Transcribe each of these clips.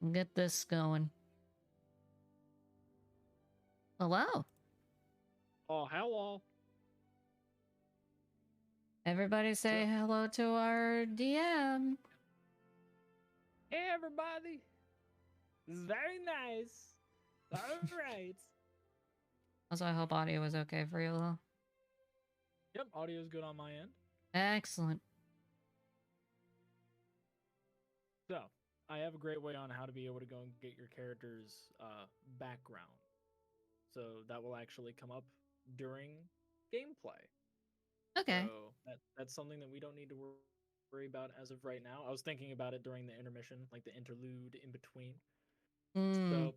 Get this going. Hello. Oh, hello. Everybody say hello to our DM. Hey, everybody. This is very nice. All right. Also, I hope audio was okay for you, though. Yep, audio's good on my end. Excellent. So, I have a great way on how to be able to go and get your character's background. So, that will actually come up during gameplay. Okay. So, that's something that we don't need to worry about as of right now. I was thinking about it during the intermission, like the interlude in between. So,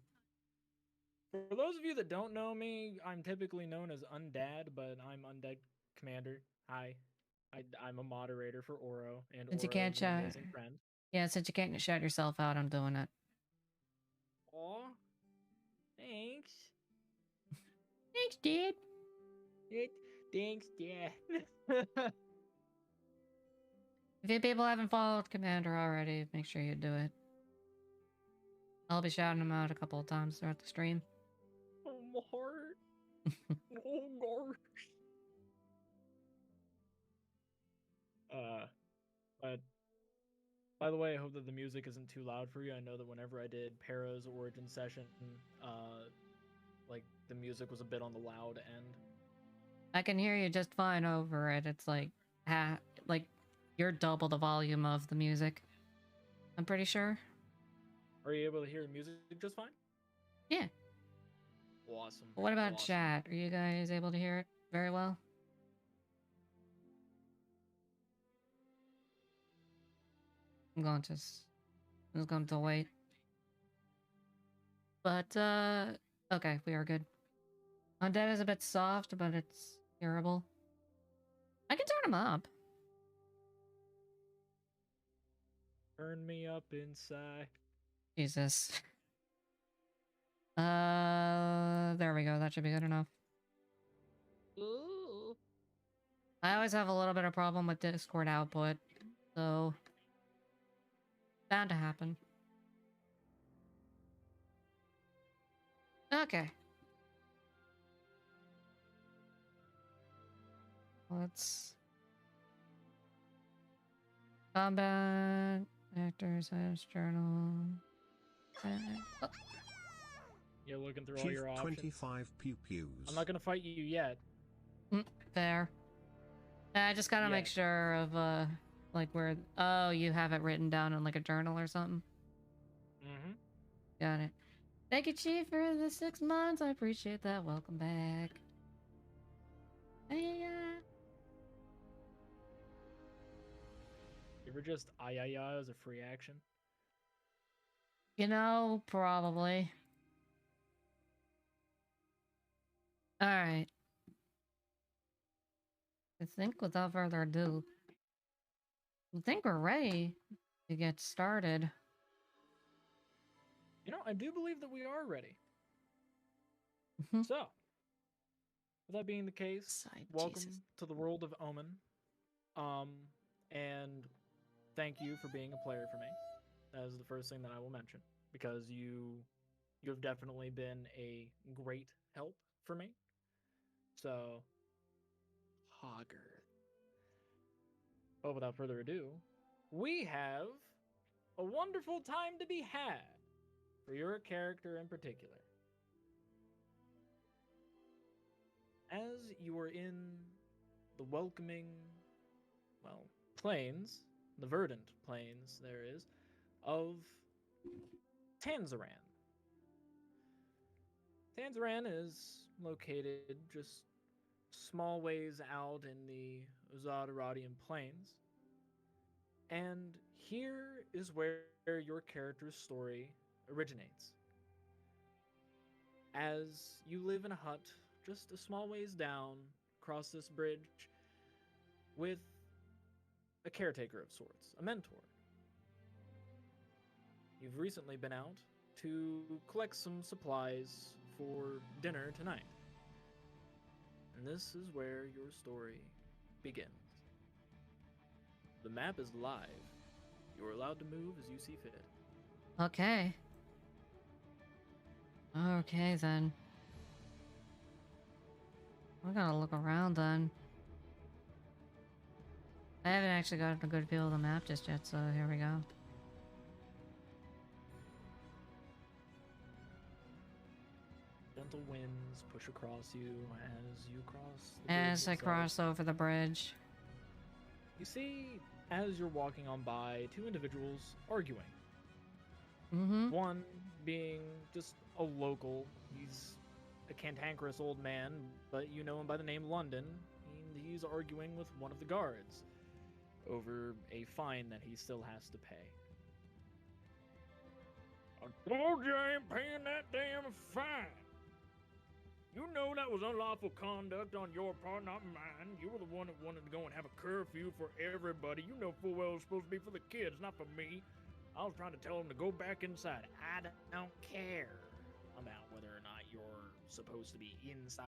for those of you that don't know me, I'm typically known as Undad, but I'm Undead Commander. Hi. I'm a moderator for Oro, and Since you Oro can't is an amazing friend. Yeah, since you can't shout yourself out, I'm doing it. Aw. Thanks. Thanks, Dad. Thanks, Dad. If you people haven't followed Commander already, make sure you do it. I'll be shouting him out a couple of times throughout the stream. Oh, my heart. Oh, gosh. But by the way, I hope that the music isn't too loud for you. I know that whenever I did Para's origin session, like the music was a bit on the loud end. I can hear you just fine over it. It's like, like you're double the volume of the music. I'm pretty sure. Are you able to hear music just fine? Yeah. Awesome. What about chat? Are you guys able to hear it very well? I'm just going to wait. But, okay, we are good. Undead is a bit soft, but it's hearable. I can turn him up. Turn me up inside. Jesus. There we go. That should be good enough. Ooh. I always have a little bit of problem with Discord output, so bound to happen. Okay. Let's... Combat... Actors, House Journal... Oh. You're looking through all your options. 25 pew-pews. I'm not gonna fight you yet. Fair. I just gotta make sure of, like where... Oh, you have it written down in like a journal or something? Mm-hmm. Got it. Thank you, Chief, for the 6 months. I appreciate that. Welcome back. Hey, You ever just ayaya as a free action? You know, probably. Alright. I think without further ado, I think we're ready to get started. You know, I do believe that we are ready. So, with that being the case, welcome to the world of Omen. And thank you for being a player for me. That is the first thing that I will mention, because you have definitely been a great help for me. So, Hogger. But without further ado, we have a wonderful time to be had for your character in particular. As you are in the welcoming, well, plains, the verdant plains, there is, of Tanzaran. Tanzaran is located just small ways out in the Zadaradian plains. And here is where your character's story originates. As you live in a hut just a small ways down, across this bridge, with a caretaker of sorts, a mentor. You've recently been out to collect some supplies for dinner tonight. And this is where your story begins. The map is live. You are allowed to move as you see fit. Okay. Okay, then. We gotta look around then. I haven't actually gotten a good feel of the map just yet, so here we go. Gentle winds push across you as you cross the bridge As I itself. cross over the bridge. You see, as you're walking on by, two individuals arguing. Mm-hmm. One being just a local. He's a cantankerous old man, but you know him by the name London, and he's arguing with one of the guards over a fine that he still has to pay. I told you I ain't paying that damn fine. You know that was unlawful conduct on your part, not mine. You were the one that wanted to go and have a curfew for everybody. You know full well it was supposed to be for the kids, not for me. I was trying to tell them to go back inside. I don't care about whether or not you're supposed to be inside.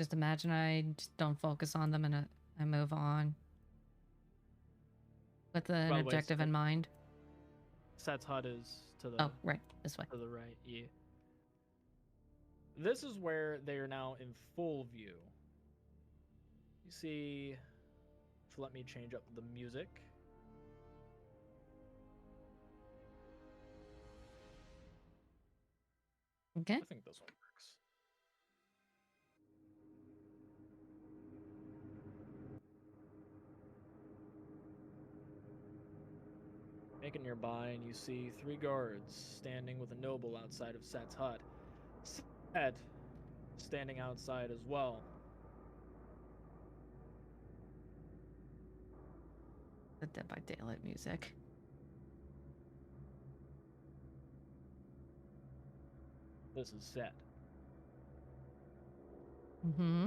Just imagine I just don't focus on them and I move on with an By the way, objective in mind. Set's hut is Oh, right, this way. to the right. Yeah. This is where they are now in full view. You see, so let me change up the music. Okay. I think this one works. Make it nearby, and you see 3 guards standing with a noble outside of Set's hut. Set standing outside as well. The Dead by Daylight music. This is Set. Mm-hmm.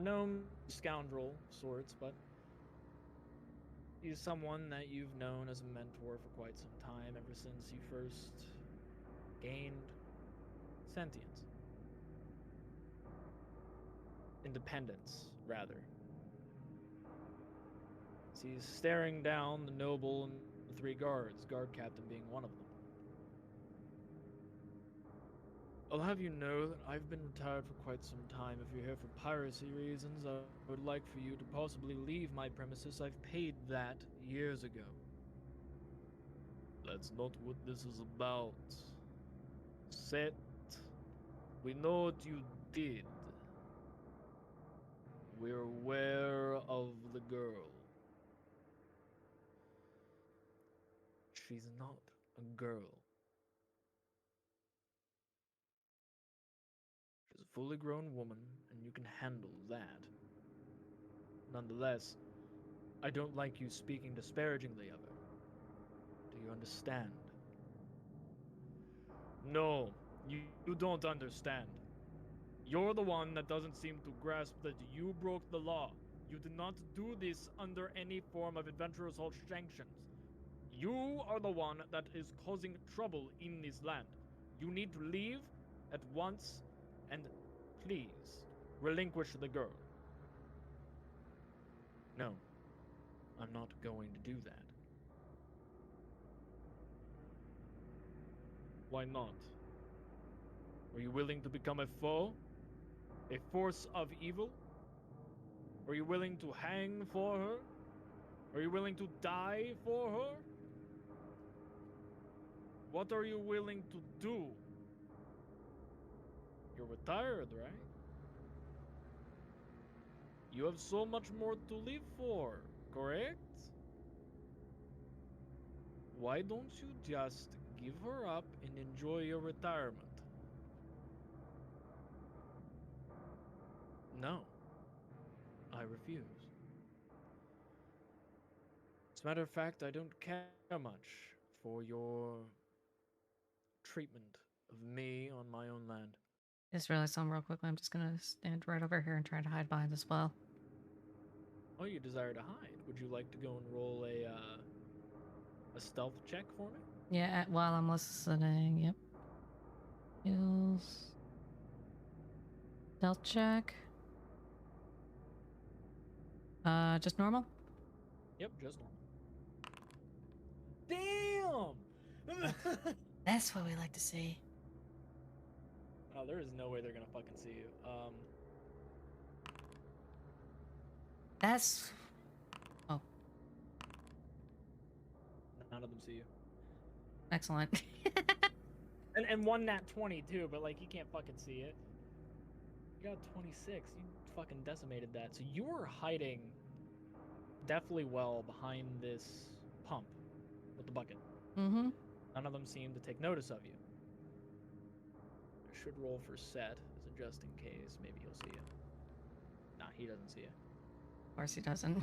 No scoundrel sorts, but he's someone that you've known as a mentor for quite some time, ever since you first gained sentience. Independence, rather. So he's staring down the noble and the 3 guards, guard captain being one of them. I'll have you know that I've been retired for quite some time. If you're here for piracy reasons, I would like for you to possibly leave my premises. I've paid that years ago. That's not what this is about. Set. We know what you did. We're aware of the girl. She's not a girl. She's a fully grown woman, and you can handle that. Nonetheless, I don't like you speaking disparagingly of her. Do you understand? No, you don't understand. You're the one that doesn't seem to grasp that you broke the law. You did not do this under any form of adventurous hall sanctions. You are the one that is causing trouble in this land. You need to leave at once and please relinquish the girl. No, I'm not going to do that. Why not? Are you willing to become a foe? A force of evil? Are you willing to hang for her? Are you willing to die for her? What are you willing to do? You're retired, right? You have so much more to live for, correct? Why don't you just give her up and enjoy your retirement? No, I refuse. As a matter of fact, I don't care much for your treatment of me on my own land. Just realized something real quickly. I'm just gonna stand right over here and try to hide behind this well. Oh, you desire to hide. Would you like to go and roll a stealth check for me? Yeah, while I'm listening. Yep. Skills. Stealth check. Just normal? Yep, just normal. Damn! That's what we like to see. Oh, there is no way they're gonna fucking see you. That's... Oh, None of them see you. excellent. And one nat 20 too, but like you can't fucking see it. You got 26. You fucking decimated that. So you were hiding definitely well behind this pump with the bucket. Mm-hmm. None of them seem to take notice of you. I should roll for Set as a just in case. Maybe he'll see you. Nah, he doesn't see you. Of course he doesn't.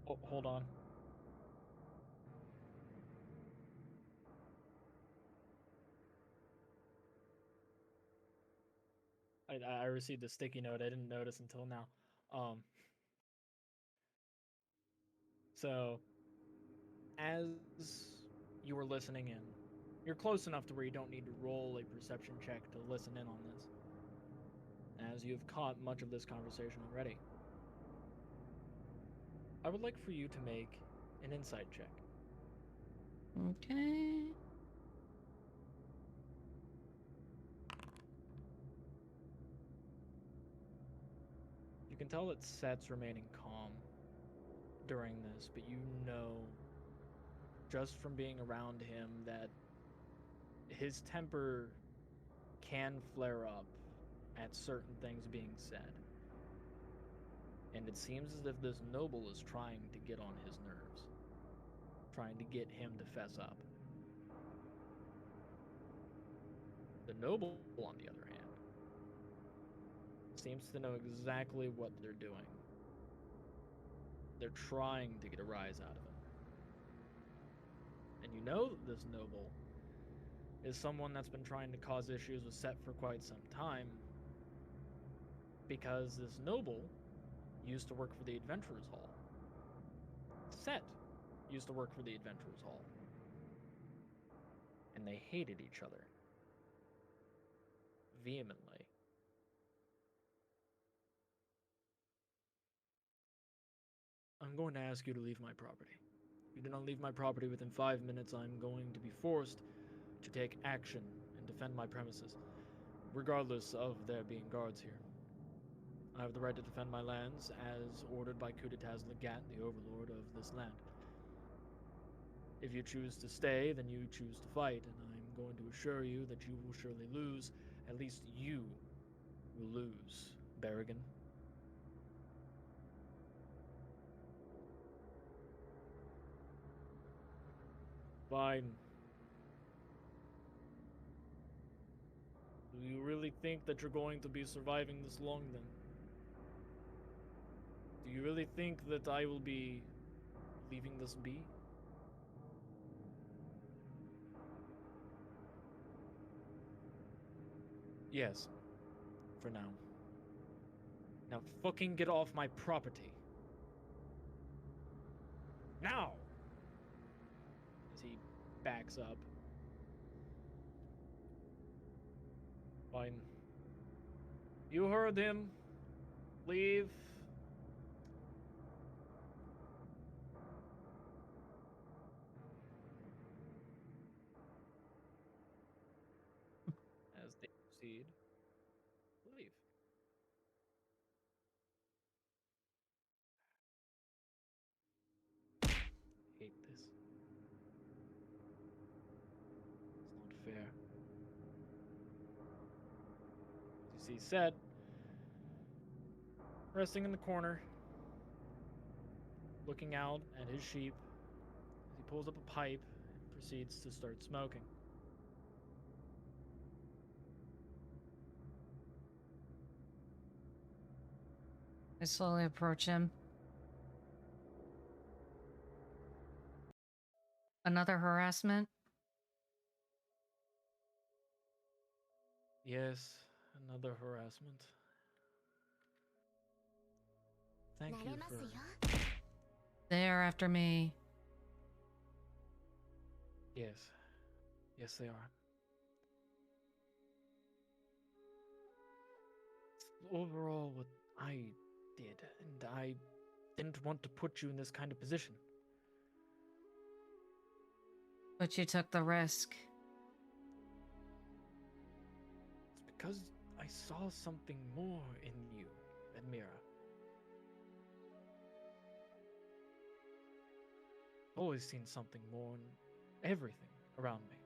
Oh, hold on. I received a sticky note. I didn't notice until now. So, as you are listening in, you're close enough to where you don't need to roll a perception check to listen in on this, as you've caught much of this conversation already. I would like for you to make an insight check. Okay. You can tell that Set's remaining calm during this, but you know just from being around him that his temper can flare up at certain things being said. And it seems as if this noble is trying to get on his nerves, trying to get him to fess up. The noble, on the other hand, seems to know exactly what they're doing. They're trying to get a rise out of him. And you know that this noble is someone that's been trying to cause issues with Set for quite some time, because this noble used to work for the Adventurers Hall. Set used to work for the Adventurers Hall. And they hated each other vehemently. I'm going to ask you to leave my property. If you do not leave my property within 5 minutes, I'm going to be forced to take action and defend my premises, regardless of there being guards here. I have the right to defend my lands as ordered by Kudetaz Legat, the overlord of this land. If you choose to stay, then you choose to fight, and I'm going to assure you that you will surely lose. At least you will lose, Berrigan. Fine. Do you really think that you're going to be surviving this long, then? Do you really think that I will be leaving this be? Yes, for now. Now fucking get off my property. Now! As he backs up. Fine. You heard him. Leave. As they proceed, leave. Hate this. It's not fair. As you see Set resting in the corner, looking out at his sheep as he pulls up a pipe and proceeds to start smoking. I slowly approach him. Another harassment? Yes, another harassment. Thank you for... They're after me. Yes. Yes, they are. Overall, what I did, and I didn't want to put you in this kind of position. But you took the risk. It's because I saw something more in you, Admira. I've always seen something more in everything around me.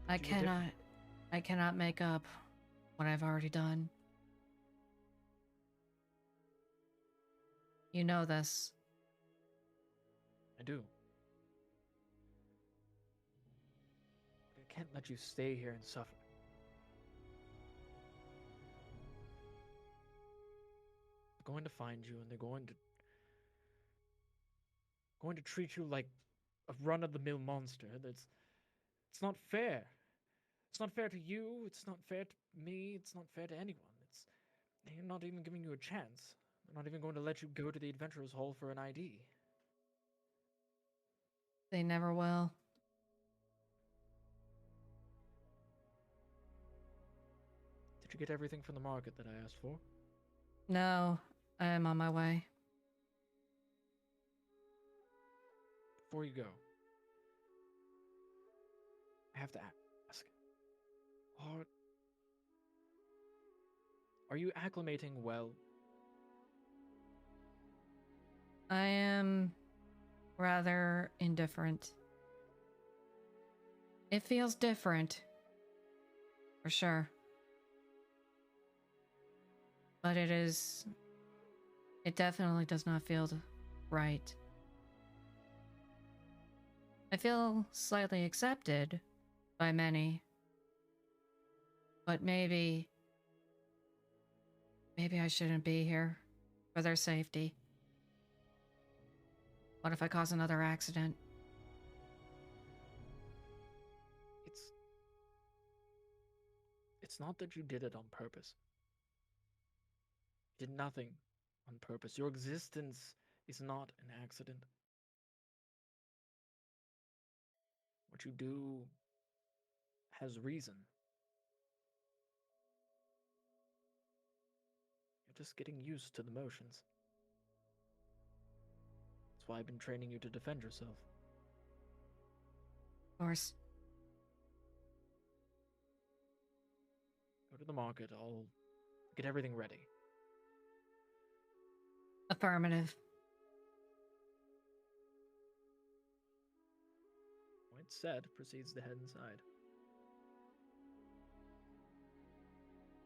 I cannot make up what I've already done. You know this. I do. I can't let you stay here and suffer. They're going to find you and they're going to treat you like a run-of-the-mill monster. It's not fair. It's not fair to you, it's not fair to me, it's not fair to anyone. They're not even giving you a chance. I'm not even going to let you go to the Adventurer's Hall for an ID. They never will. Did you get everything from the market that I asked for? No, I am on my way. Before you go, I have to ask. Are you acclimating well? I am rather indifferent. It feels different. For sure. But it definitely does not feel right. I feel slightly accepted by many. But maybe I shouldn't be here for their safety. What if I cause another accident? It's not that you did it on purpose. You did nothing on purpose. Your existence is not an accident. What you do has reason. You're just getting used to the motions. That's why I've been training you to defend yourself. Of course. Go to the market. I'll get everything ready. Affirmative. Point said, proceeds to head inside.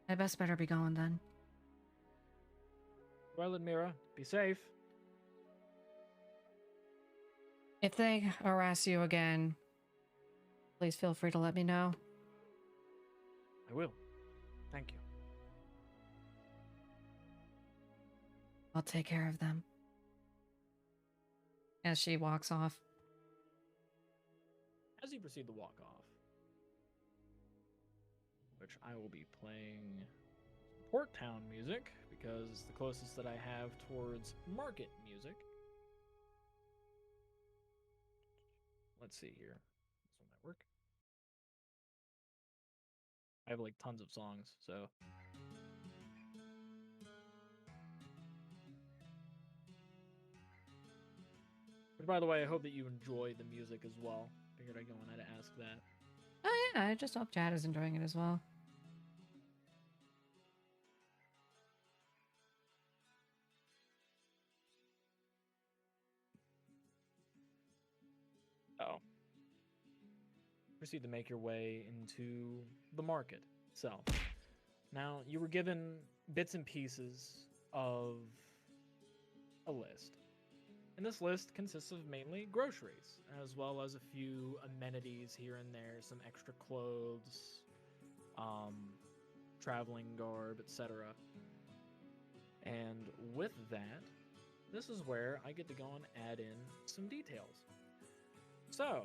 I best better be going then. Well, Admira, be safe. If they harass you again, please feel free to let me know. I will. Thank you. I'll take care of them. As she walks off. As you proceed to walk off, which I will be playing Port Town music, because the closest that I have towards market music. Let's see here. This one might work. I have like tons of songs, so. Which, by the way, I hope that you enjoy the music as well. Figured I'd go on ahead and ask that. Oh yeah, I just hope Chad is enjoying it as well. Oh. Proceed to make your way into the market itself. Now, you were given bits and pieces of a list. And this list consists of mainly groceries, as well as a few amenities here and there, some extra clothes, traveling garb, etc. And with that, this is where I get to go and add in some details. So,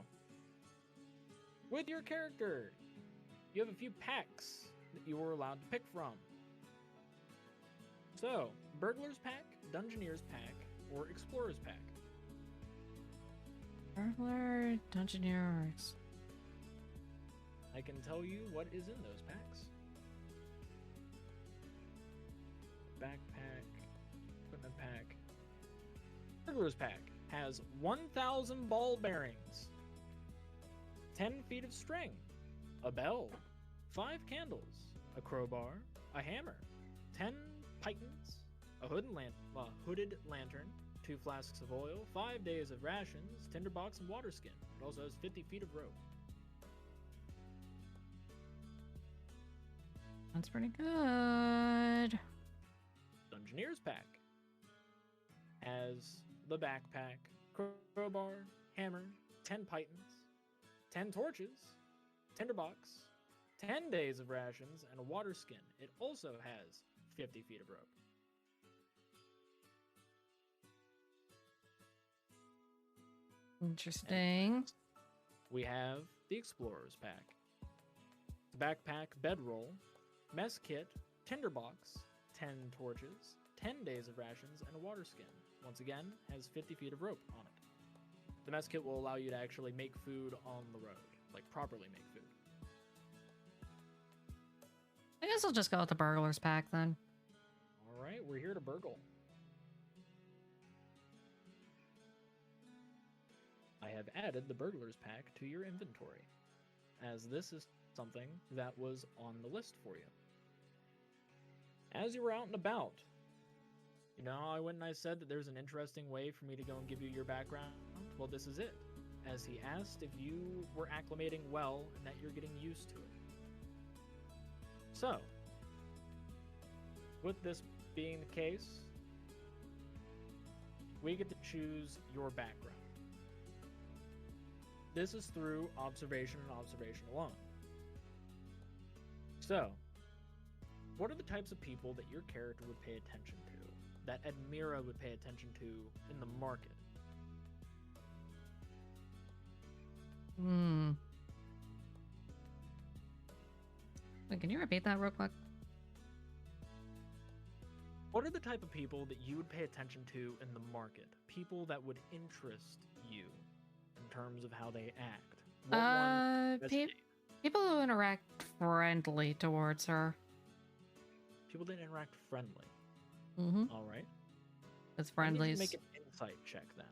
with your character, you have a few packs that you were allowed to pick from. So, Burglar's Pack, Dungeoneer's Pack, or Explorer's Pack. Burglar, Dungeoneers. I can tell you what is in those packs. Backpack, Equipment Pack. Burglar's Pack has 1,000 ball bearings, 10 feet of string, a bell, 5 candles, a crowbar, a hammer, 10 pitons, a hooded lantern, 2 flasks of oil, 5 days of rations, tinderbox, and water skin. It also has 50 feet of rope. That's pretty good. Dungeoneer's Pack has the backpack, crowbar, hammer, 10 pitons, 10 torches, tinderbox, 10 days of rations, and a water skin. It also has 50 feet of rope. Interesting. We have the Explorer's Pack. Backpack, bedroll, mess kit, tinderbox, 10 torches, 10 days of rations, and a water skin. Once again, has 50 feet of rope on it. The mess kit will allow you to actually make food on the road, like properly make food. I guess I'll just go with the burglar's pack then. All right, we're here to burgle. I have added the burglar's pack to your inventory, as this is something that was on the list for you. As you were out and about, you know, I went and I said that there's an interesting way for me to go and give you your background. Well, this is it, as he asked if you were acclimating well and that you're getting used to it. So, with this being the case, we get to choose your background. This is through observation and observation alone. So, what are the types of people that your character would pay attention to, that Admira would pay attention to in the market? Wait, can you repeat that real quick? What are the type of people that you would pay attention to in the market? People that would interest you in terms of how they act. What one resonates? People who interact friendly towards her. People that interact friendly. Mm-hmm. All right. It's I need you friendly. to make an insight check then.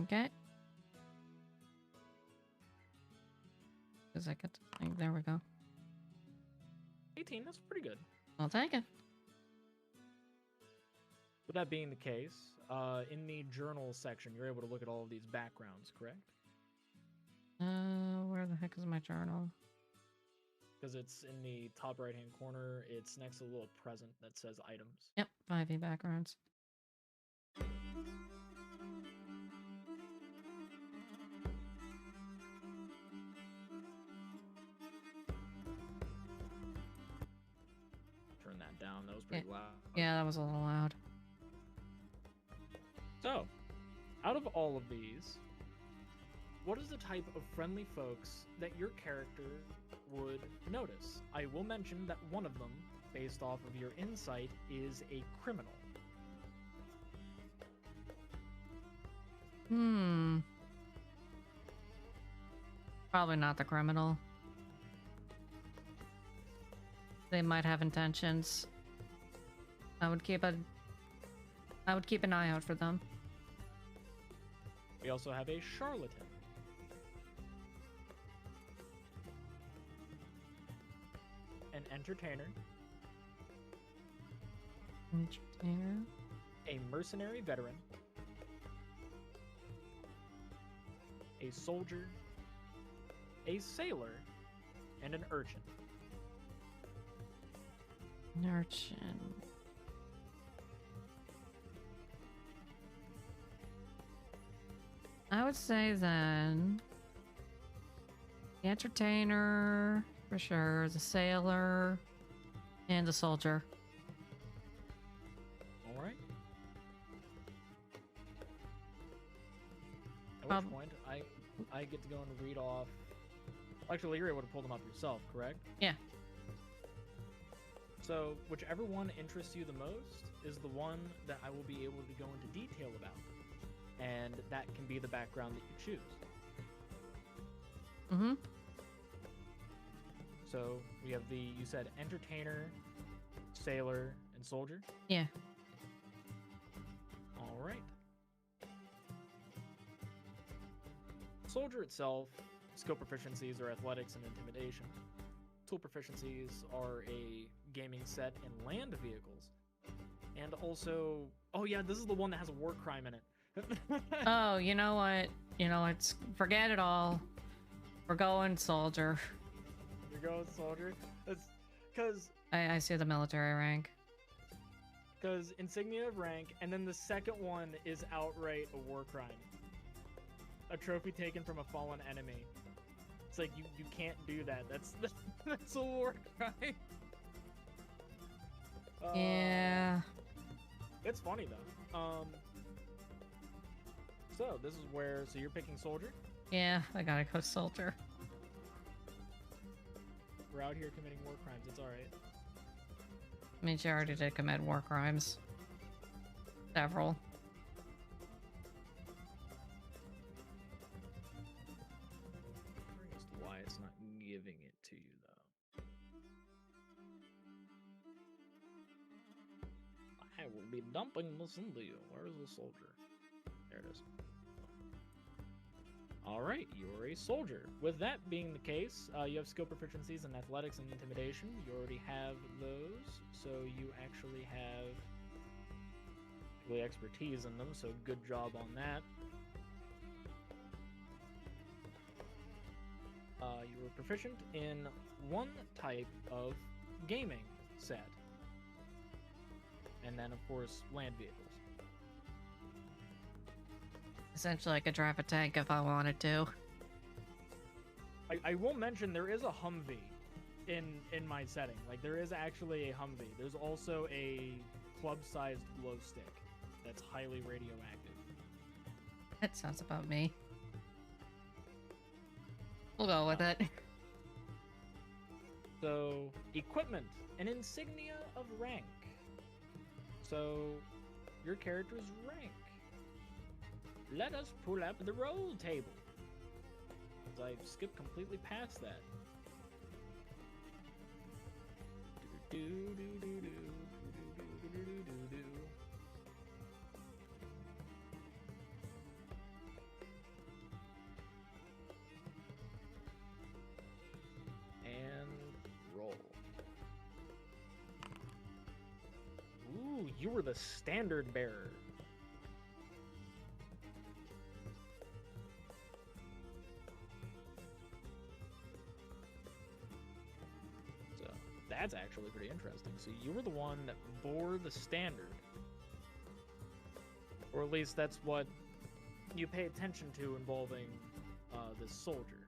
Okay. A second. There we go. 18, that's pretty good. I'll take it. With that being the case, in the journal section, you're able to look at all of these backgrounds, correct? Where the heck is my journal? Because it's in the top right-hand corner. It's next to a little present that says items. Yep, 5e backgrounds. Turn that down. That was pretty loud. Yeah, that was a little loud. So, out of all of these, what is the type of friendly folks that your character would notice? I will mention that one of them, based off of your insight, is a criminal. Probably not the criminal. They might have intentions. I would keep an eye out for them. We also have a charlatan. An entertainer. Entertainer. A mercenary veteran. A soldier. A sailor. And an urchin. An urchin. I would say then the entertainer for sure, the sailor, and the soldier. All right. At Prob- which point, I get to go and read off. Actually, you're able to pull them up yourself, correct? Yeah. So, whichever one interests you the most is the one that I will be able to go into detail about. And that can be the background that you choose. Mm-hmm. So we have you said entertainer, sailor, and soldier? Yeah. All right. Soldier itself, skill proficiencies are athletics and intimidation. Tool proficiencies are a gaming set and land vehicles. And also, oh yeah, this is the one that has a war crime in it. Oh, you know what? Forget it all. We're going soldier. You're going soldier? That's because I see the military rank. Because insignia of rank, and then the second one is outright a war crime. A trophy taken from a fallen enemy. It's like you can't do that. That's a war crime. Yeah. It's funny though. So this is where. So you're picking soldier. Yeah, I gotta go soldier. We're out here committing war crimes. It's all right. I mean, she already did commit war crimes. several. Curious why it's not giving it to you, though. I will be dumping this into you. Where's the soldier? There it is. All right, you're a soldier. With that being the case, you have skill proficiencies in athletics and intimidation. You already have those, so you actually have really expertise in them, so good job on that. You were proficient in one type of gaming set. And then, of course, land vehicles. Essentially, I could drive a tank if I wanted to. I will mention there is a Humvee in my setting. Like, there is actually a Humvee. There's also a club-sized glow stick that's highly radioactive. That sounds about me. We'll go with it. So, equipment, an insignia of rank. So, your character's rank. Let us pull up the roll table. I skipped completely past that. And roll. Ooh, you were the standard bearer. That's actually pretty interesting. So you were the one that bore the standard. Or at least that's what you pay attention to involving this soldier.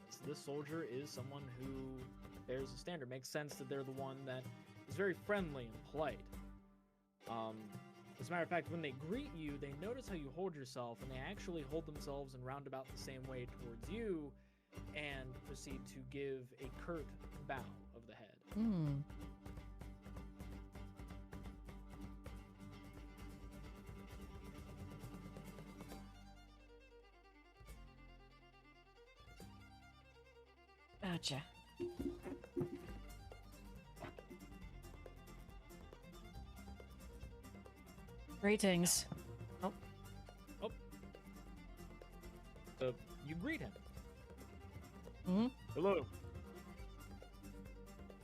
So this soldier is someone who bears the standard. Makes sense that they're the one that is very friendly and polite. As a matter of fact, when they greet you, they notice how you hold yourself, and they actually hold themselves in roundabout the same way towards you and proceed to give a curt bow of the head. Hmm. Gotcha. Greetings. Oh. Oh. So you greet him. Hmm? Hello.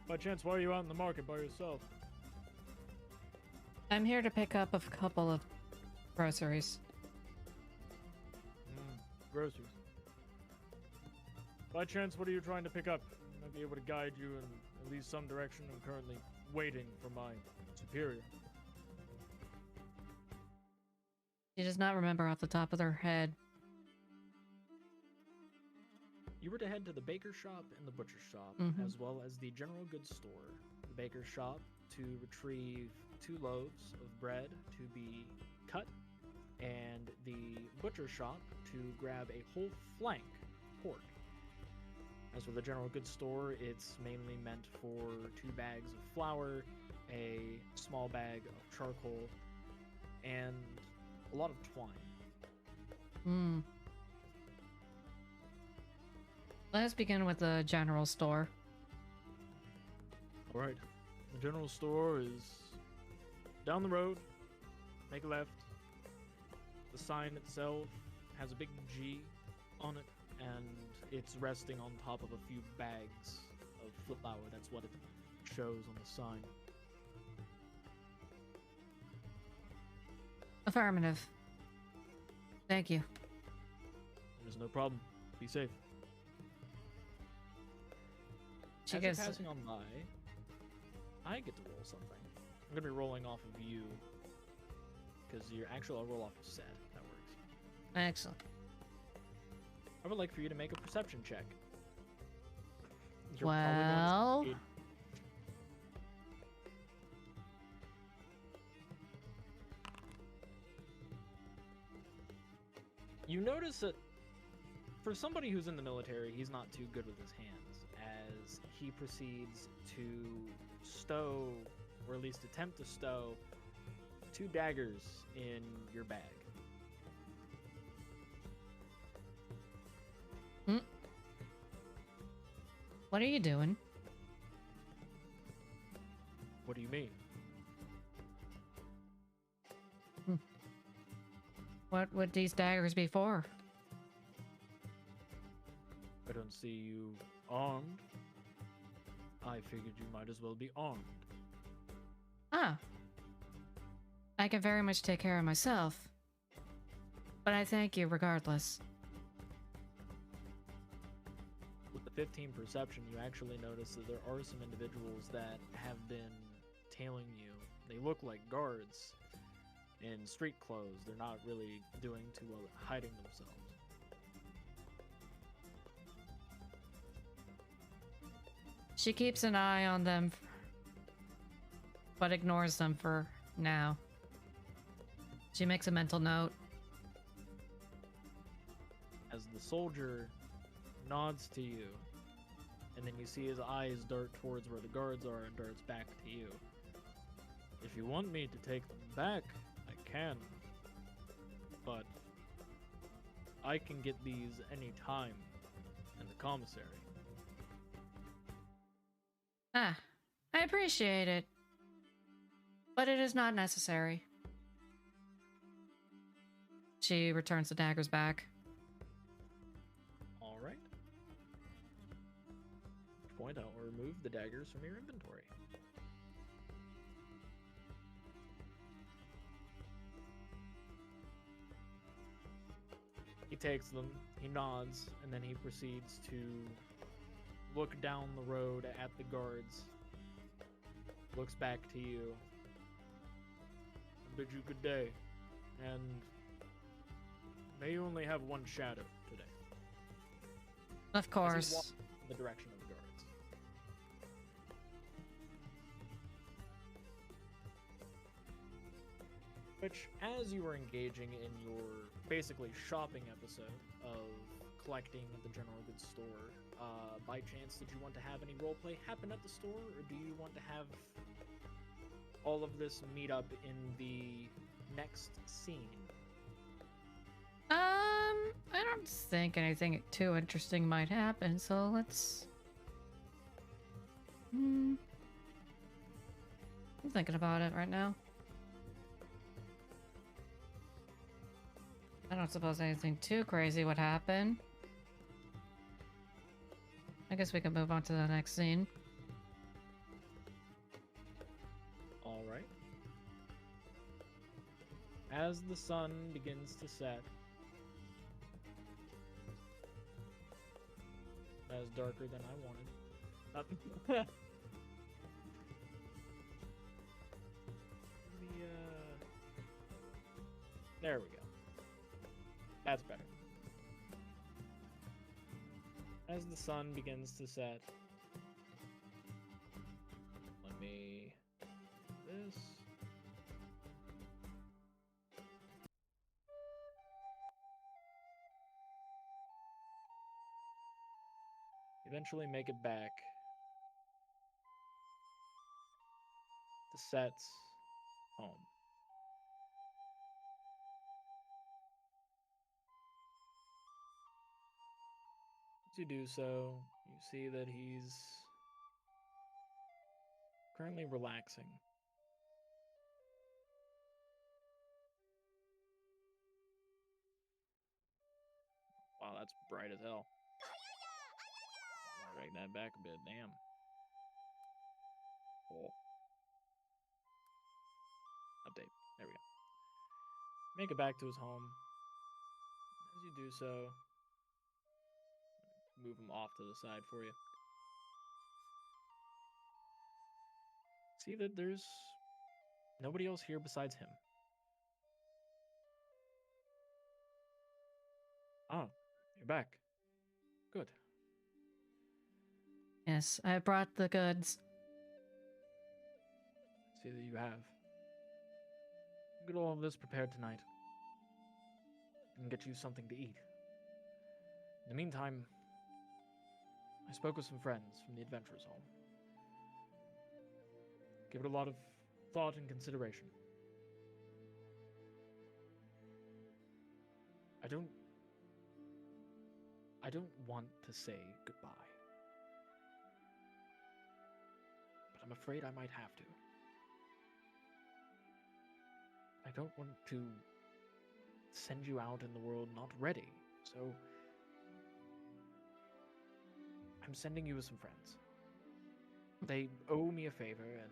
By chance, why are you out in the market by yourself? I'm here to pick up a couple of groceries. Groceries. By chance, what are you trying to pick up? I might be able to guide you in at least some direction. I'm currently waiting for my superior. She does not remember off the top of her head. You were to head to the baker shop and the butcher shop, as well as the general goods store. The baker shop to retrieve 2 loaves of bread to be cut, and the butcher shop to grab a whole flank pork. As for the general goods store, it's mainly meant for 2 bags of flour, a small bag of charcoal, and a lot of twine. Hmm. Let's begin with the general store. All right. The general store is down the road. Make a left. The sign itself has a big G on it, and it's resting on top of a few bags of flour. That's what it shows on the sign. Affirmative. Thank you. There's no problem. Be safe. She As gets... you're passing on by, I get to roll something. I'm gonna be rolling off of you, because you're actually, I'll roll off of Seth. That works. Excellent. I would like for you to make a perception check. You're Well... probably going to You notice that for somebody who's in the military, he's not too good with his hands, as he proceeds to stow, or at least attempt to stow, 2 daggers in your bag. Hmm? What are you doing? What do you mean? What would these daggers be for? I don't see you armed. I figured you might as well be armed. Ah. I can very much take care of myself. But I thank you regardless. With the 15 perception, you actually notice that there are some individuals that have been tailing you. They look like guards in street clothes. They're not really doing too well at hiding themselves. She keeps an eye on them, but ignores them for now. She makes a mental note. As the soldier nods to you, and then you see his eyes dart towards where the guards are and darts back to you. If you want me to take them back, I can. But I can get these any time in the commissary. Ah, I appreciate it. But it is not necessary. She returns the daggers back. All right. At which point, I'll remove the daggers from your inventory. He takes them, he nods, and then he proceeds to look down the road at the guards. Looks back to you. I bid you good day. And may you only have one shadow today. Of As he course. walks in the direction of the guards. Which, as you were engaging in your basically shopping episode of collecting at the general goods store, by chance, did you want to have any roleplay happen at the store, or do you want to have all of this meet up in the next scene? I don't think anything too interesting might happen, so let's... I'm thinking about it right now. I don't suppose anything too crazy would happen. I guess we can move on to the next scene. All right. As the sun begins to set, that is darker than I wanted. There we go. That's better. As the sun begins to set, let me do this. Eventually make it back to Set's home. As you do so, you see that he's currently relaxing. Wow, that's bright as hell. Drag that back a bit, damn. Oh. Update. There we go. Make it back to his home. As you do so, move him off to the side for you. See that there's nobody else here besides him. Ah, you're back. Good. Yes, I brought the goods. See that you have. Get all of this prepared tonight. And get you something to eat. In the meantime, I spoke with some friends from the Adventurers Home. Give it a lot of thought and consideration. I don't want to say goodbye. But I'm afraid I might have to. I don't want to send you out in the world not ready, so I'm sending you with some friends. They owe me a favor, and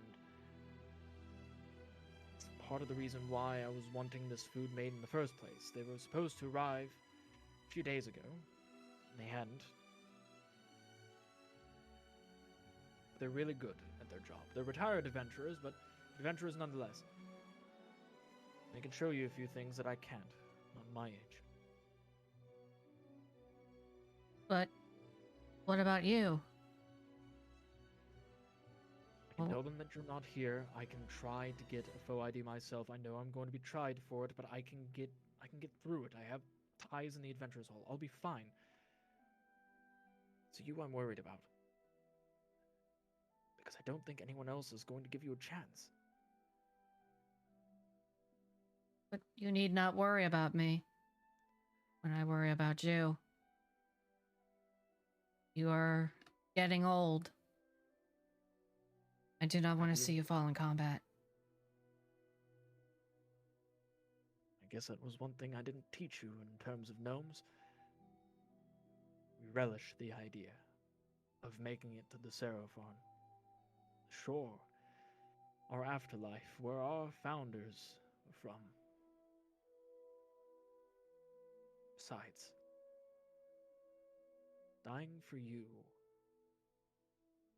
it's part of the reason why I was wanting this food made in the first place. They were supposed to arrive a few days ago, and they hadn't. They're really good at their job. They're retired adventurers, but adventurers nonetheless. They can show you a few things that I can't, not my age. But what about you? I can tell them that you're not here. I can try to get a faux ID myself. I know I'm going to be tried for it, but I can get through it. I have ties in the Adventurers Hall. I'll be fine. It's you I'm worried about. Because I don't think anyone else is going to give you a chance. But you need not worry about me when I worry about you. You are getting old. I do not want to see you fall in combat. I guess that was one thing I didn't teach you in terms of gnomes. We relish the idea of making it to the Seraphon. The shore, our afterlife, where our founders are from. Besides, dying for you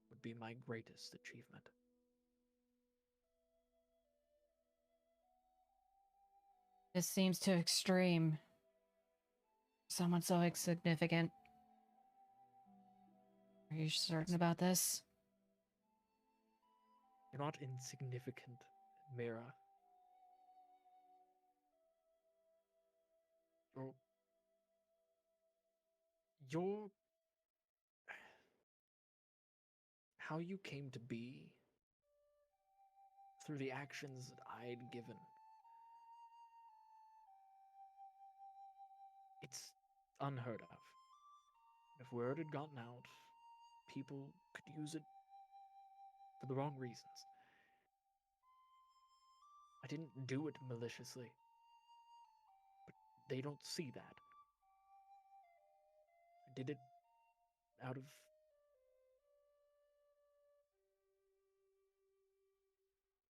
would be my greatest achievement. This seems too extreme. Someone so insignificant. Are you certain about this? You're not insignificant, Mira. You're how you came to be through the actions that I'd given. It's unheard of. If word had gotten out, people could use it for the wrong reasons. I didn't do it maliciously, but they don't see that. I did it out of...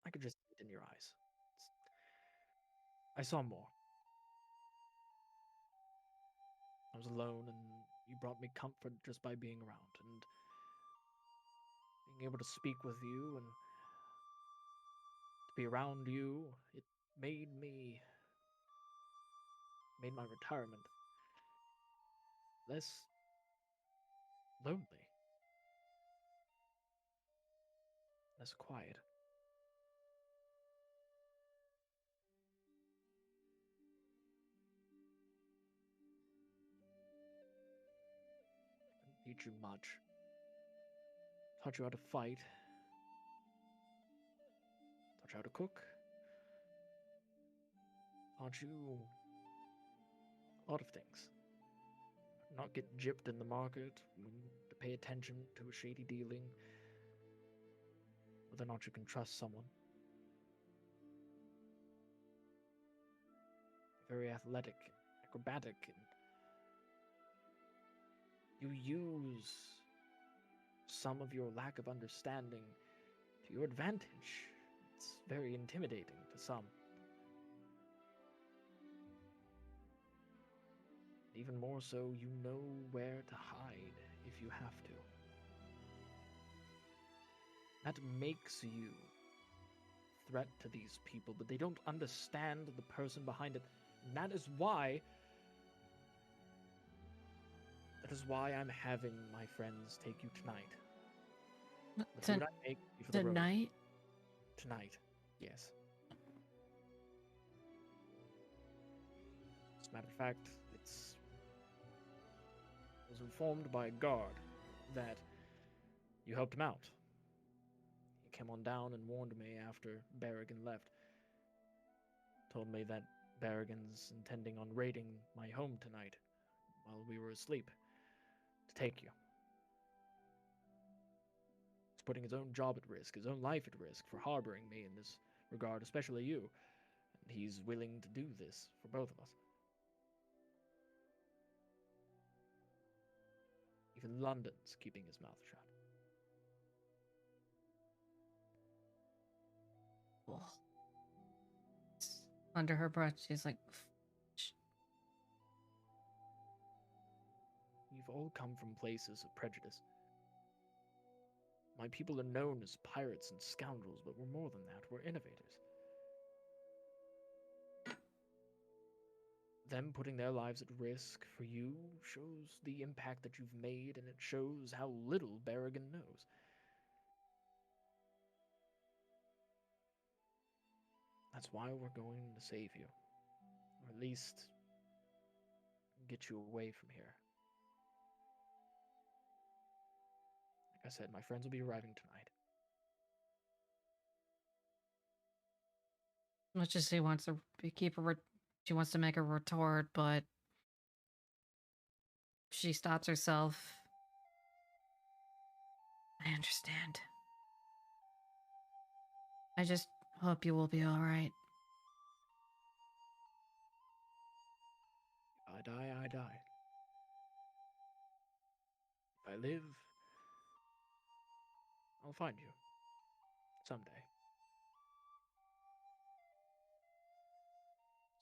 I could just see it in your eyes. I saw more. I was alone, and you brought me comfort just by being around, and being able to speak with you and to be around you, it made my retirement less lonely, less quiet. I didn't teach you much. Taught you how to fight. Taught you how to cook. Taught you a lot of things. Not get gypped in the market, to pay attention to a shady dealing, whether or not you can trust someone. Very athletic, acrobatic, and you use some of your lack of understanding to your advantage. It's very intimidating to some. Even more so, you know where to hide if you have to. That makes you a threat to these people, but they don't understand the person behind it. And that is why I'm having my friends take you tonight. The food I make for the road. Tonight? Tonight, yes. As a matter of fact, I was informed by a guard that you helped him out. He came on down and warned me after Berrigan left. Told me that Barrigan's intending on raiding my home tonight while we were asleep to take you. He's putting his own job at risk, his own life at risk for harboring me in this regard, especially you. And he's willing to do this for both of us. Even London's keeping his mouth shut. Ugh. Under her breath, she's like, "Shh." We've all come from places of prejudice. My people are known as pirates and scoundrels, but we're more than that. We're innovators. Them putting their lives at risk for you shows the impact that you've made, and it shows how little Barrigan knows. That's why we're going to save you. Or at least get you away from here. Like I said, my friends will be arriving tonight. Much as she wants to she wants to make a retort, but she stops herself. I understand. I just hope you will be all right. If I die, I die. If I live, I'll find you. Someday.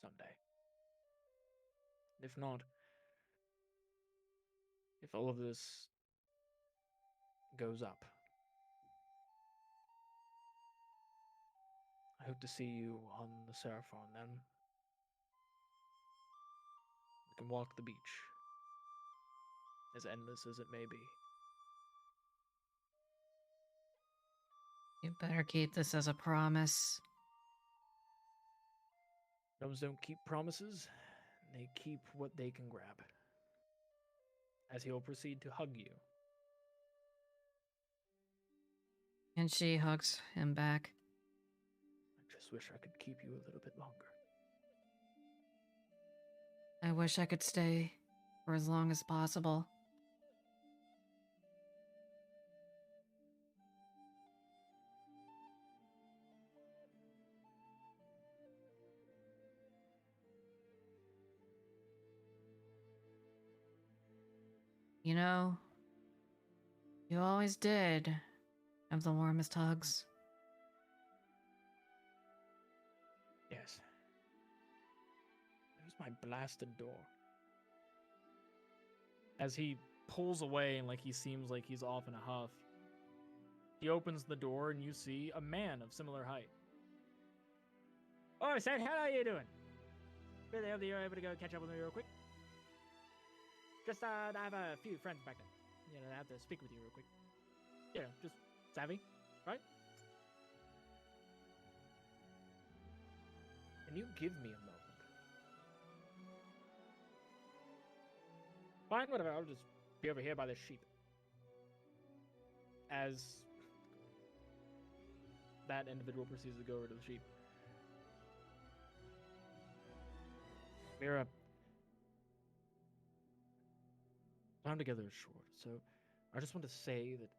Someday. If not, if all of this goes up, I hope to see you on the Seraphon then. We can walk the beach, as endless as it may be. You better keep this as a promise. Gnomes don't keep promises, they keep what they can grab. As he'll proceed to hug you. And she hugs him back. I just wish I could keep you a little bit longer. I wish I could stay for as long as possible. You know, you always did have the warmest hugs. Yes. There's my blasted door. As he pulls away and like he seems like he's off in a huff, he opens the door and you see a man of similar height. Oh, Seth, how are you doing? Really hope that you're able to go catch up with me real quick. Just, I have a few friends back there. You know, I have to speak with you real quick. You know, just savvy, right? Can you give me a moment? Fine, whatever, I'll just be over here by this sheep. As that individual proceeds to go over to the sheep. Mira, time together is short, so I just want to say that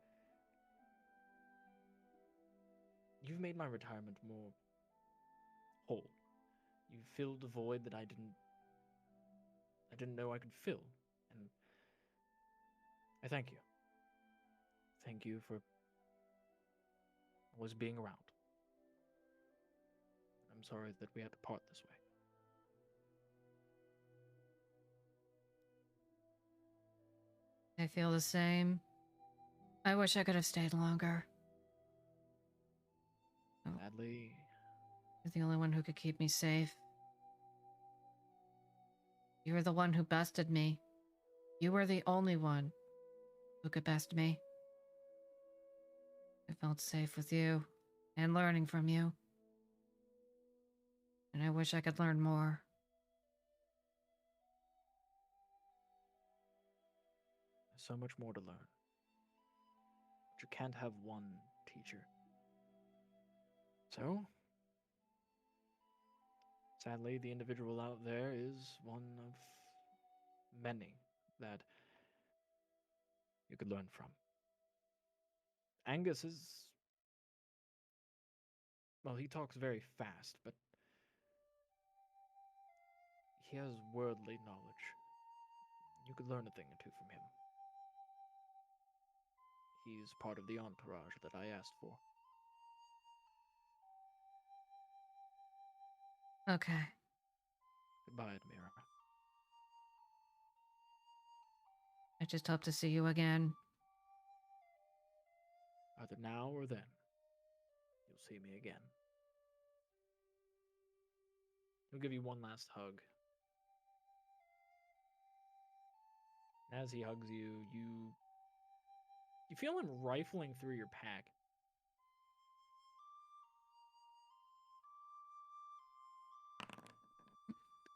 you've made my retirement more whole. You filled a void that I didn't know I could fill, and I thank you. Thank you for always being around. I'm sorry that we had to part this way. I feel the same. I wish I could have stayed longer. Sadly, You're the only one who could keep me safe. You were the one who bested me. You were the only one who could best me. I felt safe with you and learning from you. And I wish I could learn more. there's so much more to learn. But you can't have one teacher. So, Sadly, the individual out there is one of many that you could learn from. Angus is, well, he talks very fast, but he has worldly knowledge. You could learn a thing or two from him. He's part of the entourage that I asked for. Okay. Goodbye, Admira. I just hope to see you again. Either now or then, you'll see me again. He'll give you one last hug. As he hugs you, you feel him rifling through your pack.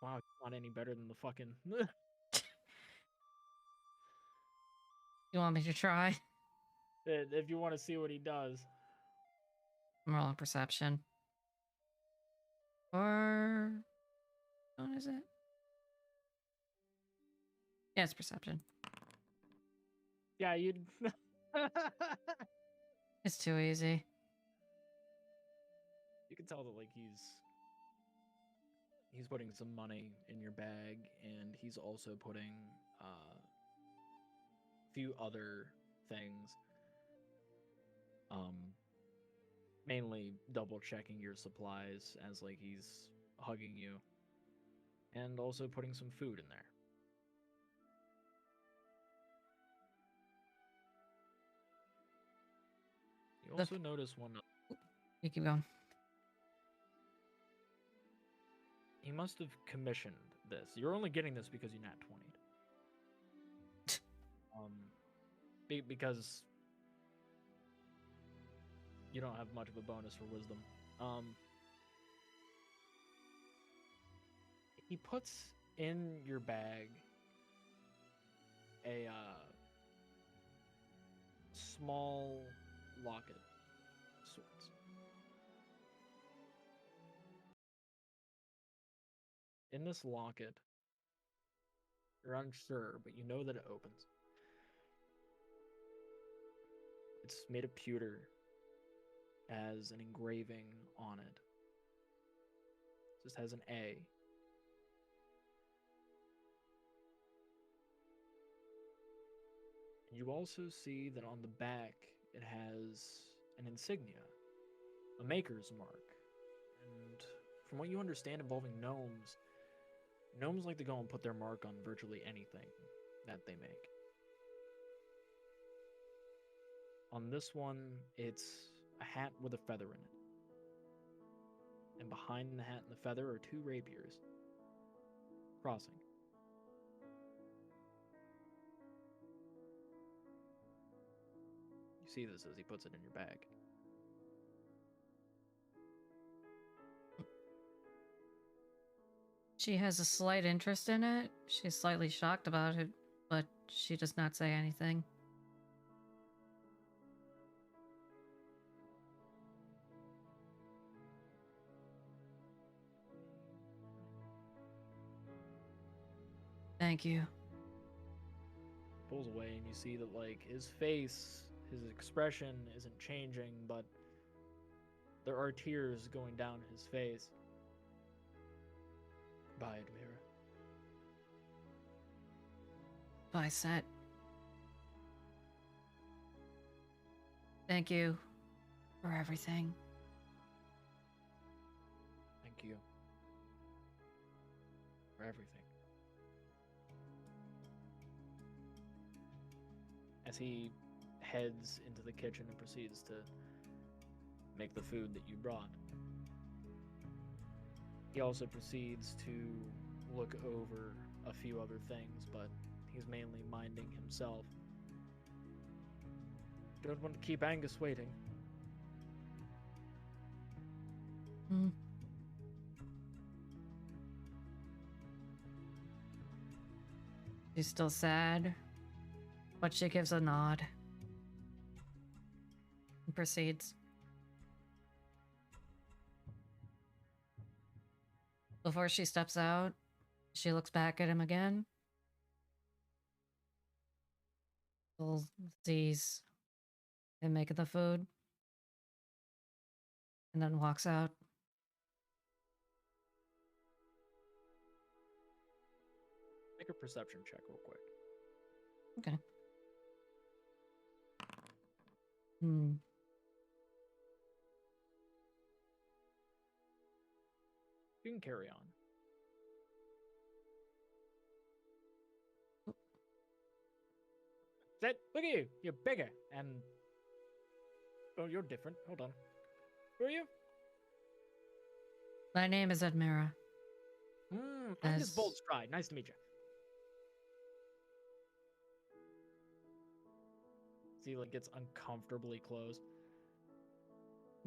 Wow, it's not any better than the fucking. You want me to try? If you want to see what he does. I'm rolling perception. Or what is it? Yeah, it's perception. Yeah, you'd. It's too easy. You can tell that like he's putting some money in your bag, and he's also putting a few other things. Mainly double checking your supplies as like he's hugging you, and also putting some food in there. You also notice one. You keep going. He must have commissioned this. You're only getting this because you nat 20'd. Because you don't have much of a bonus for wisdom. He puts in your bag a small locket of sorts. In this locket, you're unsure, but you know that it opens. It's made of pewter, has an engraving on it. It just has an A. And you also see that on the back it has an insignia, a maker's mark. And from what you understand involving gnomes, gnomes like to go and put their mark on virtually anything that they make. On this one, it's a hat with a feather in it. And behind the hat and the feather are two rapiers crossing. You see this as he puts it in your bag. She has a slight interest in it. She's slightly shocked about it, but she does not say anything. Thank you. Pulls away and you see that like his face, his expression isn't changing, but there are tears going down his face. Bye, Admira. Bye, Set. Thank you for everything. Thank you for everything. As he heads into the kitchen and proceeds to make the food that you brought, he also proceeds to look over a few other things, but he's mainly minding himself. Don't want to keep Angus waiting. She's still sad, but she gives a nod and proceeds. Before she steps out, she looks back at him again. Still sees him making the food. And then walks out. Make a perception check real quick. Okay. Hmm. You can carry on. That, look at you. You're bigger. And... Oh, you're different. Hold on. Who are you? My name is Admira. I'm Miss Bold Stride. Nice to meet you. See, like, gets uncomfortably close.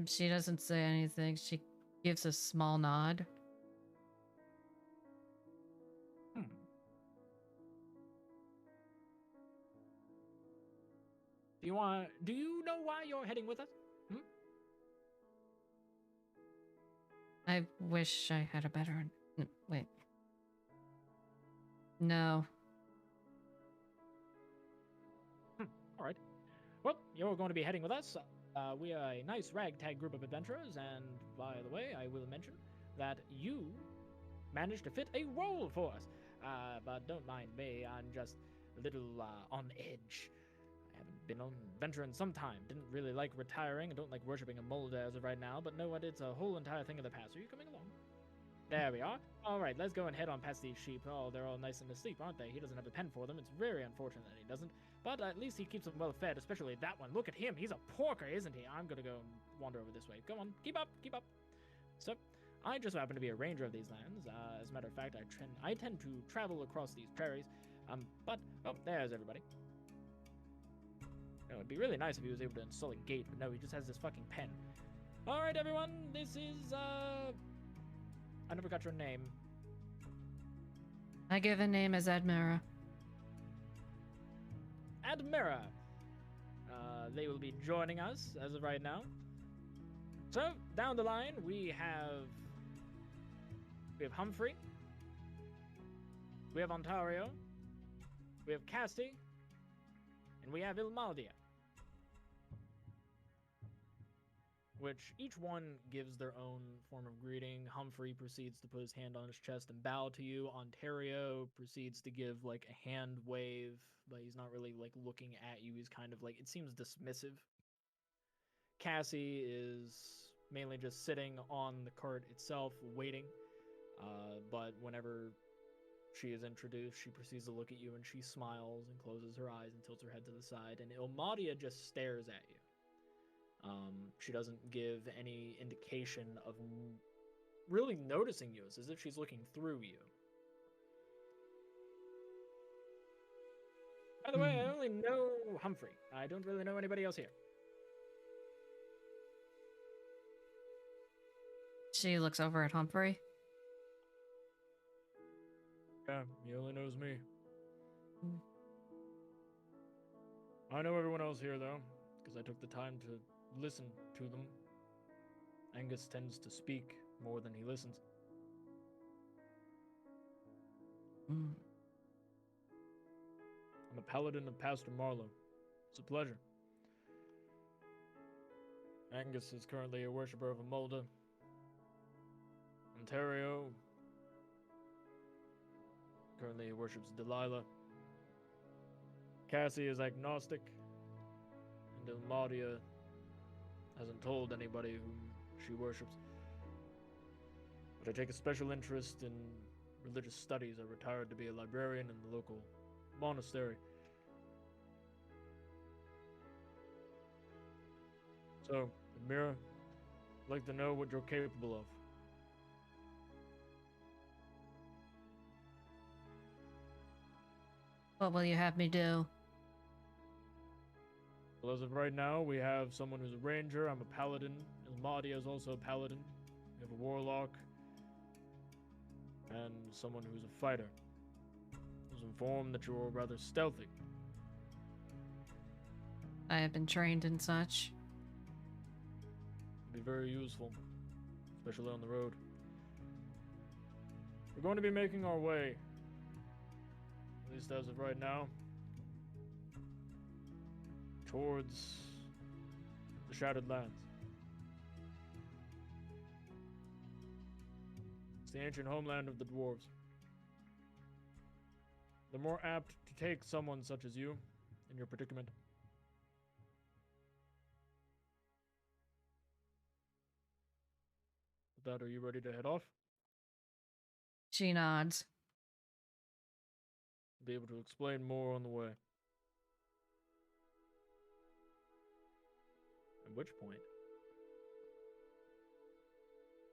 She doesn't say anything. She gives a small nod. Do you know why you're heading with us? I wish I had a better... Wait. No. All right. Well, you're going to be heading with us. We are a nice ragtag group of adventurers, and by the way, I will mention that you managed to fit a role for us. But don't mind me, I'm just a little on edge. I haven't been on adventure in some time. Didn't really like retiring. I don't like worshipping a mulder as of right now, but know what? It's a whole entire thing of the past. Are you coming along? There we are. All right, let's go and head on past these sheep. Oh, they're all nice and asleep, aren't they? He doesn't have a pen for them. It's very unfortunate that he doesn't. But at least he keeps them well fed, especially that one. Look at him. He's a porker, isn't he? I'm going to go and wander over this way. Come on. Keep up. Keep up. So, I just happen to be a ranger of these lands. As a matter of fact, I tend to travel across these prairies. Oh, there's everybody. It would be really nice if he was able to install a gate, but no, he just has this fucking pen. All right, everyone. This is, I never got your name. My given name is Admira. Admira. They will be joining us as of right now. So, down the line, we have Humphrey. We have Ontario. We have Cassie. And we have Ilmaldia. Which each one gives their own form of greeting. Humphrey proceeds to put his hand on his chest and bow to you. Ontario proceeds to give like a hand wave, but he's not really like looking at you. He's kind of like, it seems dismissive. Cassie is mainly just sitting on the cart itself, waiting. But whenever she is introduced, she proceeds to look at you and she smiles and closes her eyes and tilts her head to the side. And Ilmadia just stares at you. She doesn't give any indication of really noticing you. It's as if she's looking through you. By the way, I only know Humphrey. I don't really know anybody else here. She looks over at Humphrey. Yeah, he only knows me. I know everyone else here, though, because I took the time to listen to them. Angus tends to speak more than he listens. I'm a paladin of Pastor Marlowe. It's a pleasure. Angus is currently a worshipper of Amolda. Ontario currently worships Delilah. Cassie is agnostic. And Ilmadia hasn't told anybody whom she worships. But I take a special interest in religious studies. I retired to be a librarian in the local monastery. So, Amira, I'd like to know what you're capable of. What will you have me do? Well, as of right now, we have someone who's a ranger. I'm a paladin. Ilmadia is also a paladin. We have a warlock. And someone who's a fighter. I was informed that you're rather stealthy. I have been trained in such. It'd be very useful, especially on the road. We're going to be making our way, at least as of right now, towards the Shattered Lands. It's the ancient homeland of the dwarves. They're more apt to take someone such as you in your predicament. With that, are you ready to head off? She nods. Be able to explain more on the way. At which point,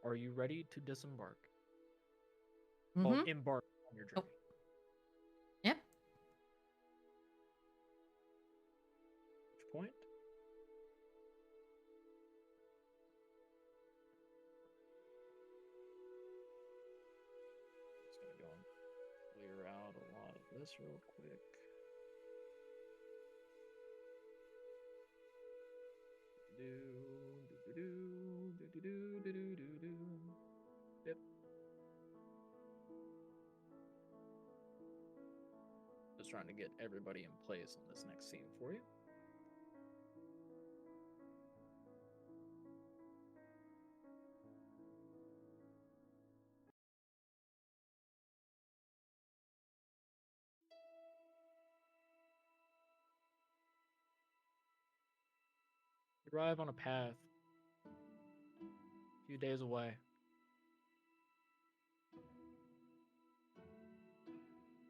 are you ready to disembark? Well, Mm-hmm. embark on your journey. Oh. Yep. Which point? Just gonna go and clear out a lot of this real quick. Yep. Just trying to get everybody in place on this next scene for you. You arrive on a path a few days away.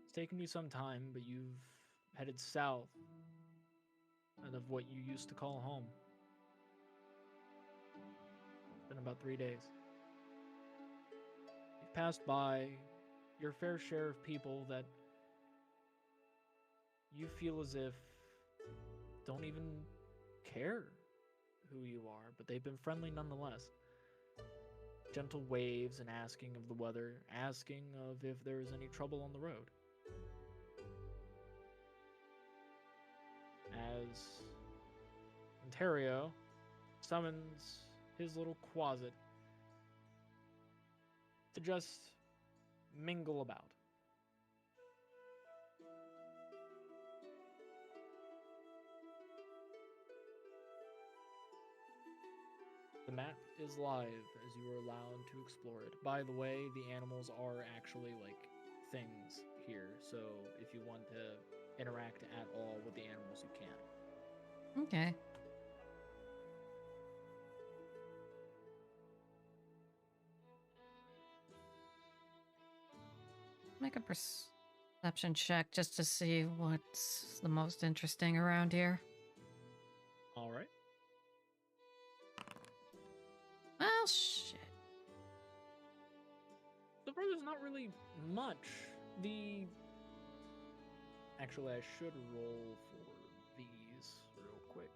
It's taken you some time, but you've headed south out of what you used to call home. It's been about 3 days. You've passed by your fair share of people that you feel as if don't even care who you are, but they've been friendly nonetheless. Gentle waves and asking of the weather, asking of if there is any trouble on the road. As Ontario summons his little quasit to just mingle about. The map is live as you are allowed to explore it. By the way, the animals are actually like things here, so if you want to interact at all with the animals, you can. Okay. Make a perception check just to see what's the most interesting around here. All right. Well, shit. So far, there's not really much. Actually, I should roll for these real quick.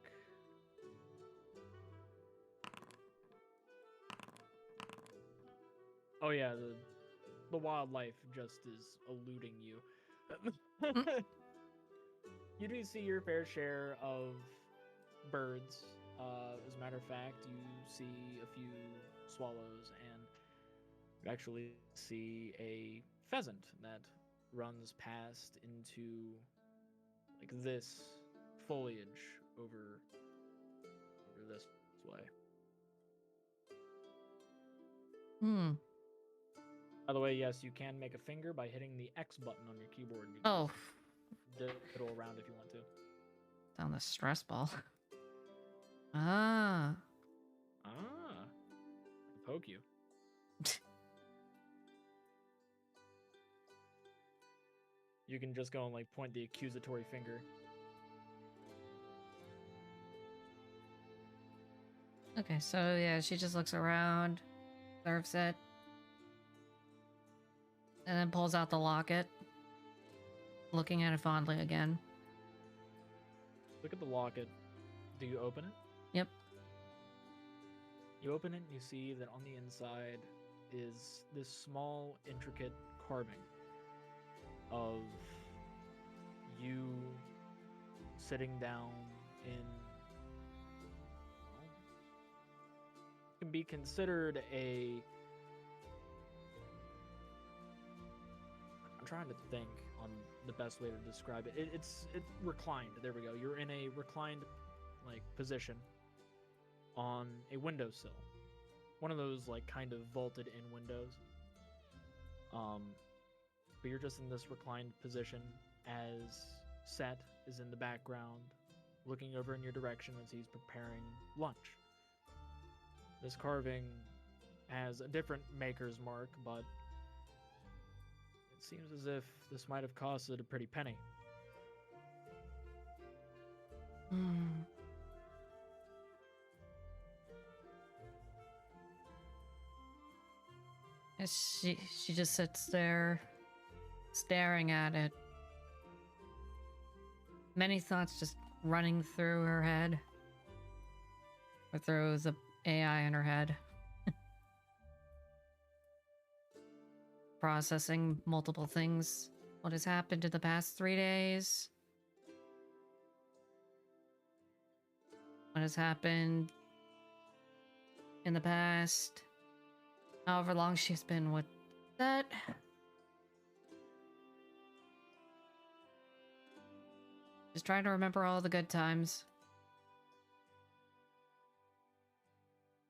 Oh yeah, the wildlife just is eluding you. You do see your fair share of birds. As a matter of fact, you see a few swallows, and you actually see a pheasant that runs past into like this foliage over this way. Hmm. By the way, yes, you can make a finger by hitting the X button on your keyboard. You Oh. diddle around if you want to. Down the stress ball. Ah. Ah, I can poke you. You can just go and like point the accusatory finger. Okay, so yeah, she just looks around, observes it, and then pulls out the locket, looking at it fondly again. Look at the locket. Do you open it? Yep. You open it and you see that on the inside is this small, intricate carving of you sitting down in can be considered a I'm trying to think on the best way to describe it. It's reclined. There we go. You're in a reclined like position on a windowsill. One of those like kind of vaulted in windows. But you're just in this reclined position as Set is in the background, looking over in your direction as he's preparing lunch. This carving has a different maker's mark, but it seems as if this might have costed a pretty penny. She just sits there, staring at it. Many thoughts just running through her head, or through the AI in her head. Processing multiple things. What has happened in the past 3 days? What has happened in the past however long she's been with that? Just trying to remember all the good times.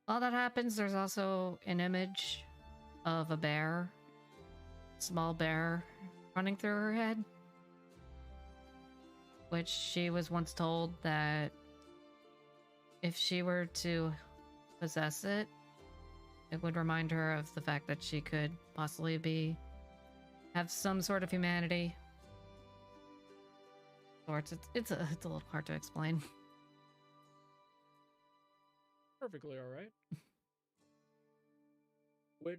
While that happens, there's also an image of a bear, small bear, running through her head, which she was once told that if she were to possess it, it would remind her of the fact that she could possibly have some sort of humanity. It's a little hard to explain. Perfectly all right. Which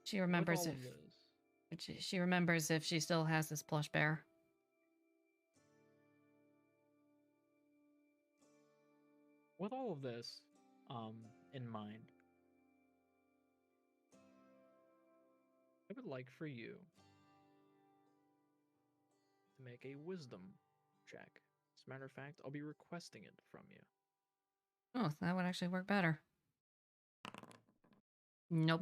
she remembers she remembers if she still has this plush bear. With all of this in mind, I would like for you to make a wisdom check. As a matter of fact, I'll be requesting it from you. Oh, that would actually work better. Nope.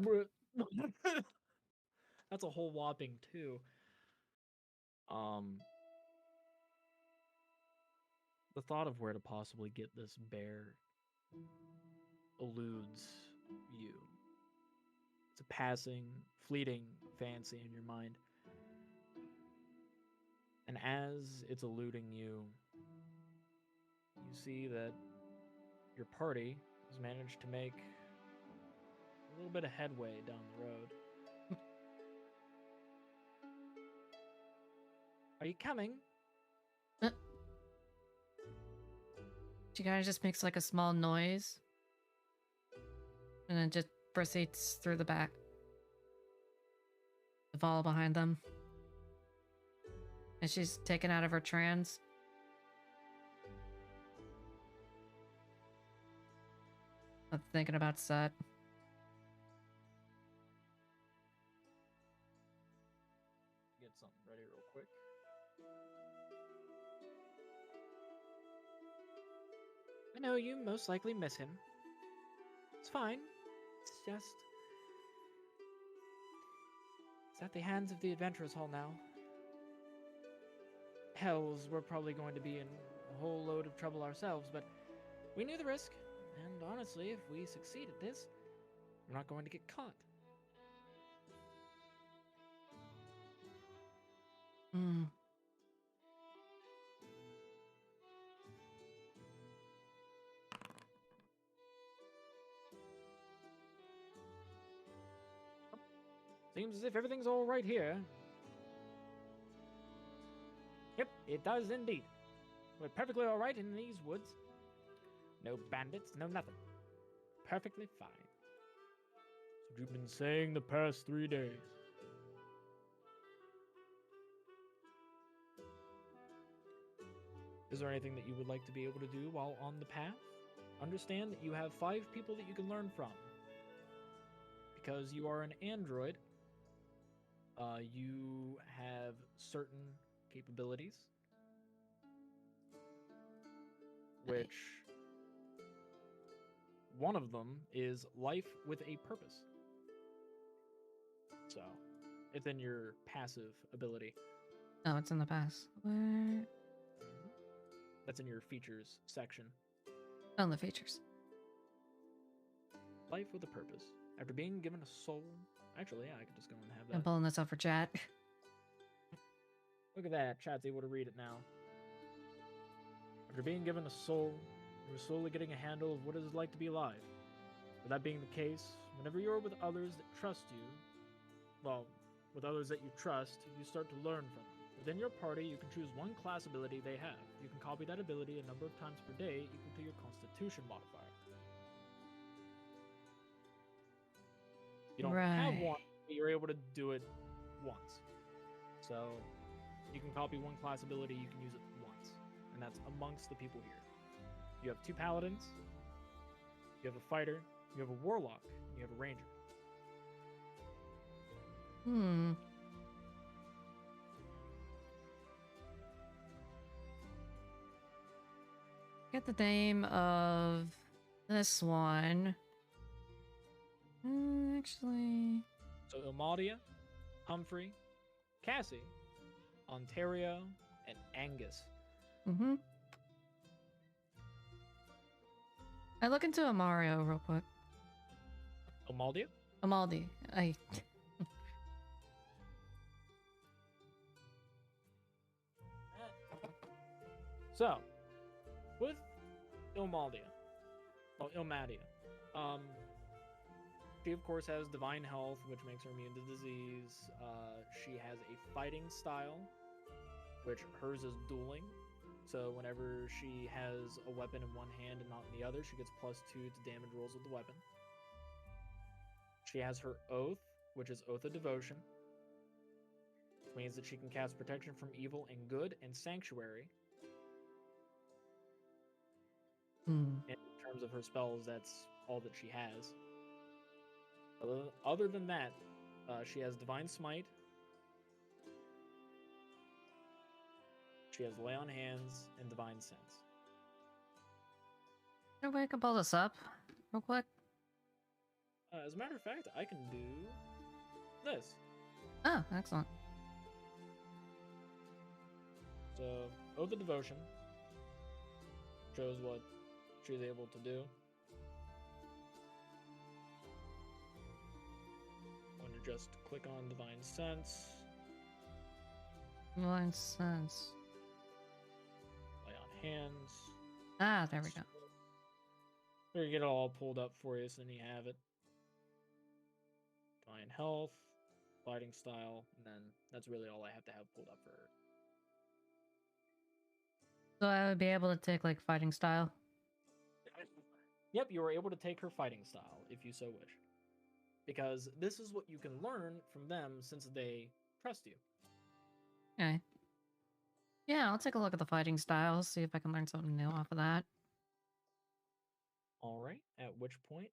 That's a whole whopping 2. The thought of where to possibly get this bear eludes you. It's a passing, fleeting fancy in your mind. And as it's eluding you, you see that your party has managed to make a little bit of headway down the road. Are you coming? She kind of just makes like a small noise and then just proceeds through the back to follow behind them. And she's taken out of her trance. I'm thinking about Set. Get something ready real quick. I know you most likely miss him. It's fine. It's just... It's at the hands of the Adventurers Hall now. Hells, we're probably going to be in a whole load of trouble ourselves, but we knew the risk, and honestly, if we succeed at this, we're not going to get caught. Seems as if everything's all right here. Yep, it does indeed. We're perfectly all right in these woods. No bandits, no nothing. Perfectly fine. That's what you've been saying the past 3 days. Is there anything that you would like to be able to do while on the path? Understand that you have 5 people that you can learn from. Because you are an android, you have certain capabilities, which one of them is life with a purpose. So, It's in your passive ability. Oh, it's in the past. Where? That's in your features section. Oh, the features. Life with a purpose. After being given a soul. Actually, yeah, I could just go and have I'm that. pulling this up for chat. Look at that. Chat's able to read it now. After being given a soul, you are slowly getting a handle of what it is like to be alive. With that being the case, whenever you are with others that trust you, well, with others that you trust, you start to learn from them. Within your party, you can choose one class ability they have. You can copy that ability a number of times per day equal to your Constitution modifier. You don't have Right. one, but you're able to do it once. So you can copy one class ability, you can use it once. And that's amongst the people here. You have 2 paladins, you have a fighter, you have a warlock, and you have a ranger. Hmm. Get the name of this one. Actually. So Ilmadia, Humphrey, Cassie, Ontario, and Angus. Mm-hmm. I look into a Mario real quick. Ilmadia? Amaldi. So, with Ilmadia, she of course has divine health, which makes her immune to disease. She has a fighting style, which hers is dueling. So whenever she has a weapon in one hand and not in the other, she gets +2 to damage rolls with the weapon. She has her oath, which is Oath of Devotion, which means that she can cast protection from evil and good and sanctuary. In terms of her spells, that's all that she has. Other than that, she has Divine Smite. She has Lay on Hands and Divine Sense. Nobody can pull this up real quick. As a matter of fact, I can do this. Oh, excellent. So, Oath of Devotion shows what she's able to do. I'm going to just click on Divine Sense. Divine Sense. Lay on Hands. Ah, there we go. There, you get it all pulled up for you, so then you have it. Divine Health, Fighting Style, and then that's really all I have to have pulled up for her. So I would be able to take like fighting style. Yep, you are able to take her fighting style if you so wish. Because this is what you can learn from them since they trust you. Okay. Yeah, I'll take a look at the fighting styles, see if I can learn something new off of that. Alright, at which point,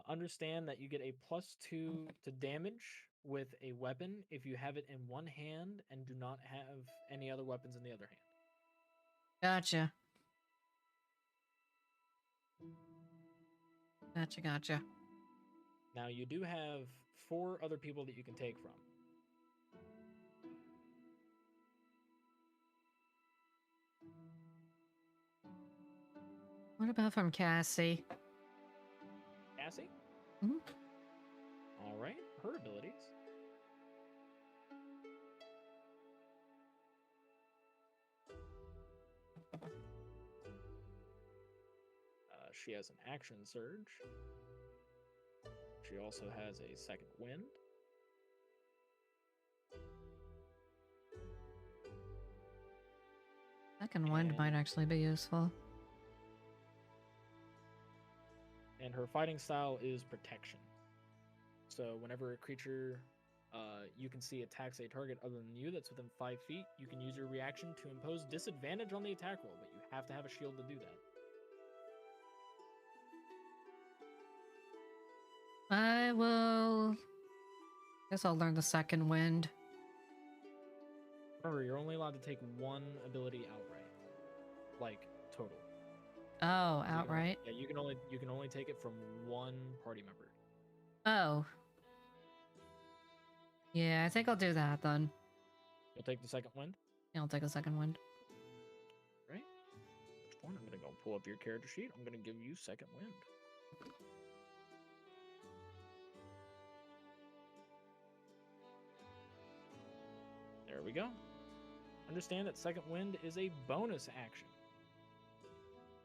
understand that you get a +2 to damage with a weapon if you have it in one hand and do not have any other weapons in the other hand. Gotcha. Gotcha. Now, you do have 4 other people that you can take from. What about from Cassie? Cassie? Mhm. Alright, her abilities. She has an action surge. She also has a second wind. Second wind might actually be useful. And her fighting style is protection. So whenever a creature you can see attacks a target other than you that's within 5 feet, you can use your reaction to impose disadvantage on the attack roll, but you have to have a shield to do that. I will... Guess I'll learn the second wind. Remember, you're only allowed to take one ability outright. Like, total. Oh, So outright? you can only take it from one party member. Oh. Yeah, I think I'll do that then. You'll take the second wind? Yeah, I'll take a second wind. Right. At which point I'm going to go pull up your character sheet. I'm going to give you second wind. There we go. Understand that second wind is a bonus action.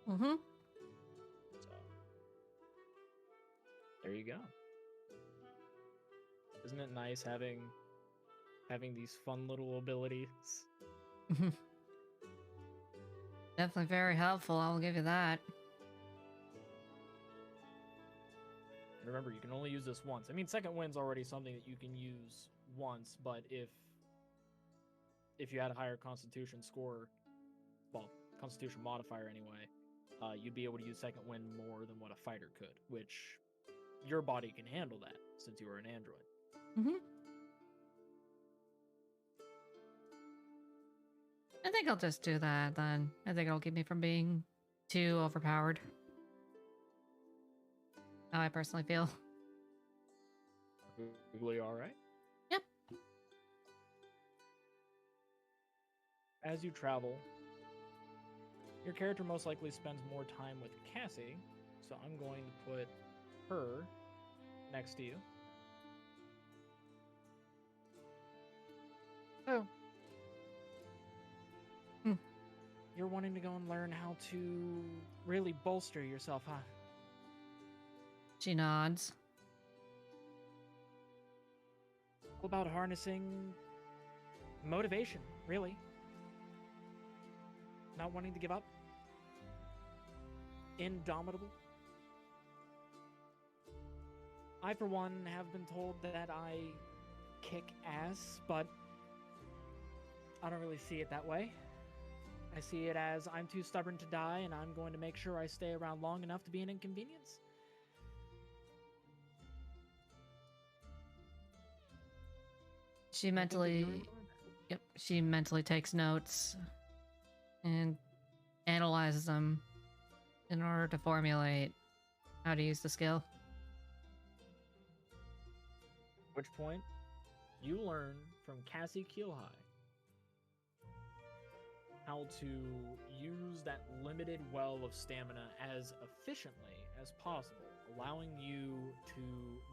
Mm-hmm. So, there you go. Isn't it nice having these fun little abilities? Definitely very helpful, I'll give you that. And remember, you can only use this once. I mean, second wind's already something that you can use once, but if you had a higher constitution score, well, constitution modifier anyway, you'd be able to use second wind more than what a fighter could, which your body can handle that since you are an android. Mm-hmm. I think I'll just do that then. I think it'll keep me from being too overpowered. How I personally feel. Perfectly all right. Yep. As you travel, your character most likely spends more time with Cassie, so I'm going to put her next to you. Oh. You're wanting to go and learn how to really bolster yourself, huh? She nods. All about harnessing motivation, really. Not wanting to give up. Indomitable. I, for one, have been told that I kick ass, but I don't really see it that way. I see it as I'm too stubborn to die, and I'm going to make sure I stay around long enough to be an inconvenience. She mentally... Yep, she mentally takes notes and analyzes them in order to formulate how to use the skill. At which point, you learn from Cassie Keelhigh how to use that limited well of stamina as efficiently as possible, allowing you to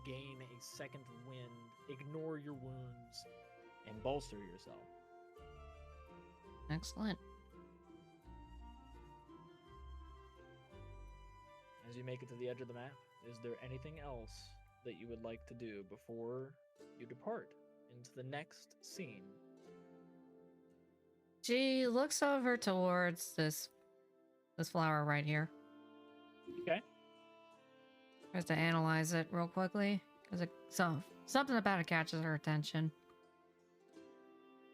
gain a second wind, ignore your wounds, and bolster yourself. Excellent. As you make it to the edge of the map, is there anything else that you would like to do before you depart into the next scene? She looks over towards this flower right here. Okay. Tries to analyze it real quickly because something about it catches her attention.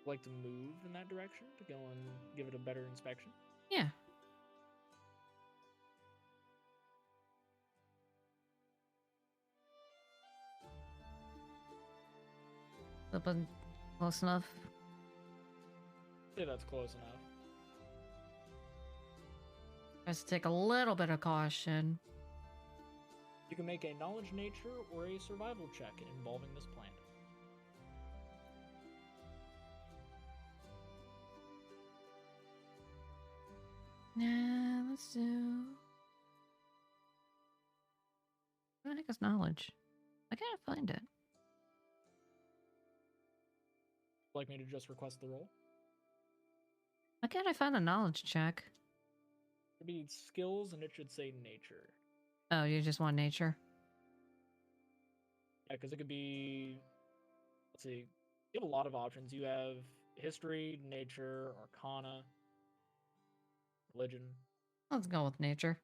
Like to move in that direction to go and give it a better inspection? Yeah. Something close enough. Yeah, that's close enough. Tries to take a little bit of caution. You can make a knowledge nature or a survival check involving this plant. Yeah, let's do... What the heck is knowledge? I can't find it. Like me to just request the roll? Why can't I find the knowledge check? It'd be skills and it should say nature. Oh, you just want nature? Yeah, because it could be... Let's see. You have a lot of options. You have history, nature, arcana, religion. Let's go with nature.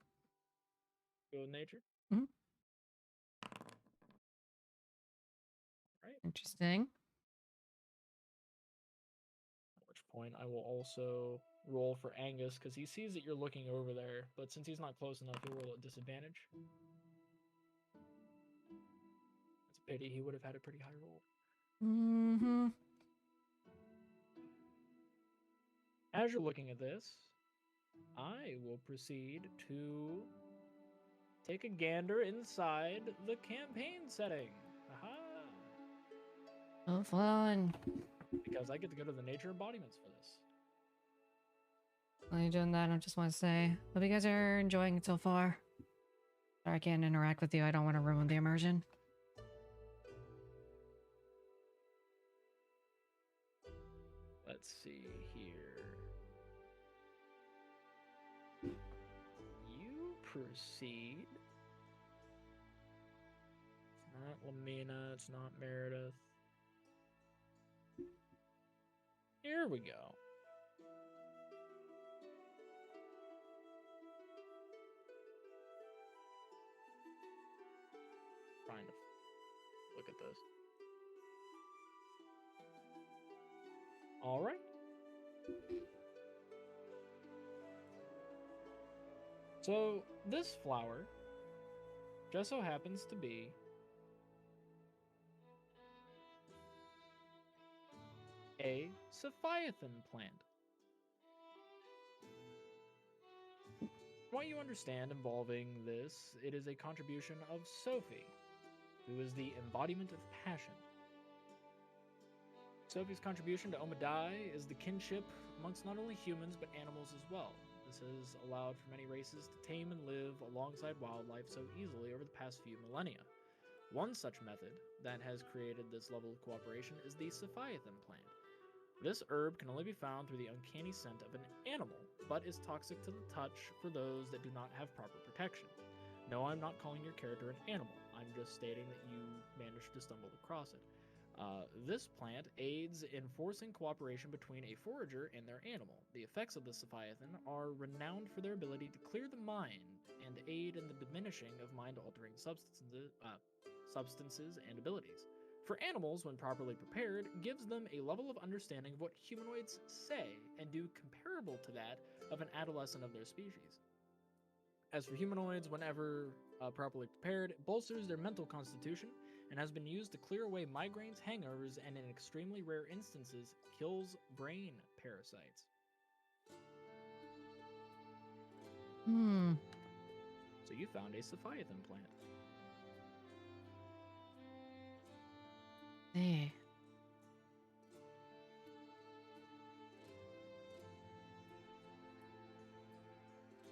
Go with nature? Mm-hmm. Right. Interesting. At which point I will also roll for Angus because he sees that you're looking over there, but since he's not close enough, he'll roll at disadvantage. It's a pity. He would have had a pretty high roll. Mm-hmm. As you're looking at this, I will proceed to take a gander inside the campaign setting. Aha! Oh, fun. because I get to go to the nature embodiments for this. While you're doing that, I just want to say, hope you guys are enjoying it so far. Sorry I can't interact with you. I don't want to ruin the immersion. Let's see here. You proceed. It's not Lamina, it's not Meredith. Here we go. Trying to look at this. All right. So this flower just so happens to be a Sophiathan plant. From what you understand involving this, it is a contribution of Sophie, who is the embodiment of passion. Sophie's contribution to Omadai is the kinship amongst not only humans but animals as well. This has allowed for many races to tame and live alongside wildlife so easily over the past few millennia. One such method that has created this level of cooperation is the Sophiathan plant. This herb can only be found through the uncanny scent of an animal, but is toxic to the touch for those that do not have proper protection. No, I'm not calling your character an animal. I'm just stating that you managed to stumble across it. This plant aids in forcing cooperation between a forager and their animal. The effects of the Sophiathan are renowned for their ability to clear the mind and aid in the diminishing of mind-altering substances and abilities. For animals, when properly prepared, gives them a level of understanding of what humanoids say and do comparable to that of an adolescent of their species. As for humanoids, whenever properly prepared, it bolsters their mental constitution and has been used to clear away migraines, hangovers, and in extremely rare instances, kills brain parasites. So you found a Sophiathan plant. Hey.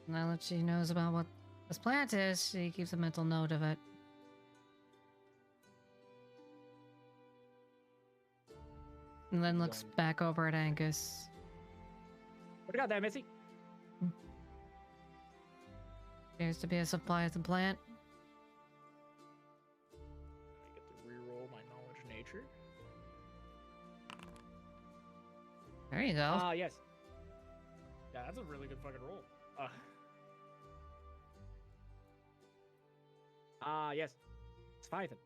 Now that she knows about what this plant is, she keeps a mental note of it. And then looks back over at Angus. What do you got there, Missy? Appears to be a Sophiathan plant. I get to reroll my knowledge nature. There you go. Yes. Yeah, that's a really good fucking roll. Yes. It's Sophiathan.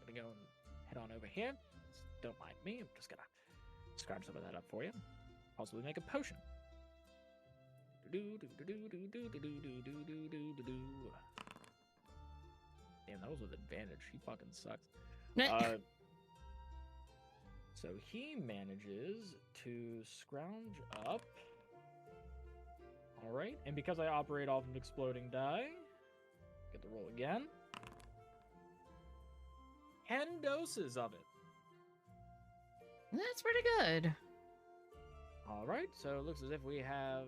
Gonna go and head on over here. Don't mind me. I'm just gonna scratch some of that up for you. Possibly make a potion. Damn, that was with advantage. He fucking sucks. So he manages to scrounge up. All right, and because I operate off of exploding die, get the roll again. 10 doses of it. That's pretty good. All right, so it looks as if we have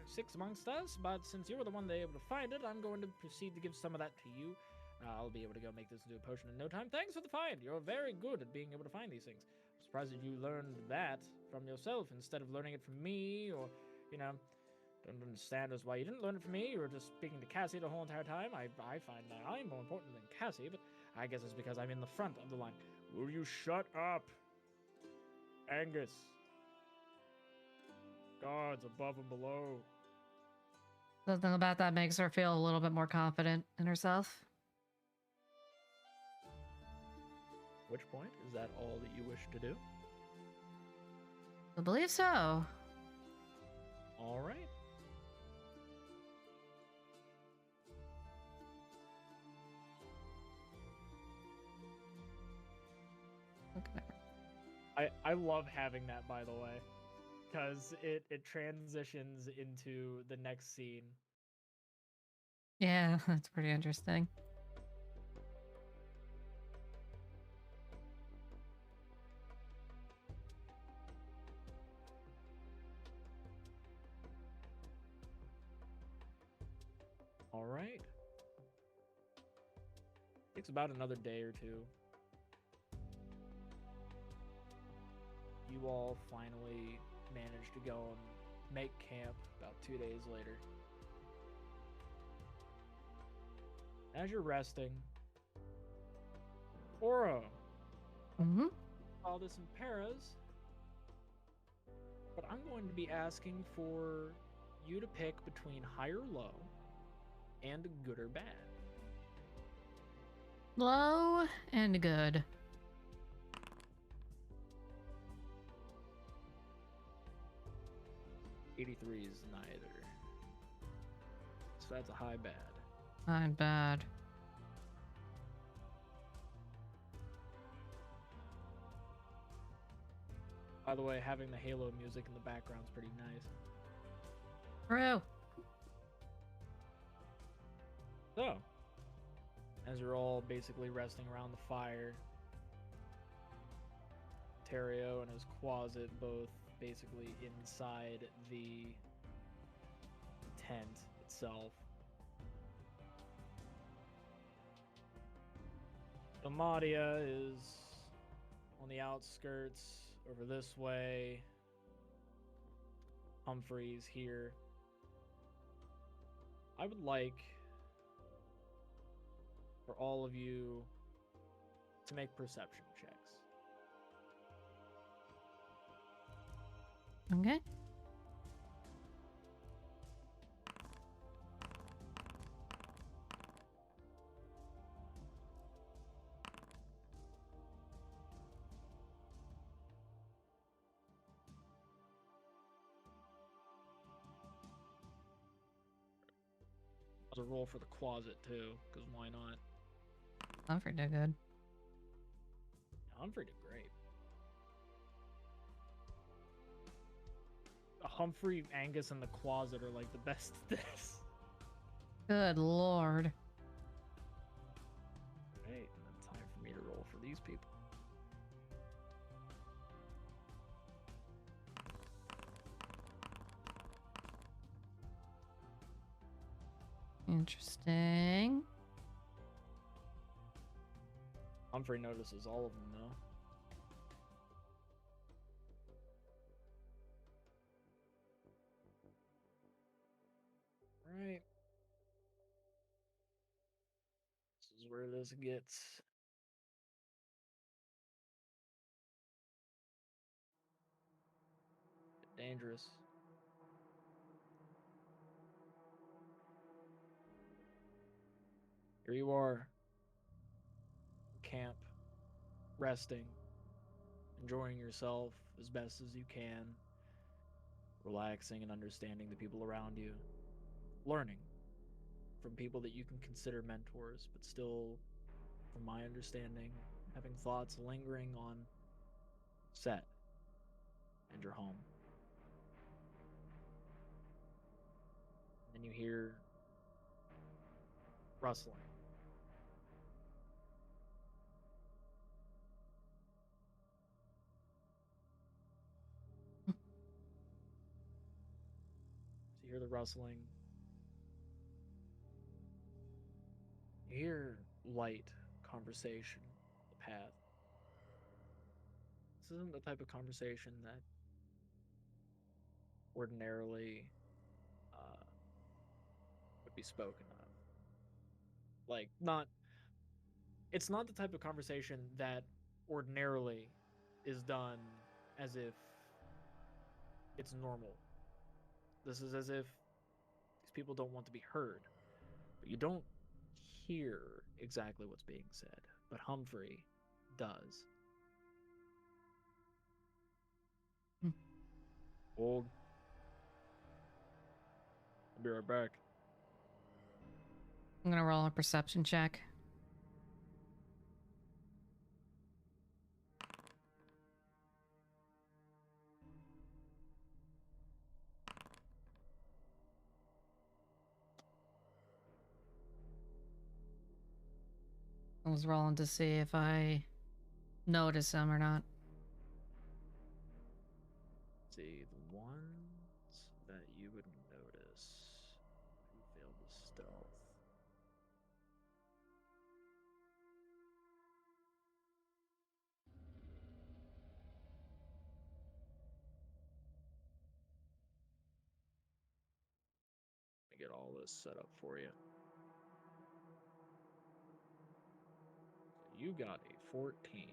6 amongst us, but since you were the one that able to find it, I'm going to proceed to give some of that to you. I'll be able to go make this into a potion in no time. Thanks for the find. You're very good at being able to find these things. I'm surprised that you learned that from yourself instead of learning it from me, or, you know, don't understand as why you didn't learn it from me. You were just speaking to Cassie the whole entire time. I find that I'm more important than Cassie, but I guess it's because I'm in the front of the line. Will you shut up? Angus. Guards above and below. Something about that makes her feel a little bit more confident in herself. Which point? Is that all that you wish to do? I believe so. All right. I love having that, by the way, because it transitions into the next scene. Yeah, that's pretty interesting. All right. Takes about another day or two. You all finally manage to go and make camp about 2 days later. As you're resting, Oro, Mm-hmm. all this in Paras, but I'm going to be asking for you to pick between high or low and good or bad. Low and good. 83 is neither. So that's a high bad. Not bad. By the way, having the Halo music in the background is pretty nice. True. So, as you're all basically resting around the fire, Terrio and his closet both basically inside the tent itself. Amadia is on the outskirts over this way. Humphrey's here. I would like for all of you to make perception checks. Okay. I'll roll for the closet too, because why not? Humphrey did good. Humphrey did great. Humphrey, Angus, and the closet are like the best at this. Good lord. Right, and then time for me to roll for these people. Interesting. Humphrey notices all of them though. Right. This is where this gets dangerous. Here you are, camp, resting, enjoying yourself as best as you can, relaxing and understanding the people around you, learning from people that you can consider mentors, but still, from my understanding, having thoughts lingering on Set and your home. And then you hear rustling. So you hear the rustling. You hear light conversation on the path. This isn't the type of conversation that ordinarily would be spoken of. Like, not. It's not the type of conversation that ordinarily is done as if it's normal. This is as if these people don't want to be heard. But you don't hear exactly what's being said. But Humphrey does. Hmm. Old. I'll be right back. I'm gonna roll a perception check. I was rolling to see if I notice him or not. See, the ones that you would notice who failed the stealth. get all this set up for you. So you got a 14.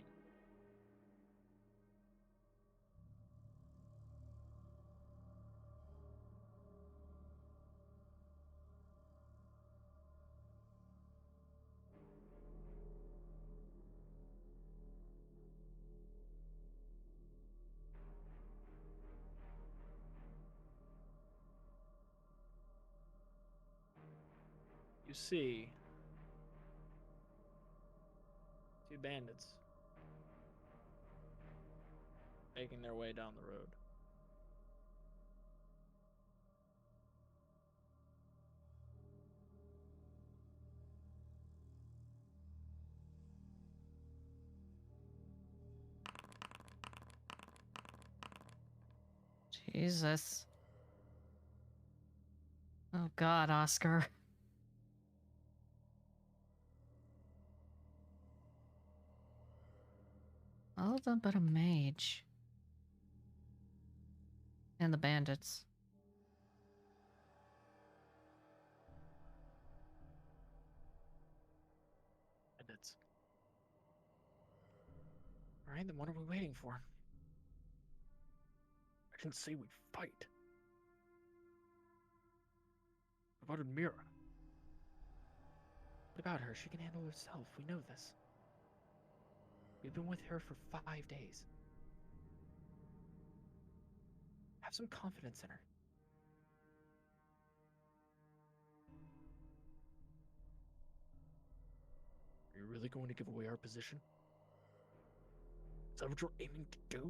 You see 2 bandits making their way down the road. Jesus. Oh God, Oscar. All of them but a mage. And the bandits. Bandits. Alright, then what are we waiting for? I didn't say we'd fight. What about Mira? What about her? She can handle herself. We know this. We've been with her for 5 days. Have some confidence in her. Are you really going to give away our position? Is that what you're aiming to do?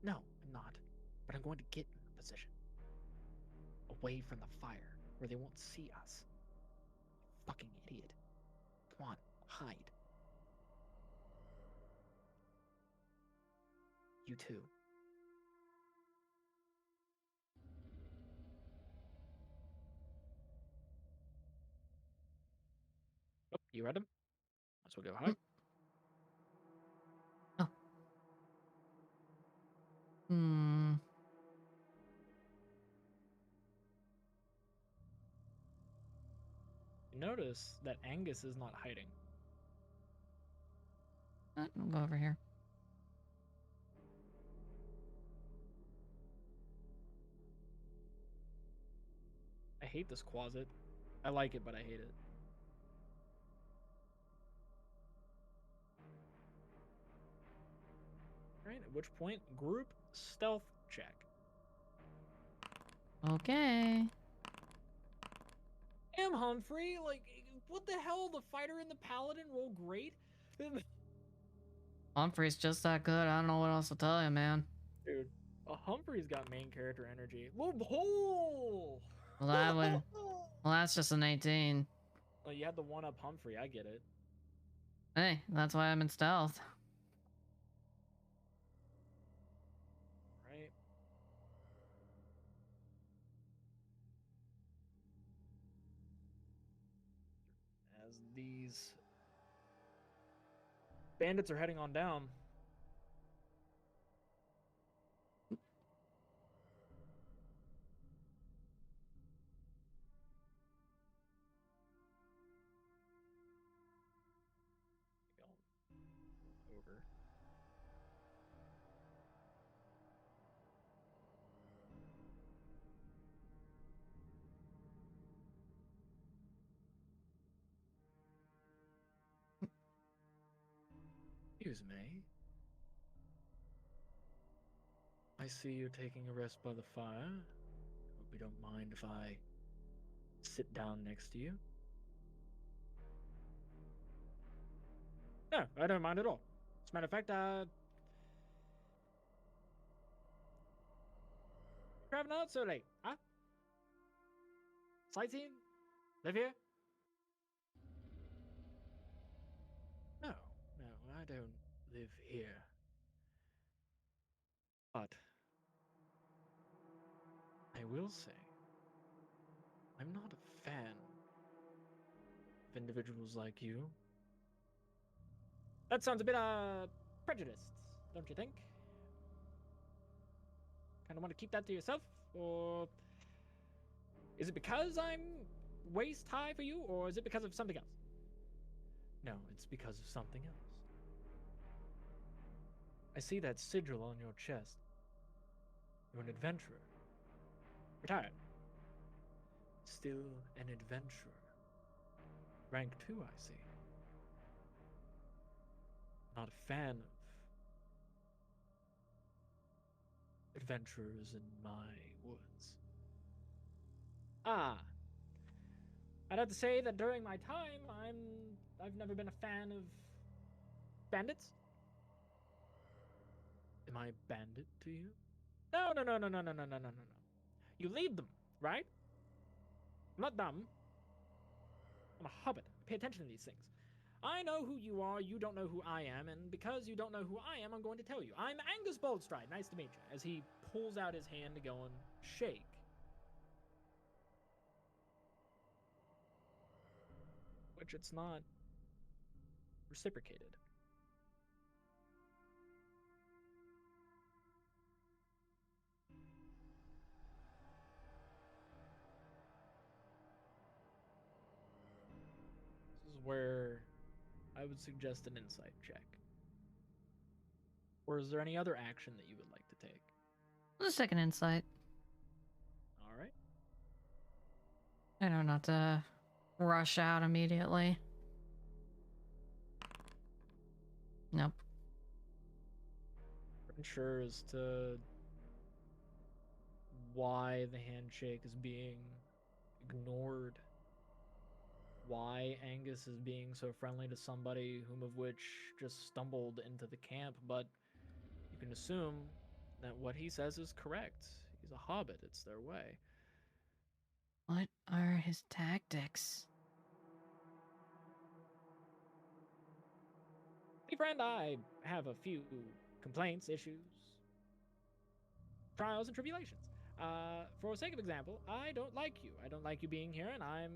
No, I'm not. But I'm going to get in the position. Away from the fire, where they won't see us. Fucking idiot. Come on, hide. You too. Oh, you read him? Let's go hide. Oh. Hmm. You notice that Angus is not hiding. I'll go over here. I hate this closet. I like it, but I hate it. Right, at which point, group stealth check. Okay. Damn, Humphrey! Like, what the hell? The fighter and the paladin roll great? Humphrey's just that good. I don't know what else to tell you, man. Dude, Humphrey's got main character energy. Whoa! Well, that would. Well, that's just an 18. Well, you had the one up Humphrey. I get it. Hey, that's why I'm in stealth. Right? As these bandits are heading on down. Over. Excuse me. I see you're taking a rest by the fire. Hope you don't mind if I sit down next to you. No, I don't mind at all. As a matter of fact, traveling out so late, huh? Sightseeing? Live here? No, no, I don't live here. But I will say, I'm not a fan of individuals like you. That sounds a bit, prejudiced, don't you think? Kind of want to keep that to yourself, or Is it because I'm waist high for you, or is it because of something else? No, it's because of something else. I see that sigil on your chest. You're an adventurer. Retired. Still an adventurer. Rank 2, I see. Not a fan of adventurers in my woods. Ah, I'd have to say that during my time, I've never been a fan of bandits. Am I a bandit to you? No, no, no, no, no, no, no, no, no, no, no. You lead them, right? I'm not dumb. I'm a hobbit. Pay attention to these things. I know who you are, you don't know who I am, and because you don't know who I am, I'm going to tell you. I'm Angus Boldstride. Nice to meet you. As he pulls out his hand to go and shake. Which it's not reciprocated. This is where I would suggest an insight check. Or is there any other action that you would like to take? Let's take an insight. All right. I know not to rush out immediately. Nope. Unsure as to why the handshake is being ignored. Why Angus is being so friendly to somebody whom of which just stumbled into the camp, but you can assume that what he says is correct. He's a hobbit, it's their way. What are his tactics? Hey, friend, I have a few complaints, issues, trials, and tribulations. For sake of example, I don't like you. I don't like you being here, and I'm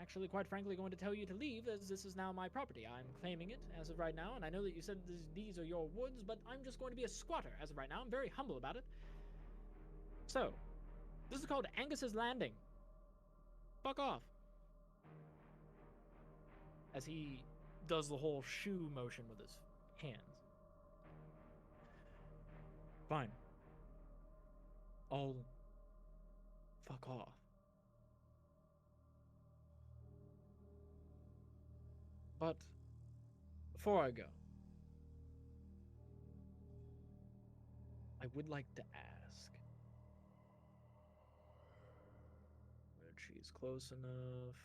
actually, quite frankly, going to tell you to leave, as this is now my property. I'm claiming it as of right now, and I know that you said these are your woods, but I'm just going to be a squatter as of right now. I'm very humble about it. So, this is called Angus's Landing. Fuck off. As he does the whole shoe motion with his hands. Fine. I'll fuck off. But before I go, I would like to ask. But she's close enough.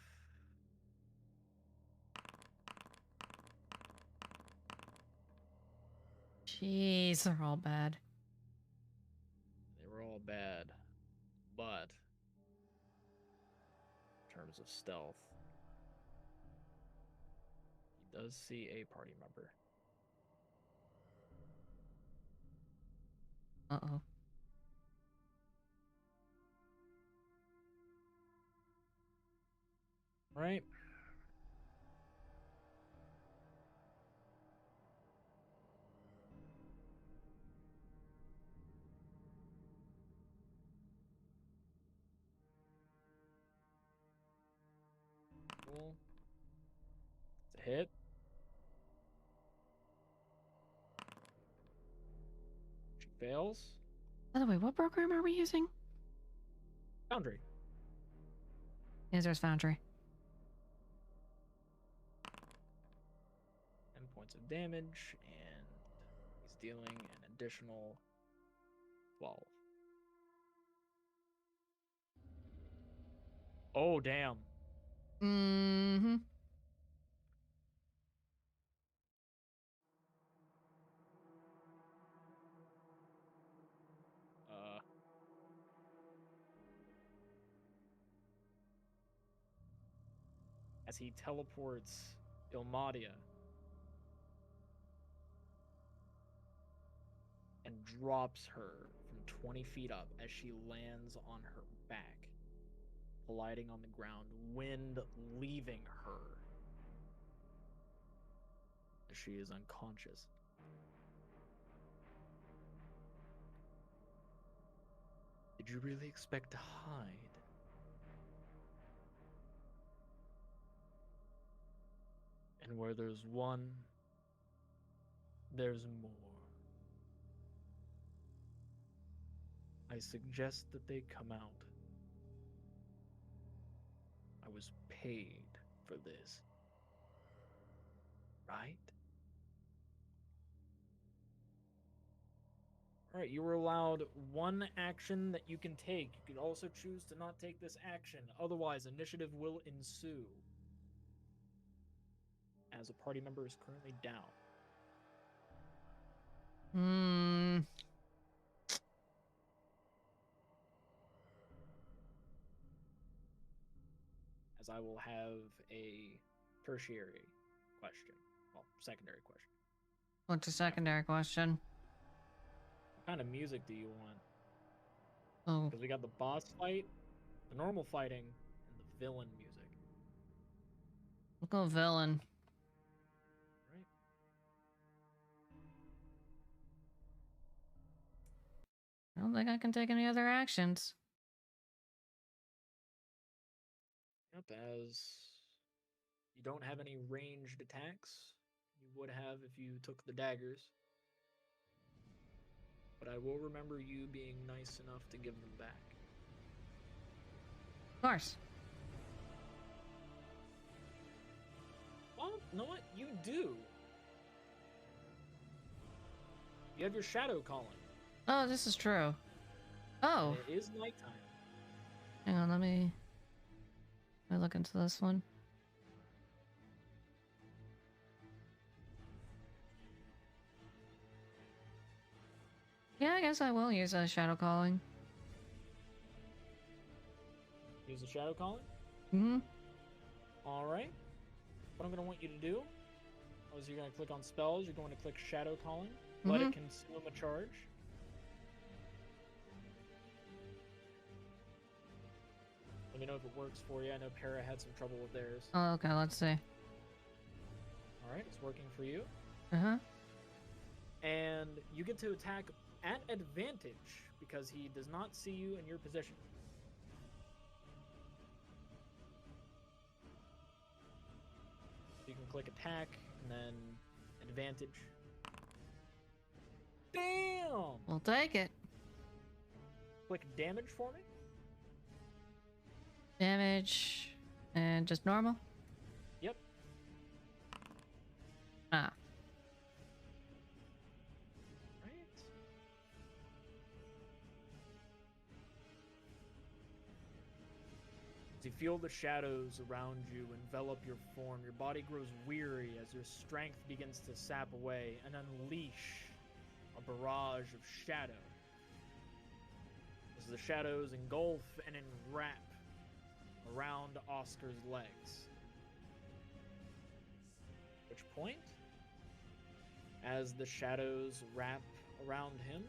Jeez, they're all bad. They were all bad. But in terms of stealth, he does see a party member. Uh-oh. Right? Cool. It's a hit. She fails. By the way, what program are we using? Foundry. There's Foundry. 10 points of damage, and he's dealing an additional 12. Oh, damn. Mm-hmm. As he teleports Ilmadia and drops her from 20 feet up as she lands on her back, colliding on the ground, wind leaving her as she is unconscious. Did you really expect to hide? And where there's one, there's more. I suggest that they come out. I was paid for this. Right? Alright, you were allowed one action that you can take. You could also choose to not take this action. Otherwise, initiative will ensue. As a party member is currently down. Hmm. As I will have a tertiary question. Well, secondary question. What's a secondary question? What kind of music do you want? Oh, Because we got the boss fight, the normal fighting, and the villain music. we'll go villain. Right? I don't think I can take any other actions. Yep, as you don't have any ranged attacks. You would have if you took the daggers. But I will remember you being nice enough to give them back. Of course. Well, you know what? You do. You have your shadow calling. Oh, this is true. Oh, And it is nighttime. hang on, let me look into this one. Yeah, I guess I will use a shadow calling. Use the shadow calling. Mm-hmm. All right. What I'm going to want you to do is you're going to click on spells. You're going to click shadow calling. Let it consume a charge. Let me know if it works for you. I know Para had some trouble with theirs. Oh, okay, let's see. All right, it's working for you. Uh-huh. And you get to attack at advantage because he does not see you in your position. You can click attack and then advantage. Bam! We'll take it. Click damage for me. Damage and just normal? Yep. Ah. Right. As you feel the shadows around you envelop your form, your body grows weary as your strength begins to sap away and unleash a barrage of shadow. As the shadows engulf and enwrap around Oscar's legs. At which point, as the shadows wrap around him,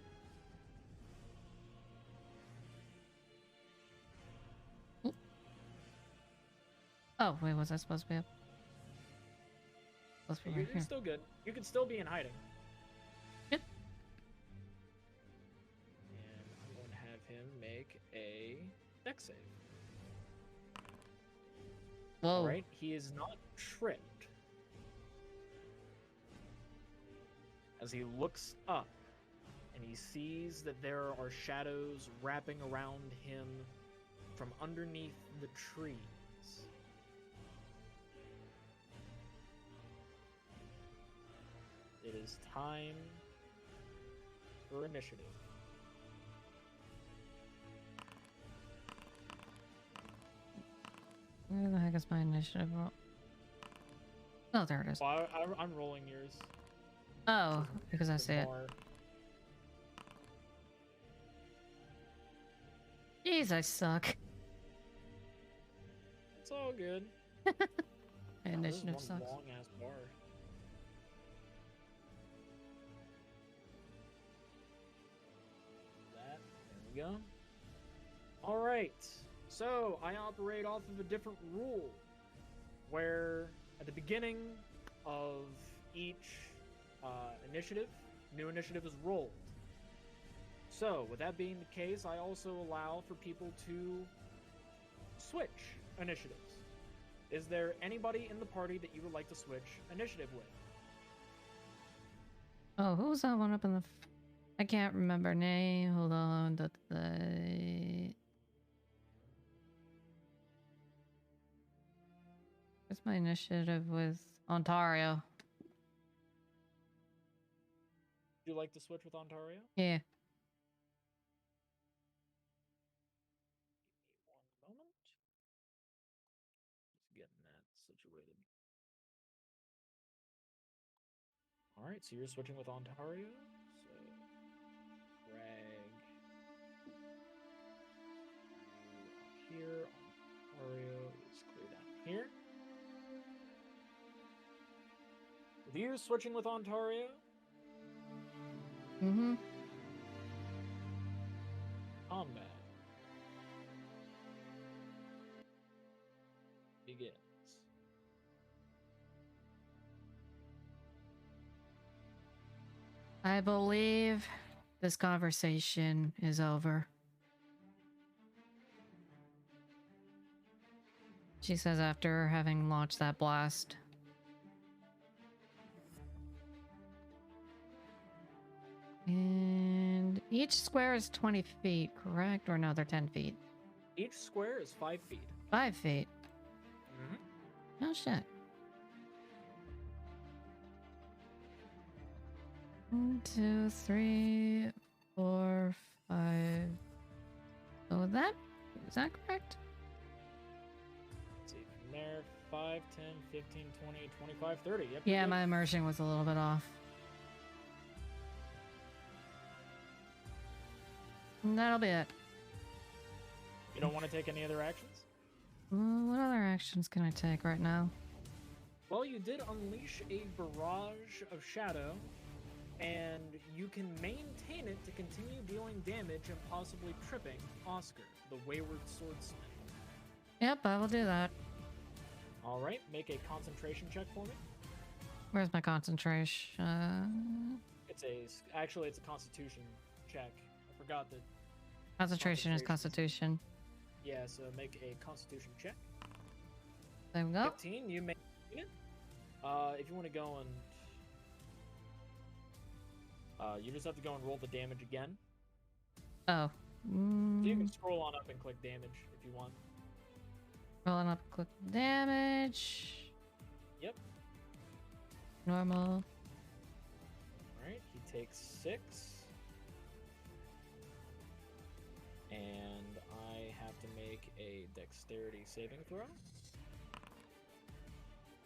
Oh, wait, was I supposed to be up? Supposed to be right you're here. still good. You could still be in hiding. Yep. And I'm going to have him make a dex save. Whoa. Alright, he is not tripped. As he looks up and he sees that there are shadows wrapping around him from underneath the trees. It is time for initiative. Where the heck is my initiative roll? Oh, there it is. Well, I'm rolling yours. Oh, because I see it. More. Jeez, I suck. It's all good. My Wow, this is initiative one sucks. long ass bar. That. There we go. All right. So I operate off of a different rule, where at the beginning of each initiative, new initiative is rolled. So with that being the case, I also allow for people to switch initiatives. Is there anybody in the party that you would like to switch initiative with? Oh, who was that one up in the... I can't remember name. Hold on. What's my initiative with Ontario? Would you like to switch with Ontario? Yeah. Give me 1 moment. Just getting that situated. All right, so you're switching with Ontario. So, drag you up here. Ontario is clear down here. With you switching with Ontario, combat begins. I believe this conversation is over. She says after having launched that blast. And each square is 20 feet, correct? Or no, they're 10 feet. Each square is 5 feet. 5 feet. Mm-hmm. Oh, shit. 1, 2, 3, 4, 5. So is that correct? Let's see, from there, 5, 10, 15, 20, 25, 30. Yep. Yeah, my immersion was a little bit off. And that'll be it. You don't want to take any other actions? What other actions can I take right now? Well, you did unleash a barrage of shadow, and you can maintain it to continue dealing damage and possibly tripping Oscar, the wayward swordsmith. Yep, I will do that. All right, make a concentration check for me. Where's my concentration? It's a Constitution check. I forgot that. Concentration is Constitution. Yeah, so make a Constitution check. There we go. 15, you make it. If you want to go and you just have to go and roll the damage again. Oh. So you can scroll on up and click damage if you want. Rolling up, click damage. Yep. Normal. Alright, he takes 6. And I have to make a dexterity saving throw.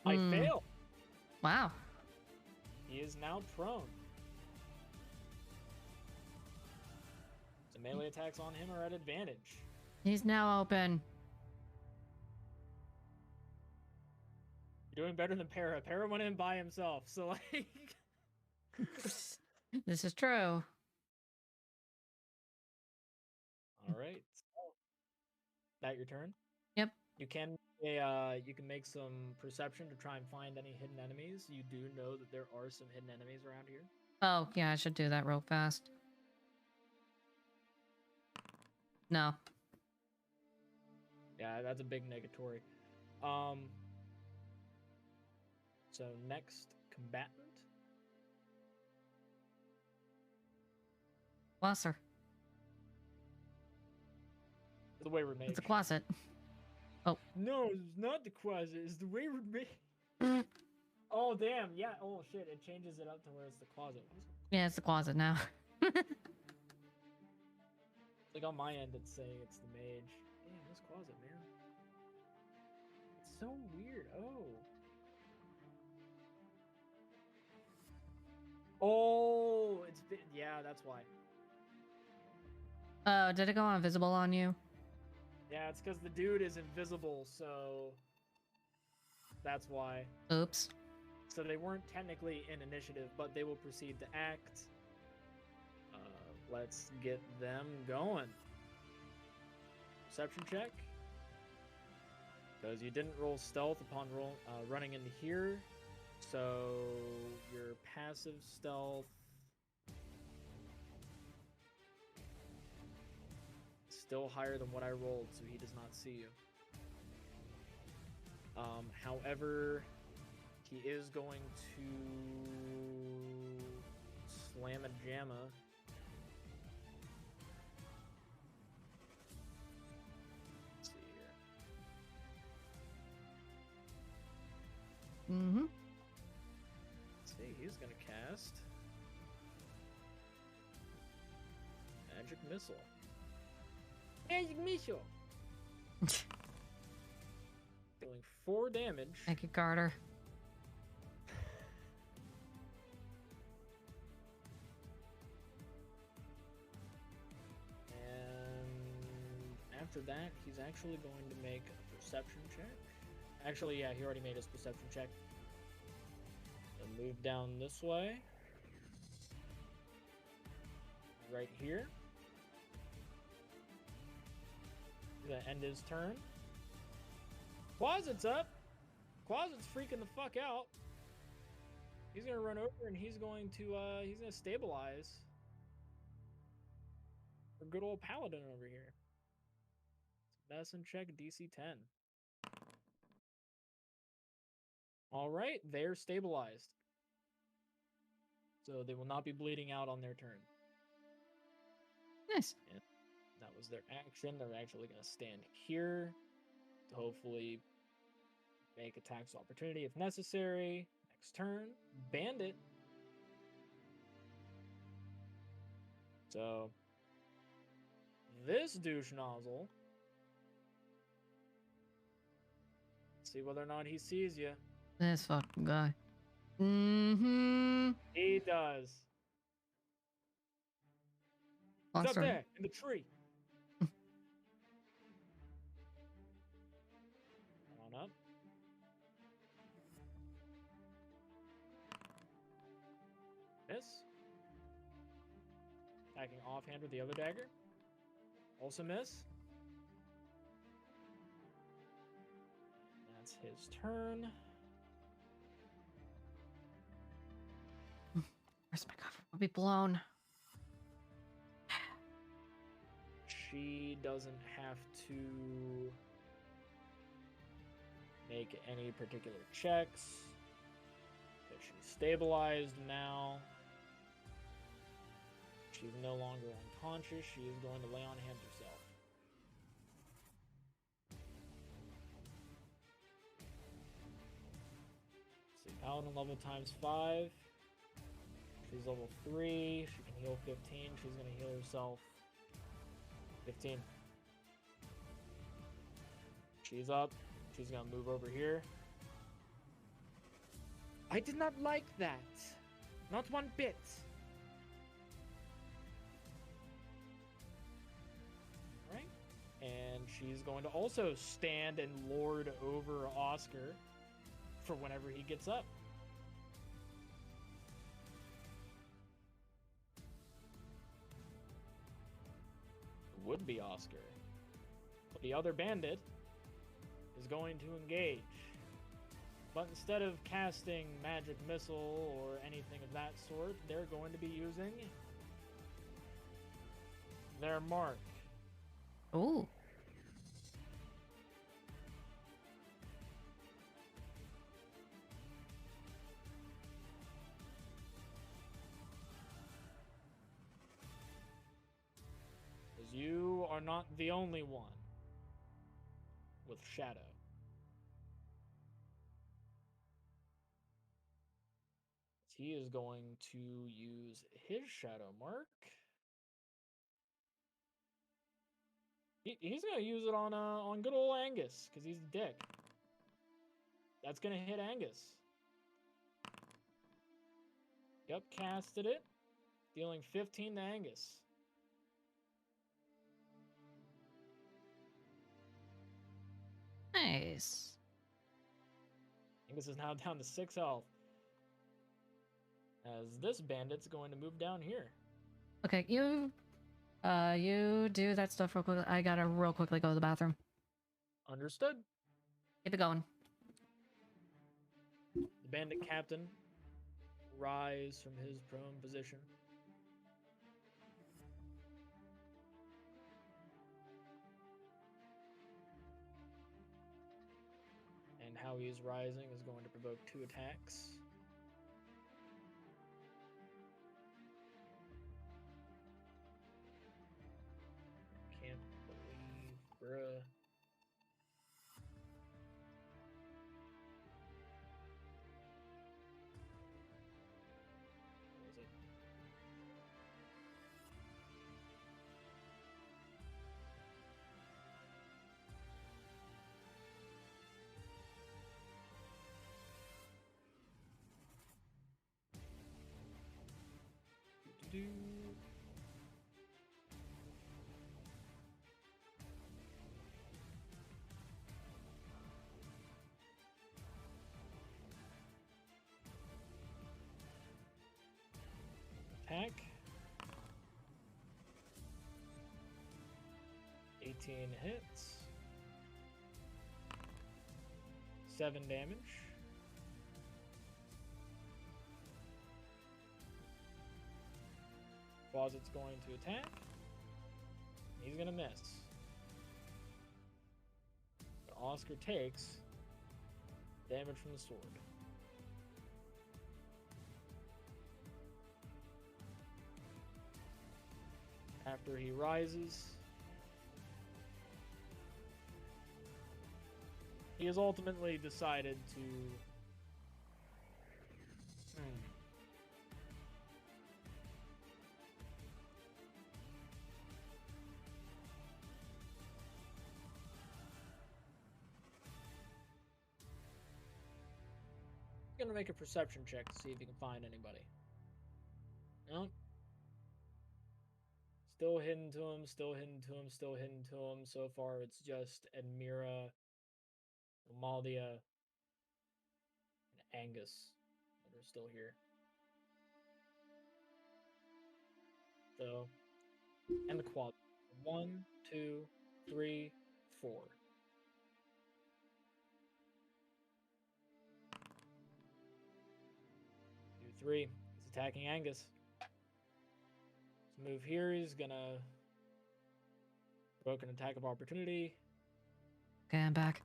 I fail. Wow. He is now prone. So melee attacks on him are at advantage. He's now open. You're doing better than Para. Para went in by himself, so like... This is true. Alright. So, that your turn? Yep. You can make some perception to try and find any hidden enemies. You do know that there are some hidden enemies around here. Oh, yeah, I should do that real fast. No. Yeah, that's a big negatory. So next combatant. Closer. The Wayward Mage. It's a closet. Oh. No, it's not the closet. It's the Wayward Mage. Oh, damn. Yeah. Oh, shit. It changes it up to where it's the closet. Yeah, it's the closet now. Like on my end, it's saying it's the mage. Damn, this closet, man. It's so weird. Oh, it's been, yeah, that's why. Oh, did it go invisible on you? Yeah, it's because the dude is invisible, so that's why. Oops. So they weren't technically in initiative, but they will proceed to act. Let's get them going. Perception check. Because you didn't roll stealth upon running into here. So your passive stealth is still higher than what I rolled, so he does not see you. However, he is going to slam a jamma. Let's see here. Mm-hmm. Let's see, he's going to cast Magic Missile. Magic Missile! Dealing 4 damage. Thank you, Carter. And after that, he's actually going to make a perception check. Actually, yeah, he already made his perception check. He'll move down this way. Right here. He's gonna end his turn. Closet's up. Closet's freaking the fuck out. He's gonna run over and he's gonna stabilize. A good old paladin over here. Medicine check DC 10. All right, they're stabilized. So they will not be bleeding out on their turn. Nice. And that was their action. They're actually going to stand here to hopefully make attacks of opportunity if necessary. Next turn, Bandit. So this douche nozzle. See whether or not he sees you. This fucking guy. Mm-hmm. He does. Long He's up story. there in the tree. Come on up. Miss. Attacking offhand with the other dagger. Also miss. That's his turn. Where's my cover? I'll be blown. She doesn't have to make any particular checks. But she's stabilized now. She's no longer unconscious. She is going to lay on hands herself. Let's see, Paladin level times 5. She's level 3. She can heal 15. She's going to heal herself 15. She's up. She's going to move over here. I did not like that. Not one bit. Right? And she's going to also stand and lord over Oscar for whenever he gets up. Would be Oscar. But the other bandit is going to engage. But instead of casting Magic Missile or anything of that sort, they're going to be using their mark. Ooh. Because you are not the only one with Shadow. He is going to use his Shadow mark. He's going to use it on good old Angus, because he's a dick. That's going to hit Angus. Yep, casted it. Dealing 15 to Angus. Nice. Angus is now down to 6 health. As this bandit's going to move down here. Okay, you do that stuff real quick. I gotta real quickly go to the bathroom. Understood. Keep it going. The bandit captain rise from his prone position. And how he's rising is going to provoke 2 attacks. Can't believe, bruh. What was it? Do. Attack. 18 hits. 7 damage. Closet's going to attack. He's going to miss. But Oscar takes damage from the sword. After he rises, he has ultimately decided to gonna make a perception check to see if he can find anybody. No. Still hidden to him, still hidden to him, still hidden to him. So far, it's just Admira, Amaldia, and Angus that are still here. So, and the quad. 1, 2, 3, 4. Do 3. He's attacking Angus. Move here, he's gonna provoke an attack of opportunity. Okay, I'm back.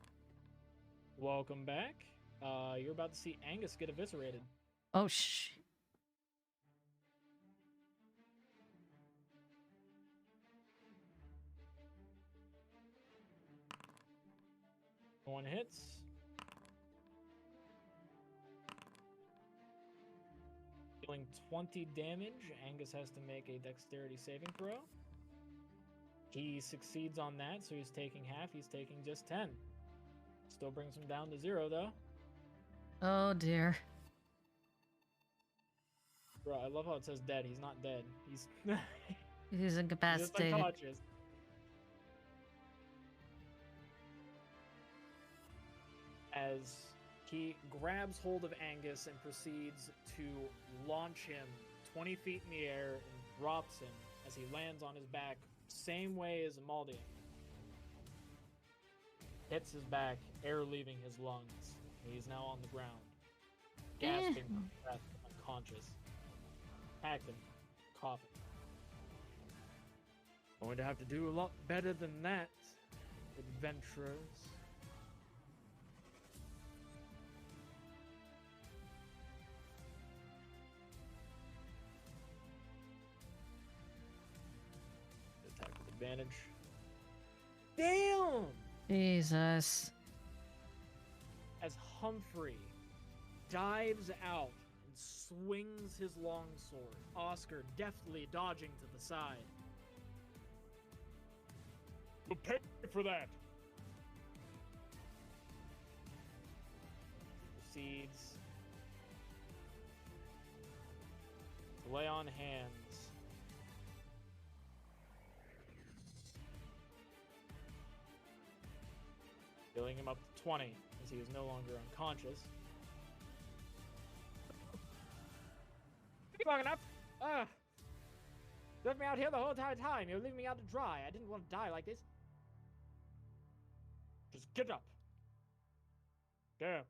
Welcome back. You're about to see Angus get eviscerated. Oh, shh. One hits. Dealing 20 damage. Angus has to make a dexterity saving throw. He succeeds on that, so he's taking half. He's taking just 10. Still brings him down to 0, though. Oh, dear. Bro, I love how it says dead. He's not dead. He's He's just incapacitated. unconscious. As he grabs hold of Angus and proceeds to launch him 20 feet in the air and drops him as he lands on his back, same way as Amaldia. Hits his back, air leaving his lungs. He's now on the ground, gasping for breath, unconscious, acting, coughing. Going to have to do a lot better than that, adventurers. Attack with advantage. Damn! Jesus. As Humphrey dives out and swings his longsword, Oscar deftly dodging to the side. You'll pay for that! Proceeds to lay on hands. Healing him up to 20, as he is no longer unconscious. Long enough! Left me out here the whole entire time. You're leaving me out to dry. I didn't want to die like this. Just get up. Damn.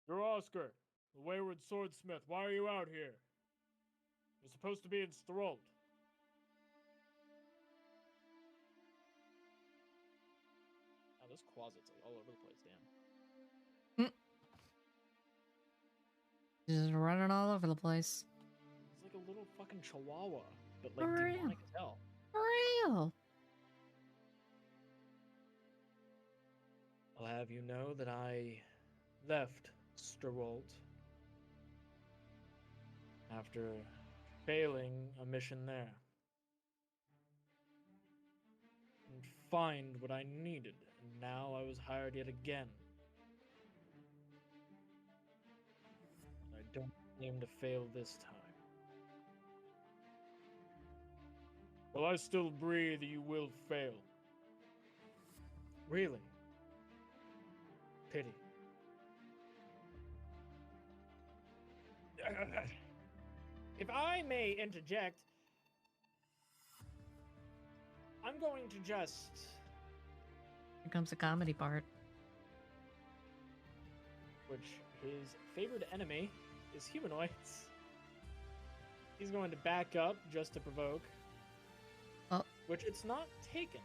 You're Oscar, the wayward swordsmith. Why are you out here? You're supposed to be in Strolt. this closet's like all over the place, damn. Just running all over the place. It's like a little fucking chihuahua, but like For real. demonic as hell. For real. I'll have you know that I left Sturwold after failing a mission there. And find what I needed, and now I was hired yet again. I don't aim to fail this time. While I still breathe, you will fail. Really? Pity. If I may interject, I'm going to just... Here comes the comedy part. Which his favorite enemy is humanoids. He's going to back up just to provoke. Oh. Which it's not taken.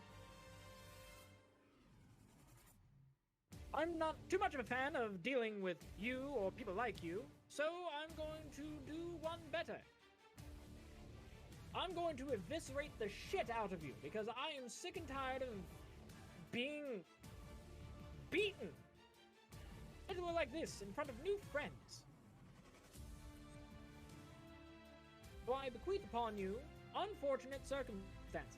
I'm not too much of a fan of dealing with you or people like you, so I'm going to do one better. I'm going to eviscerate the shit out of you because I am sick and tired of being beaten. Literally like this in front of new friends. So I bequeath upon you unfortunate circumstances.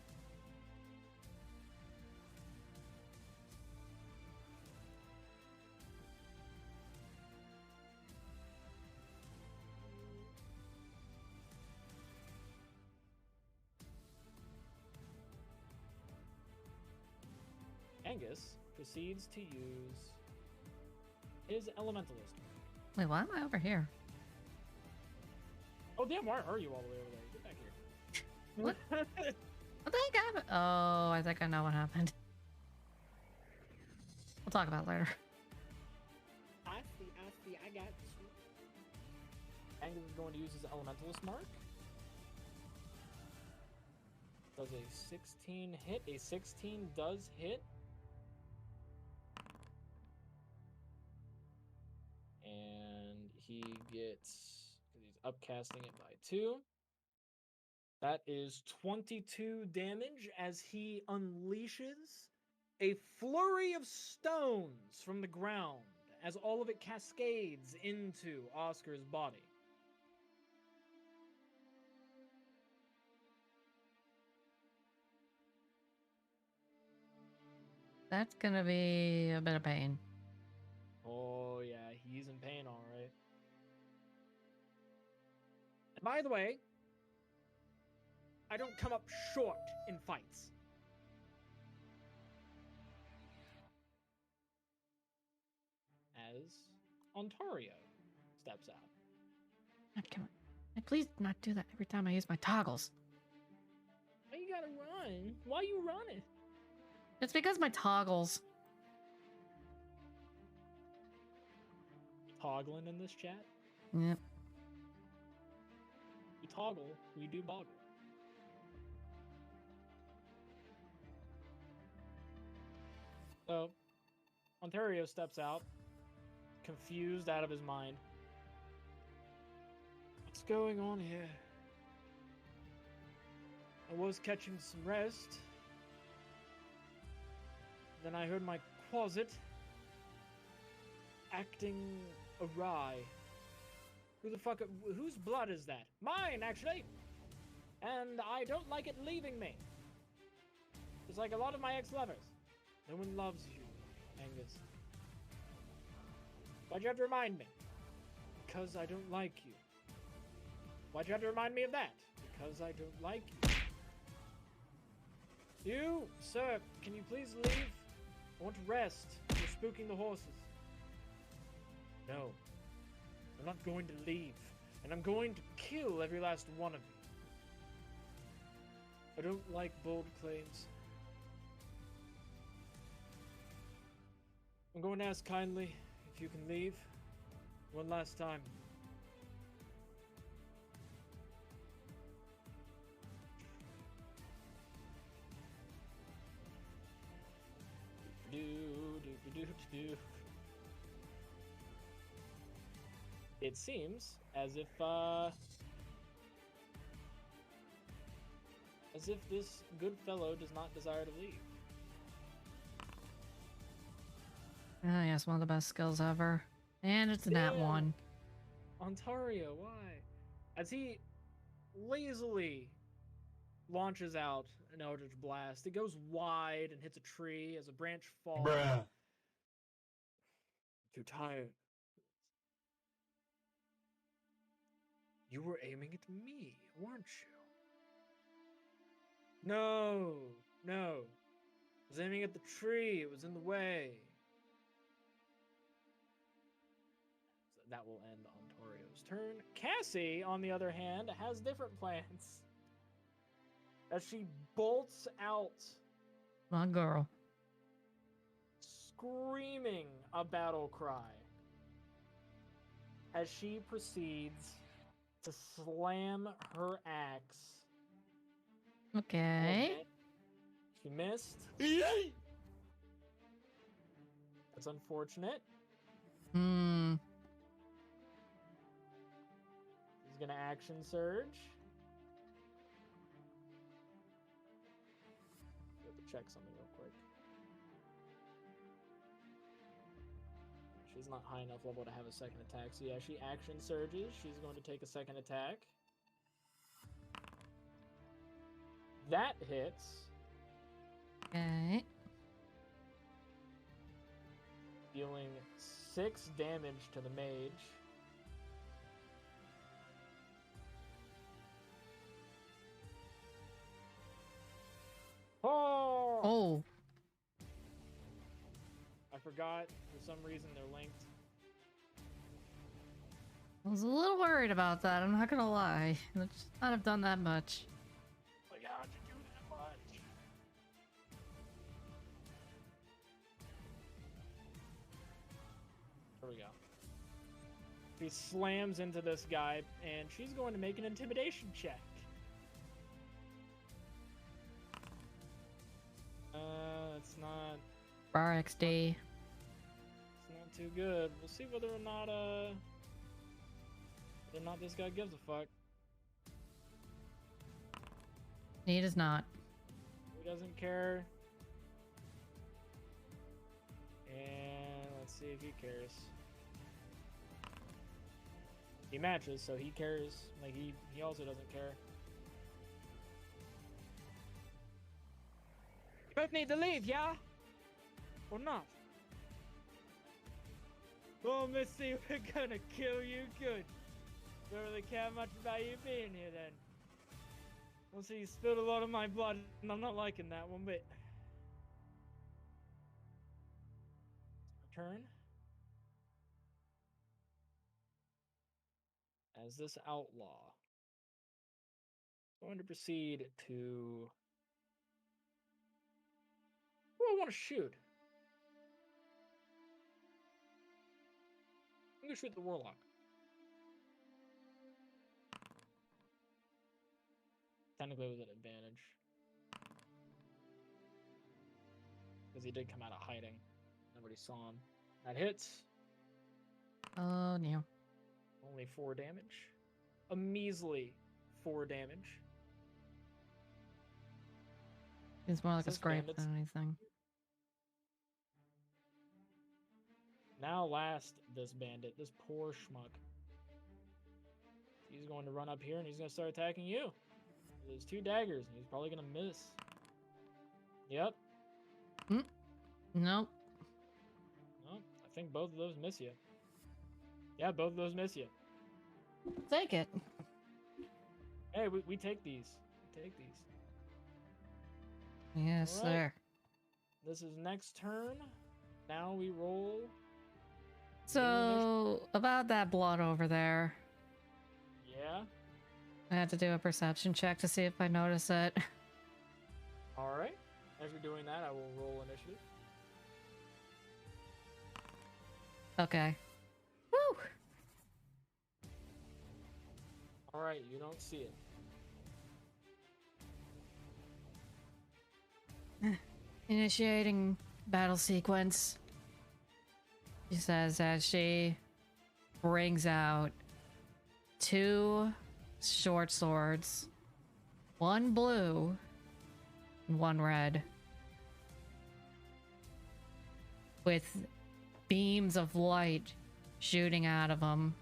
Angus proceeds to use his elementalist. Wait, why am I over here? Oh damn, why are you all the way over there? Get back here. What? What the heck happened? Oh, I think I know what happened. We'll talk about it later. I see, I got you. Angus is going to use his elementalist mark. Does a 16 hit? A 16 does hit. And he gets, he's upcasting it by 2. That is 22 damage as he unleashes a flurry of stones from the ground as all of it cascades into Oscar's body. That's gonna be a bit of pain. Oh yeah, he's in pain, all right. And by the way, I don't come up short in fights. As Ontario steps out. God, come on. Please not do that every time I use my toggles. Why you gotta run? Why you running? It's because my toggles. Toggling in this chat? Yep. We toggle, we do boggle. So, Ontario steps out, confused out of his mind. What's going on here? I was catching some rest. Then I heard my closet acting awry. Whose blood is that? Mine, actually! And I don't like it leaving me. It's like a lot of my ex-lovers. No one loves you, Angus. Why'd you have to remind me? Because I don't like you. Why'd you have to remind me of that? Because I don't like you. You, sir, can you please leave? I want to rest. You're spooking the horses. No. I'm not going to leave. And I'm going to kill every last one of you. I don't like bold claims. I'm going to ask kindly if you can leave one last time. Do it seems as if this good fellow does not desire to leave. Ah, yes, one of the best skills ever. And it's an at Damn. one. Ontario, why? As he lazily launches out an Eldritch Blast, it goes wide and hits a tree as a branch falls. Bruh. Too tired. You were aiming at me, weren't you? No, no. I was aiming at the tree. It was in the way. So that will end Ontario's turn. Cassie, on the other hand, has different plans. As she bolts out, My girl. screaming a battle cry, as she proceeds to slam her axe. Okay. She missed. That's unfortunate. Hmm. He's gonna action surge. I have to check something real quick. She's not high enough level to have a second attack, so yeah, she action surges. She's going to take a second attack. That hits. Okay. Dealing 6 damage to the mage. Oh! Oh. I forgot. For some reason, they're linked. I was a little worried about that, I'm not gonna lie. I should not have done that much. Like, how'd you do that much? Here we go. She slams into this guy, and she's going to make an intimidation check. It's not. Bar XD. It's not too good. We'll see whether or not this guy gives a fuck. He does not. He doesn't care. And let's see if he cares. He matches, so he cares. Like he also doesn't care. You both need to leave, yeah? Or not? Well, Missy, we're gonna kill you good. Don't really care much about you being here then. Well, see, you spilled a lot of my blood, and I'm not liking that one bit. Turn. As this outlaw is going to proceed to. Who I want to shoot? I'm gonna shoot the warlock. Technically with an advantage. Because he did come out of hiding. Nobody saw him. That hits. Oh, no. Only 4 damage. A measly 4 damage. It's more like a Says scrape bandits. than anything. Now last, this bandit, this poor schmuck. He's going to run up here and he's going to start attacking you. There's 2 daggers and he's probably going to miss. Yep. Nope. No, I think both of those miss you. Yeah, both of those miss you. Take it. Hey, we take these. We take these. Yes, All right. sir. This is next turn. Now we roll. So, about that blood over there, Yeah. I had to do a perception check to see if I notice it. All right. As you're doing that, I will roll initiative. Okay. Woo! All right, you don't see it. Initiating battle sequence. She says as she brings out 2 short swords, 1 blue, and 1 red, with beams of light shooting out of them.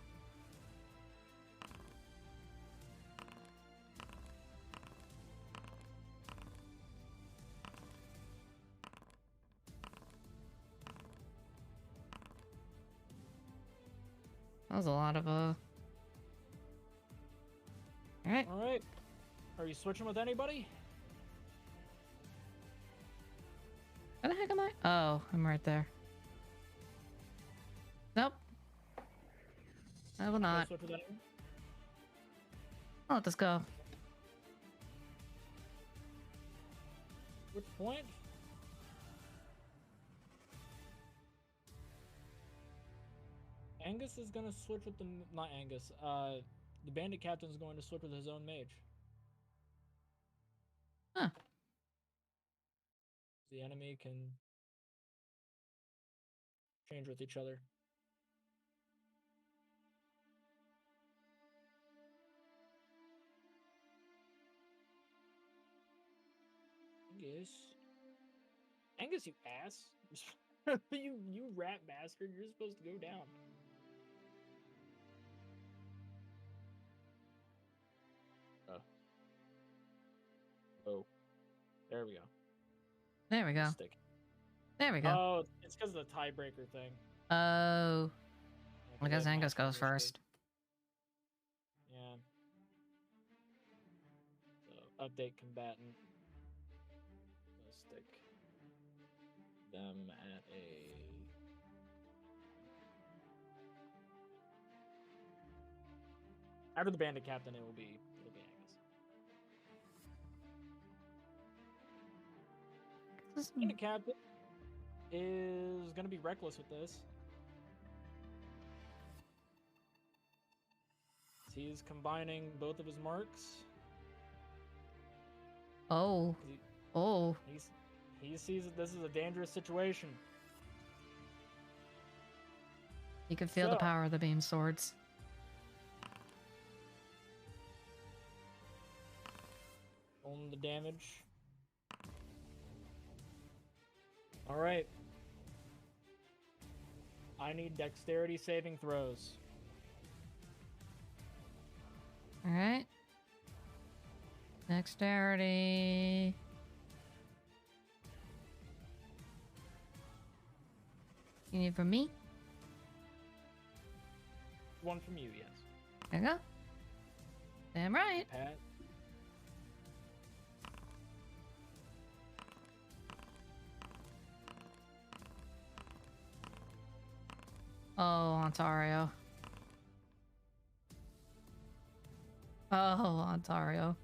That was a lot of Alright. Alright. Are you switching with anybody? Where the heck am I? Oh, I'm right there. Nope. I will not. Switch with anyone? I'll let this go. Which point? Angus is gonna switch with the... Not Angus. The bandit captain's going to switch with his own mage. Huh. The enemy can change with each other. Angus, you ass! you rat bastard! You're supposed to go down. Oh, there we go. There we go. Stick. There we go. Oh, it's because of the tiebreaker thing. Oh. Yeah, I guess have Angus match goes initiative. first. Yeah. So, update combatant. Let's stick them at a... After the bandit captain, it'll be Angus. Bandit captain is gonna be reckless with this. He's combining both of his marks. Oh. Oh. He sees that this is a dangerous situation. You can feel the power of the beam swords. On the damage. Alright. I need dexterity saving throws. Alright. Dexterity. You need from me? One from you, yes. There you go. Damn right. Pat. Oh, Ontario. Oh, Ontario.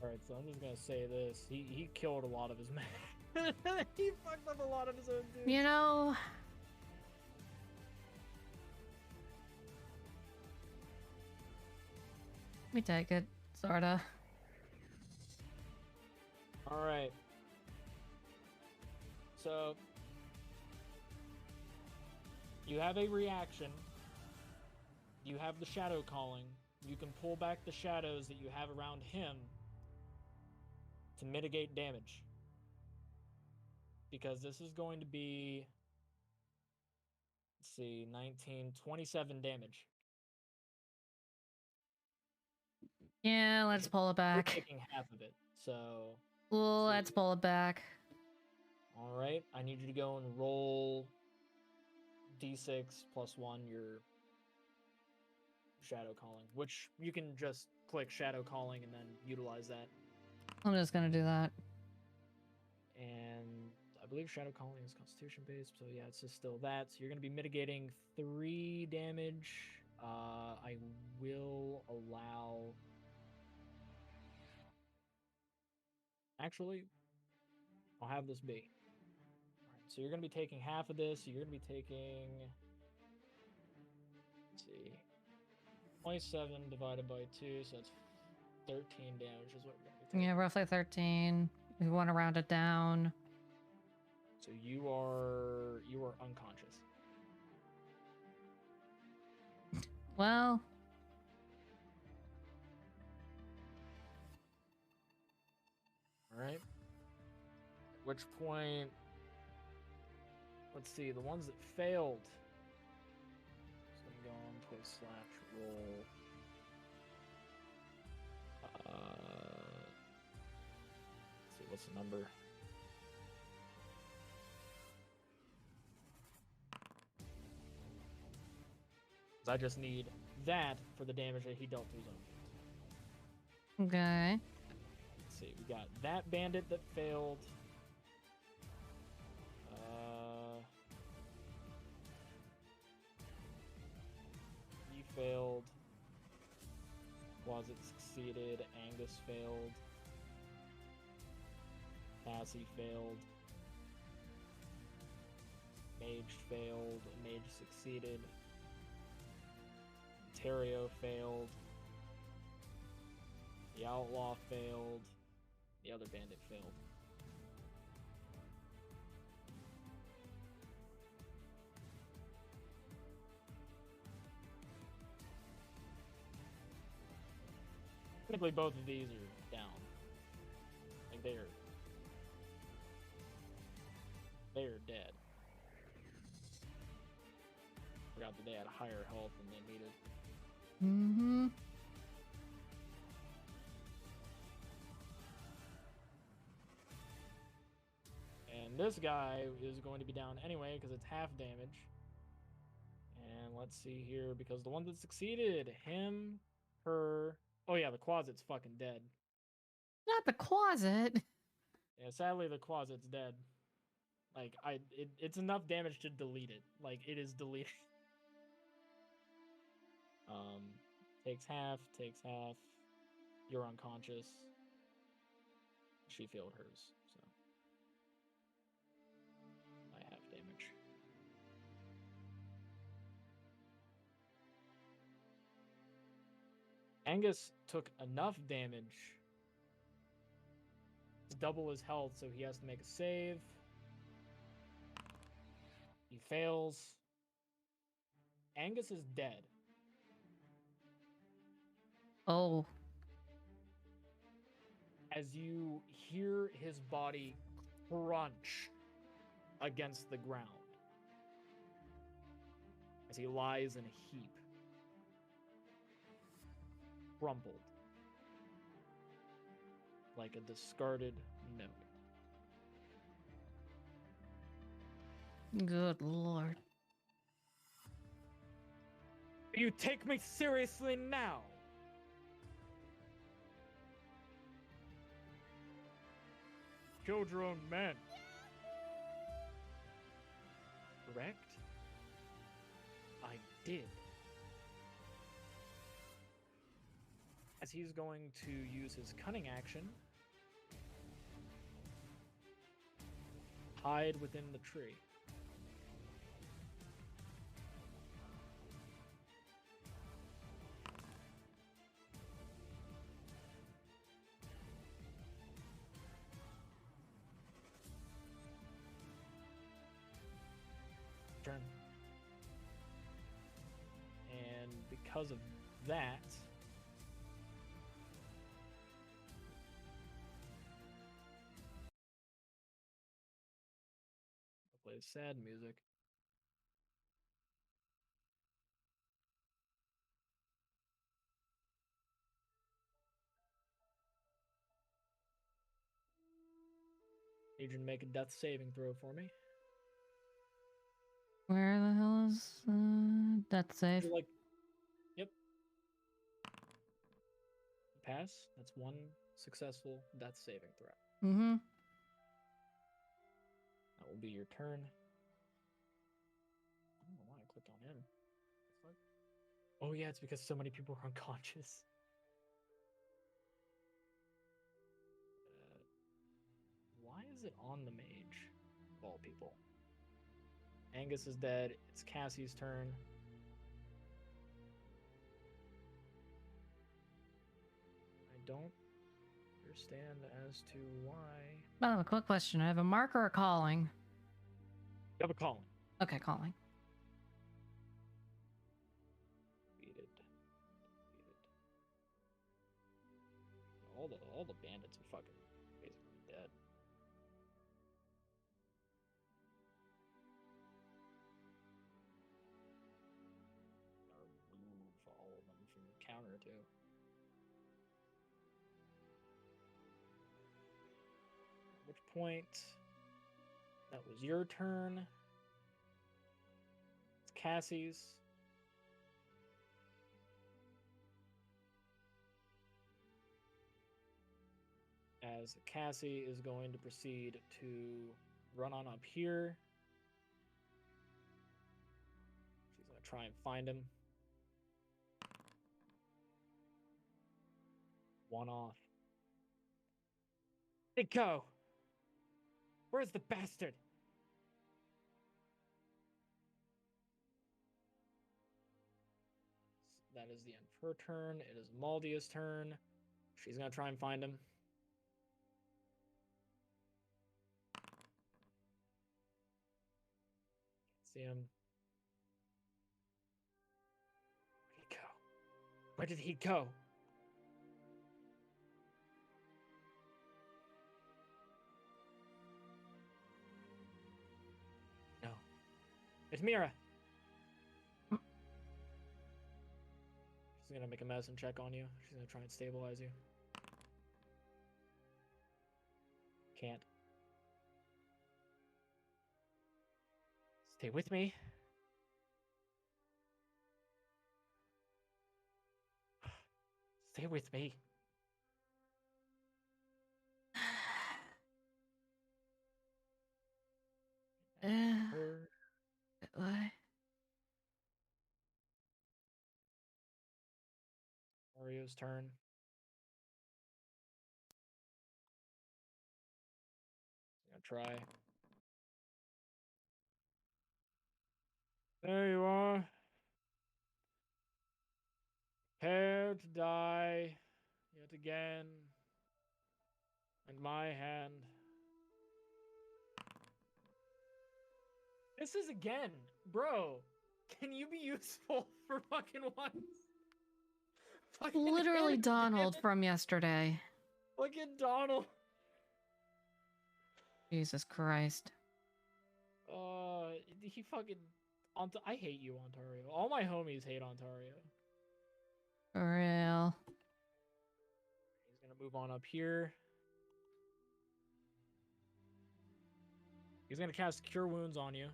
Alright, so I'm just gonna say this. He killed a lot of his men. He fucked up a lot of his own dudes. You know... Let me take it, sorta. Alright. So... You have a reaction. You have the shadow calling. You can pull back the shadows that you have around him to mitigate damage. Because this is going to be... Let's see, 19, 27 damage. Yeah, let's pull it You're back. taking half of it, so... Let's pull it back. Alright, I need you to go and roll d6 plus 1 your shadow calling, which you can just click shadow calling and then utilize that. I'm just gonna do that. And I believe shadow calling is constitution based, so yeah, it's just still that. So you're going to be mitigating 3 damage. I will allow... Actually, I'll have this be. Alright, so you're going to be taking half of this. So you're going to be taking... Let's see. 27 divided by 2, so that's 13 damage is what you're going to be taking. Yeah, roughly 13. We want to round it down. So you are unconscious. Well, All right. At which point, let's see, the ones that failed. So I'm going to a slash roll. Let's see, what's the number? I just need that for the damage that he dealt to his own. okay. Let's see, we got that bandit that failed. He failed. Closet succeeded. Angus failed. Cassie failed. Mage failed. Mage succeeded. Ontario failed. The outlaw failed. The other bandit failed. Technically, both of these are down. Like they're dead. Forgot that they had higher health than they needed. Mm-hmm. And this guy is going to be down anyway because it's half damage. And let's see here, because the one that succeeded, him, her. Oh yeah, the closet's fucking dead. Not the closet. Yeah, sadly the closet's dead. Like it's enough damage to delete it. Like it is deleted. Takes half. You're unconscious. She failed hers, so I have damage. Angus took enough damage to double his health, so he has to make a save. He fails. Angus is dead. Oh. As you hear his body crunch against the ground as he lies in a heap, crumpled like a discarded note. Good lord. You take me seriously now? Killed your own men. Correct? I did. As he's going to use his cunning action, hide within the tree. Turn. And because of that, I'll play sad music. Need you to make a death saving throw for me. Where the hell is death save? Like, yep. Pass. That's one successful death saving throw. Mm-hmm. That will be your turn. I don't know why I clicked on him. Oh yeah, it's because so many people are unconscious. Why is it on the mage, of all people? Angus is dead. It's Cassie's turn. I don't understand as to why. I have a quick question. I have a mark or a calling? You have a calling. Okay, calling. Beat it. fucking basically dead. Or remove all of them from the counter too. At which point, that was your turn. It's Cassie's. As Cassie is going to proceed to run on up here. She's going to try and find him. One off. Hey, go! Where's the bastard? That is the end of her turn. It is Maldia's turn. She's going to try and find him. See him. Where did he go? Where did he go? No. It's Mira. She's going to make a medicine check on you. She's going to try and stabilize you. Can't. Stay with me. Stay with me. Her. Why? Mario's turn. Gonna try. There you are. Prepare to die yet again. And my hand. This is again, bro. Can you be useful for fucking once? Fucking Literally hit it, Donald man. from yesterday. Fucking Donald. Jesus Christ. He fucking. I hate you, Ontario. All my homies hate Ontario. For real. He's gonna move on up here. He's gonna cast Cure Wounds on you.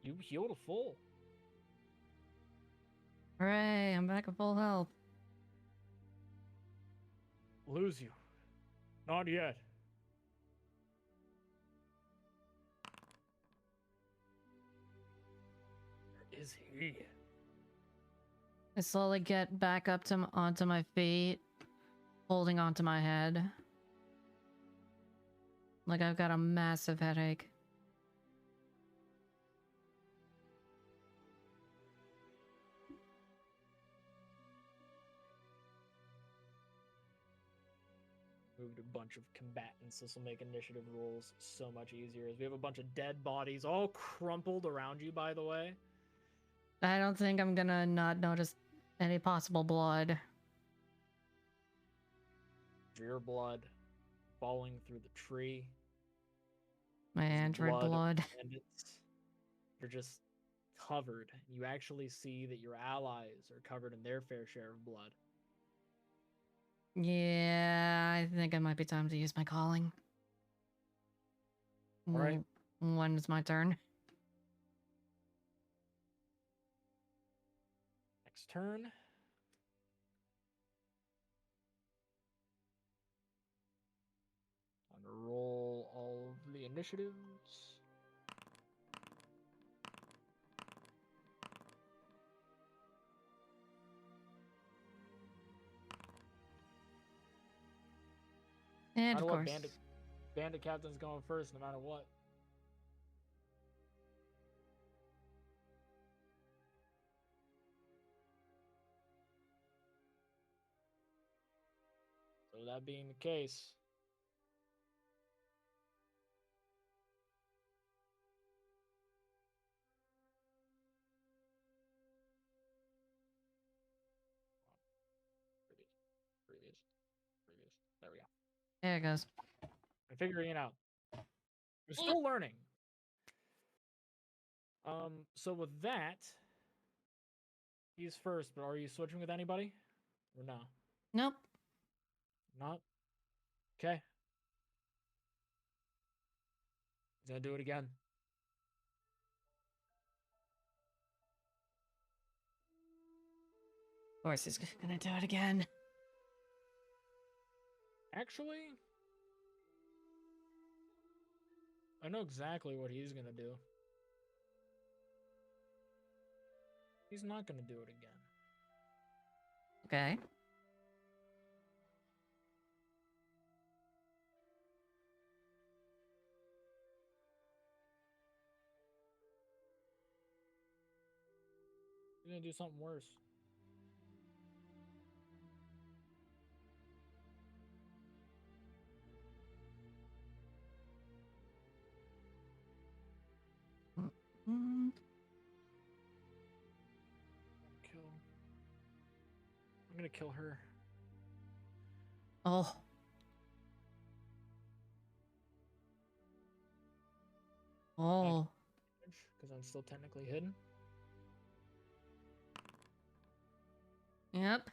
You healed a full. Hooray, I'm back at full health. Lose you. Not yet. Where is he? I slowly get back up to onto my feet, holding onto my head. Like I've got a massive headache. Moved a bunch of combatants. This will make initiative rolls so much easier. As we have a bunch of dead bodies all crumpled around you, by the way. I don't think I'm gonna not notice any possible blood. Your blood falling through the tree. My android blood. Bandits. You're just covered. You actually see that your allies are covered in their fair share of blood. Yeah, I think it might be time to use my calling. All right. When is my turn? Next turn. I'm gonna roll all of the initiatives. And of No matter course. what, Bandit Captain's going first, no matter what. So that being the case, There we go. There it goes. I'm figuring it out. We're still learning. So with that, he's first, but are you switching with anybody? Or no? Nope. Not? Okay. He's gonna do it again. Of course he's gonna do it again. Actually, I know exactly what he's gonna do. He's not gonna do it again. Okay. He's gonna do something worse. Mm. I'm gonna kill her. Oh. Oh. Because I'm still technically hidden. Yep.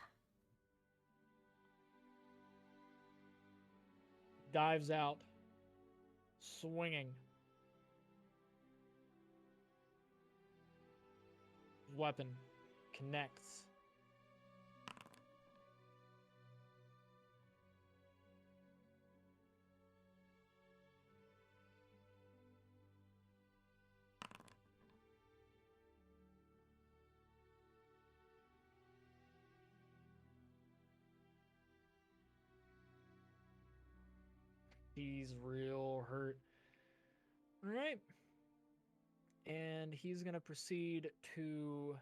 Dives out. Swinging. Weapon. Connects. He's real hurt. All right. And he's going to proceed to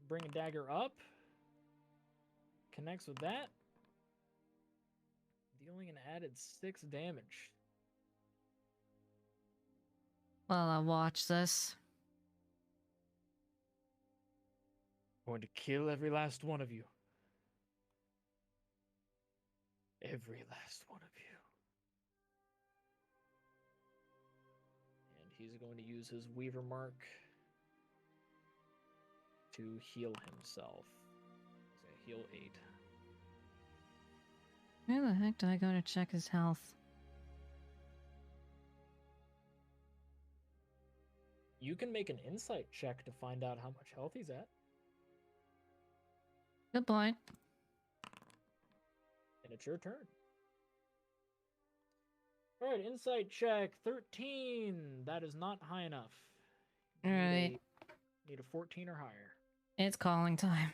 bring a dagger up. Connects with that. Dealing an added 6 damage. Well, I'll watch this. Going to kill every last one of you. Every last one of you. And he's going to use his Weaver Mark to heal himself. So heal 8. Where the heck do I go to check his health? You can make an insight check to find out how much health he's at. Good point. And it's your turn. All right, insight check 13. That is not high enough. All right. Need a 14 or higher. It's calling time.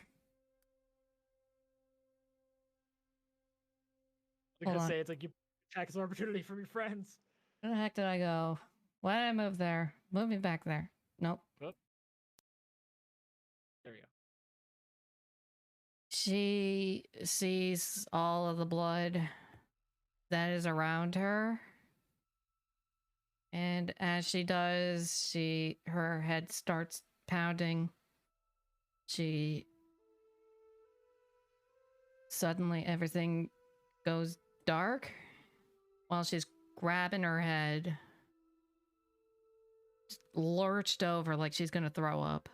I was gonna say, it's like you attack as an opportunity from your friends. Where the heck did I go? Why did I move there? Move me back there. Nope. Oh. There we go. She sees all of the blood that is around her. And as she does, her head starts pounding. Suddenly everything goes dark while she's grabbing her head. Just lurched over like she's gonna throw up.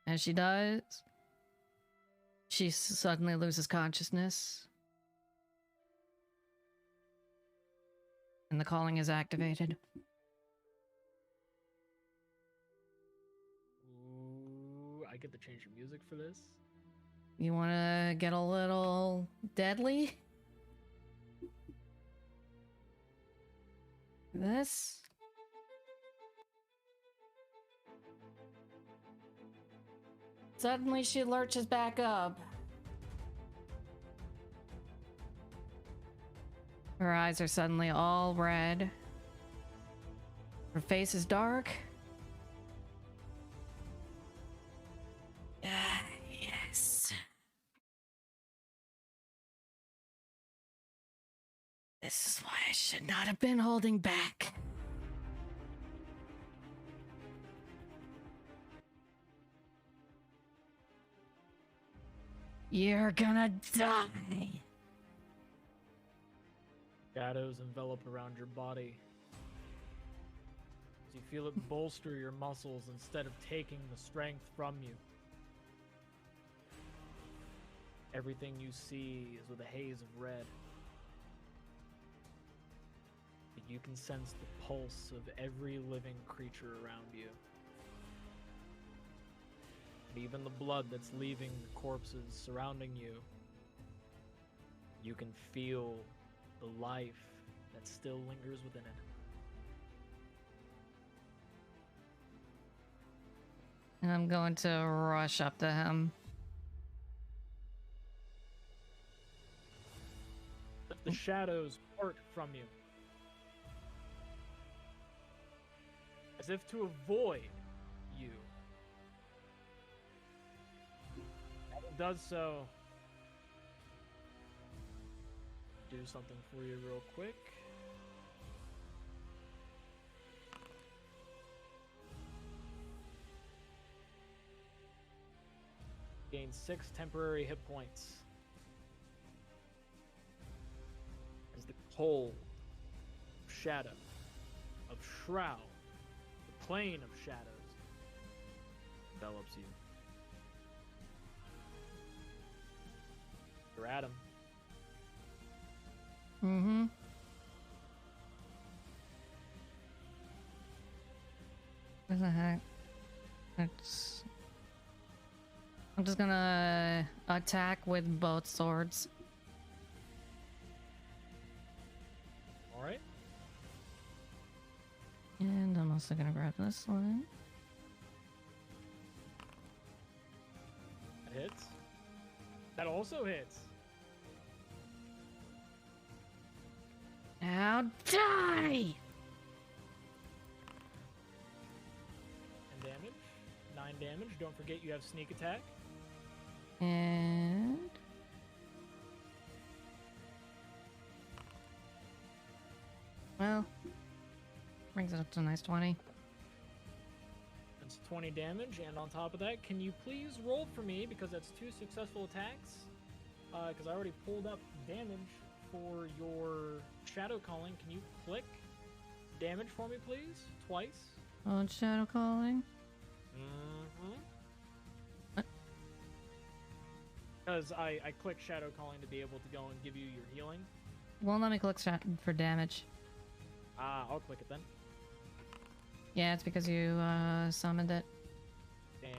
As she does, she suddenly loses consciousness. And the calling is activated. Ooh, I get to change the music for this. You want to get a little deadly? This? Suddenly she lurches back up. Her eyes are suddenly all red. Her face is dark. Yes. This is why I should not have been holding back. You're gonna die. Shadows envelop around your body. As you feel it bolster your muscles instead of taking the strength from you. Everything you see is with a haze of red. But you can sense the pulse of every living creature around you. And even the blood that's leaving the corpses surrounding you. You can feel the life that still lingers within it. And I'm going to rush up to him. The shadows part from you. As if to avoid you. And it does so. Do something for you real quick. Gain 6 temporary hit points. As the cold of shadow, of shroud, the plane of shadows envelops you. You're at him. Mm-hmm. What the heck? I'm just gonna attack with both swords. Alright. And I'm also gonna grab this one. That hits. That also hits. Now die! And damage. 9 damage. Don't forget you have sneak attack. And... well, brings it up to a nice 20. That's 20 damage, and on top of that, can you please roll for me, because that's 2 successful attacks, because I already pulled up damage for your Shadow Calling. Can you click damage for me, please? Twice. On Shadow Calling. Mm-hmm. Because I click Shadow Calling to be able to go and give you your healing. Won't let me click for damage. Ah, I'll click it then. Yeah, it's because you summoned it. Damn.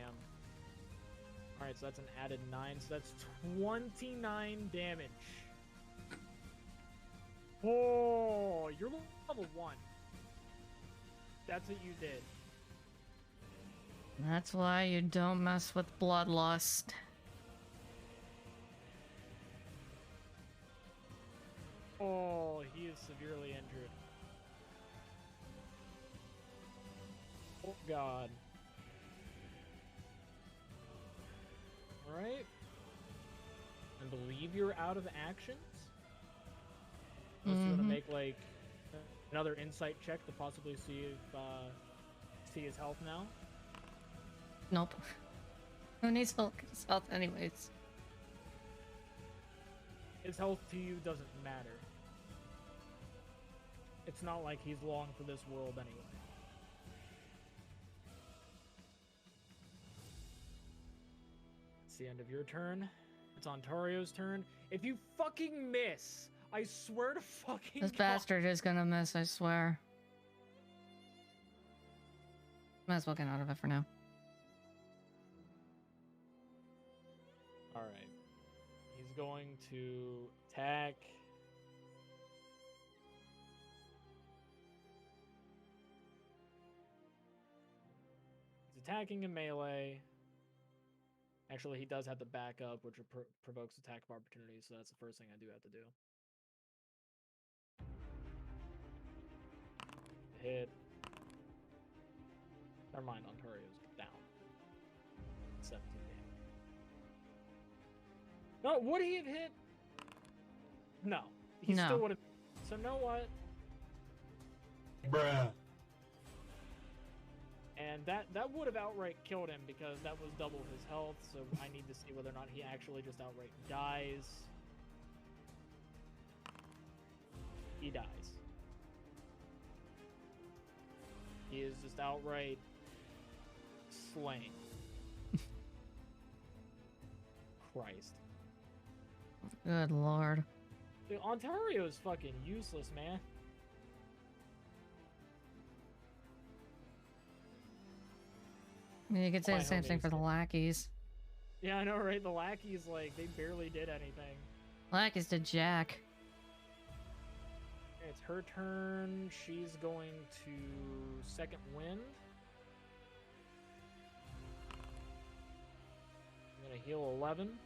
Alright, so that's an added 9, so that's 29 damage. Oh, you're level 1. That's what you did. That's why you don't mess with bloodlust. Oh, he is severely injured. Oh, God. Alright. I believe you're out of actions. Unless you want to make, like, another insight check to possibly see if, see his health now. Nope. Who needs his health anyways? His health to you doesn't matter. It's not like he's long for this world anyway. It's the end of your turn. It's Ontario's turn. If you fucking miss, I swear to fucking This God. bastard is gonna miss, I swear. Might as well get out of it for now. Alright. He's going to attack. He's attacking in melee. Actually, he does have the backup, which provokes attack of opportunity, so that's the first thing I do have to do. Hit. Never mind, Ontario's down. 17 damage. No, would he have hit? No. He No. still would have. So, know what? Bruh. And that would have outright killed him because that was double his health, so I need to see whether or not he actually just outright dies. He dies. He is just outright slain. Christ. Good lord. Dude, Ontario is fucking useless, man. I mean, you could say My the same thing homies for the did. lackeys. Yeah, I know, right? The lackeys, like, they barely did anything. Lackeys did jack. It's her turn. She's going to second wind. I'm gonna heal 11.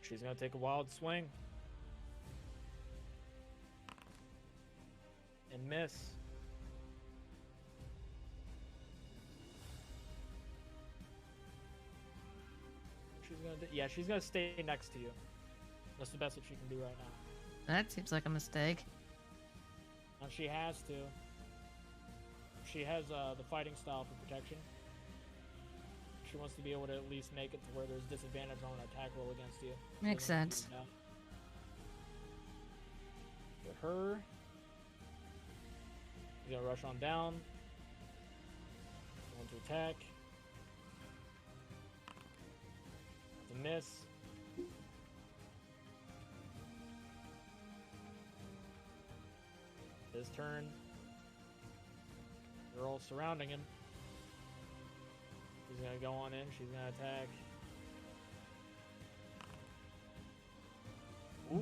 She's gonna take a wild swing. And miss. She's gonna yeah, she's gonna stay next to you. That's the best that she can do right now. That seems like a mistake. And she has to. She has the fighting style for protection. She wants to be able to at least make it to where there's disadvantage on an attack roll against you. Makes sense. Get her. He's gonna rush on down. Going to attack. It's a miss. His turn. They're all surrounding him. He's gonna go on in. She's gonna attack.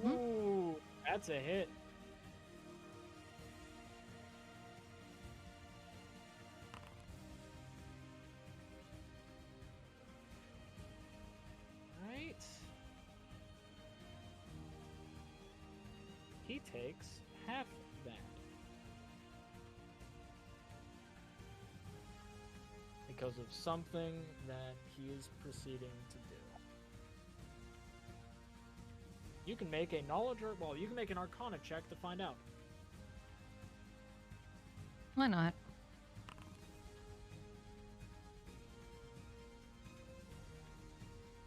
Ooh, that's a hit. Right. He takes half that. Because of something that he is proceeding to do. You can make a knowledge or, well, you can make an arcana check to find out. Why not?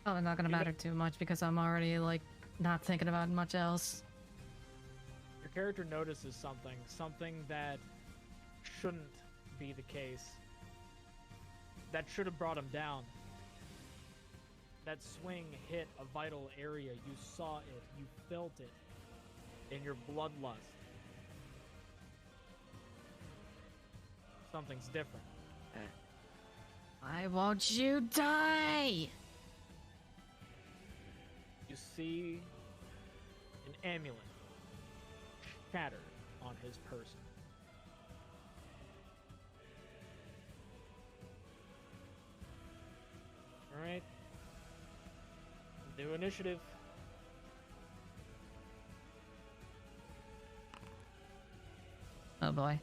Probably not gonna matter too much because I'm already, like, not thinking about much else. Your character notices something that shouldn't be the case. That should have brought him down. That swing hit a vital area. You saw it. You felt it in your bloodlust. Something's different. Why won't you die? You see an amulet shattered on his person. Alright. New initiative. Oh boy.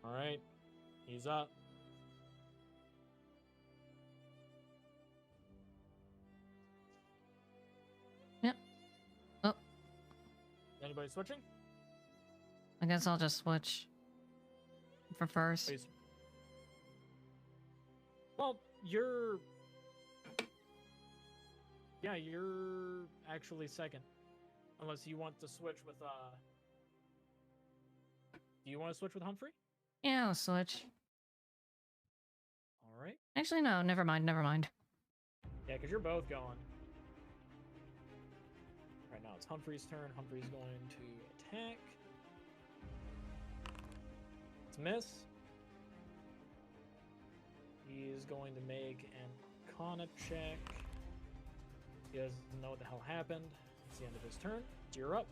Alright. He's up. Yep. Oh. Anybody switching? I guess I'll just switch for first. Please. Well, you're actually second. Unless you want to switch with do you want to switch with Humphrey? Yeah, I'll switch. Alright. Actually, no, never mind. Yeah, because you're both going. Right now it's Humphrey's turn. Humphrey's going to attack. It's a miss. He is going to make an Arcana check. He doesn't know what the hell happened. It's the end of his turn. You're up.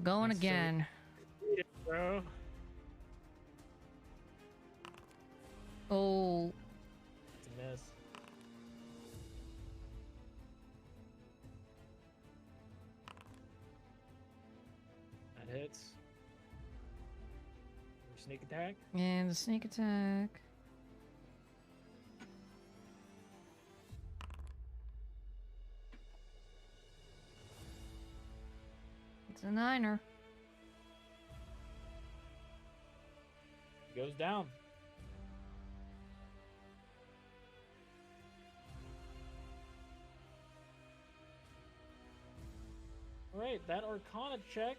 Going again. Yeah, bro. Oh. It's a miss. Sneak attack. And a sneak attack. It's a 9er. Goes down. Alright, that Arcana check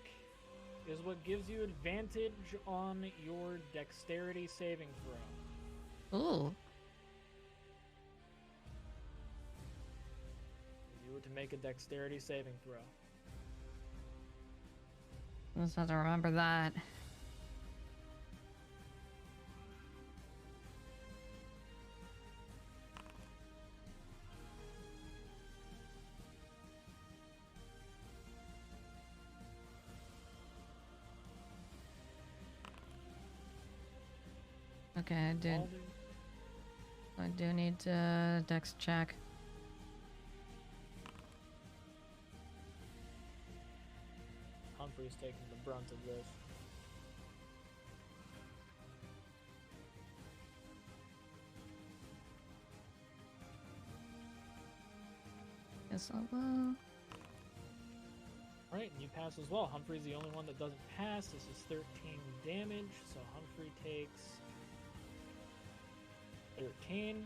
is what gives you advantage on your dexterity saving throw. Ooh. You were to make a dexterity saving throw. Just have to remember that. Okay, I do need to dex check. Humphrey's taking the brunt of this. Guess I will. Alright, and you pass as well. Humphrey's the only one that doesn't pass. This is 13 damage, so Humphrey takes 13.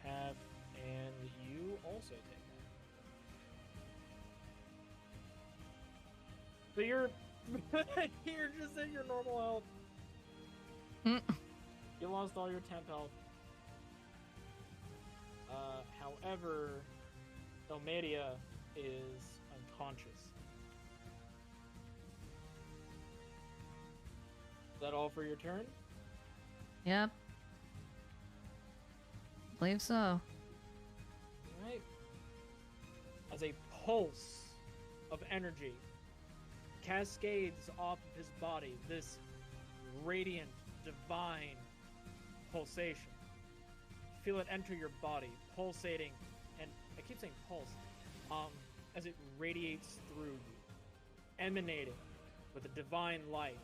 Half, and you also take that. So you're you're just at your normal health. You lost all your temp health. However, Elmadia is unconscious. Is that all for your turn? Yep. Believe so. Alright. As a pulse of energy cascades off of his body, this radiant, divine pulsation. Feel it enter your body, pulsating, and I keep saying pulse, as it radiates through you, emanating with a divine light.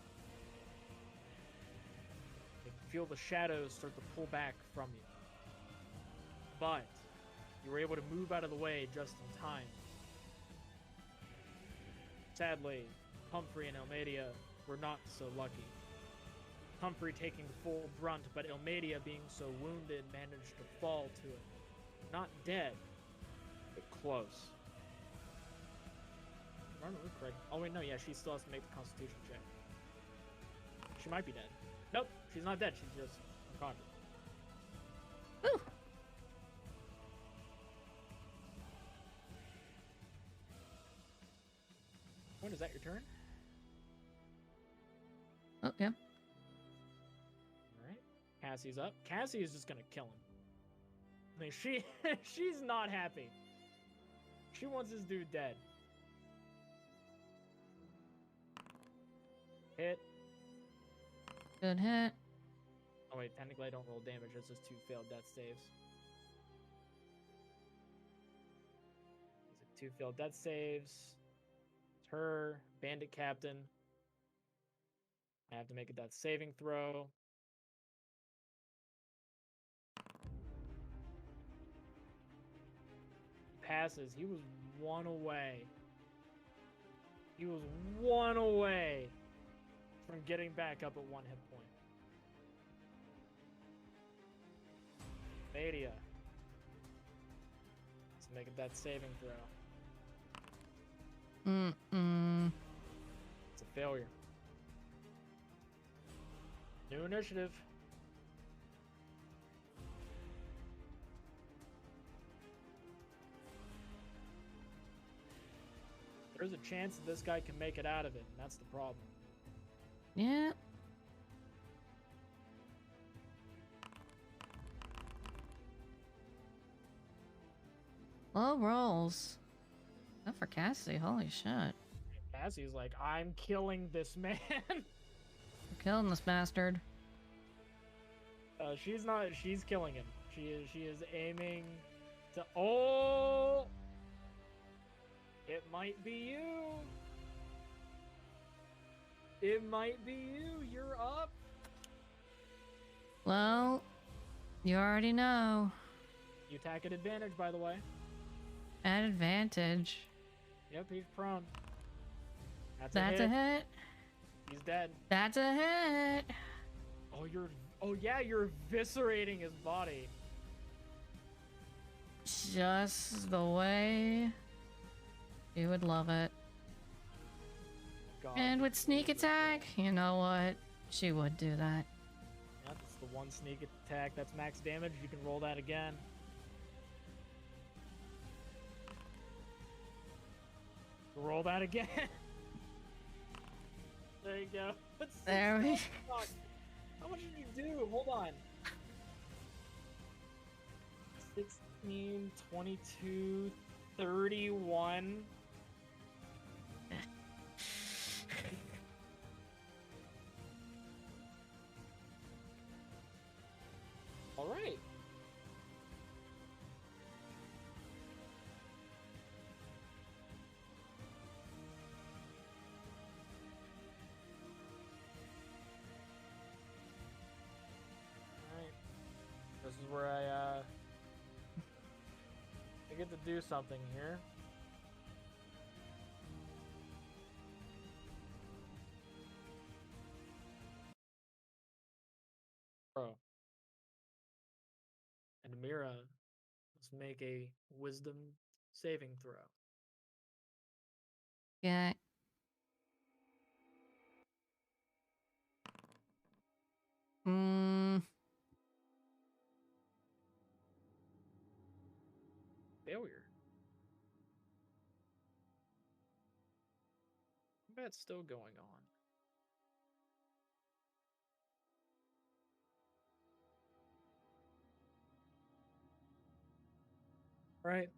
You feel the shadows start to pull back from you. But you were able to move out of the way just in time. Sadly, Humphrey and Elmadia were not so lucky. Humphrey taking the full brunt, but Elmadia, being so wounded, managed to fall to it. Not dead, but close. If I remember correct. Oh wait, no, yeah, she still has to make the Constitution check. She might be dead. Nope, she's not dead. She's just unconscious. Woo! When is that your turn? Oh, yeah. Alright. Cassie's up. Cassie is just gonna kill him. I mean, she's not happy. She wants this dude dead. Hit. Good hit. Oh wait, technically I don't roll damage. It's just 2 failed death saves. These are 2 failed death saves. It's her, Bandit Captain. I have to make a death saving throw. Passes. He was 1 away. He was 1 away from getting back up at 1 hit point. Badia. Let's make a death saving throw. It's a failure. New initiative. There's a chance that this guy can make it out of it, and that's the problem. Yeah. Low rolls. Not for Cassie, holy shit. Cassie's like, I'm killing this man. We're killing this bastard. She's not. She's killing him. She is aiming Oh! It might be you. It might be you. You're up. Well, you already know. You attack at advantage, by the way. At advantage. Yep, he's prone. That's a hit. He's dead. That's a hit. Oh yeah, you're eviscerating his body. Just the way you would love it. God, And with sneak attack, you know what? She would do that. Yep, it's the one sneak attack. That's max damage. You can roll that again. Roll that again. There you go. There we How much did you do? Hold on. 16, 22, 31. All right. This is where I get to do something here. Bro. And Mira, let's make a wisdom saving throw. Yeah. Failure. Combat's still going on. Right.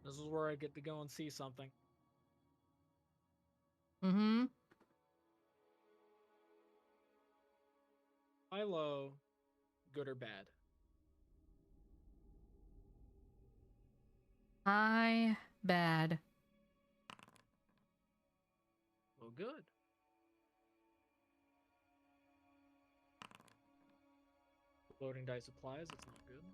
This is where I get to go and see something. Mm-hmm. High, low, good or bad? High, bad. Well, good. Loading dice applies. It's not good.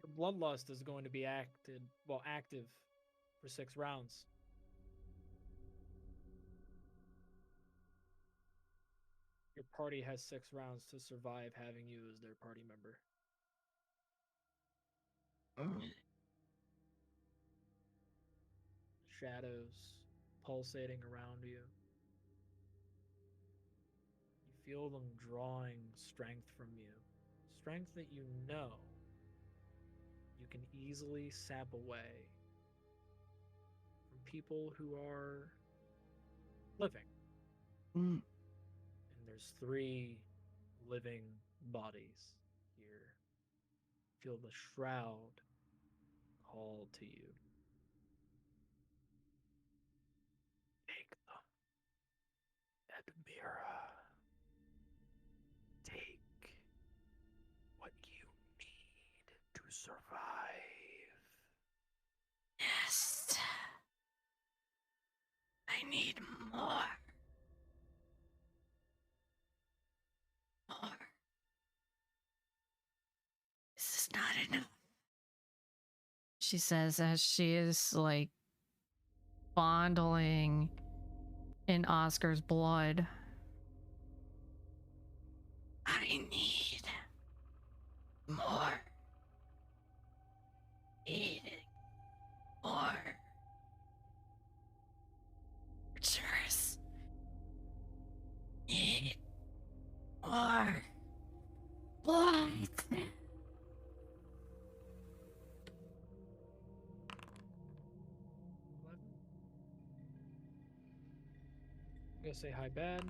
Your bloodlust is going to be active for 6 rounds. Your party has 6 rounds to survive having you as their party member. Shadows pulsating around you. You feel them drawing strength from you. Strength that you know you can easily sap away from people who are living. Mm. And there's 3 living bodies here. Feel the shroud call to you. Take them, Edmira. Take what you need to survive. Yes. I need more. More. This is not enough. She says as she is like fondling in Oscar's blood. I need more. Eating more. Creatures need more blood. 11. I'm gonna say hi, bad.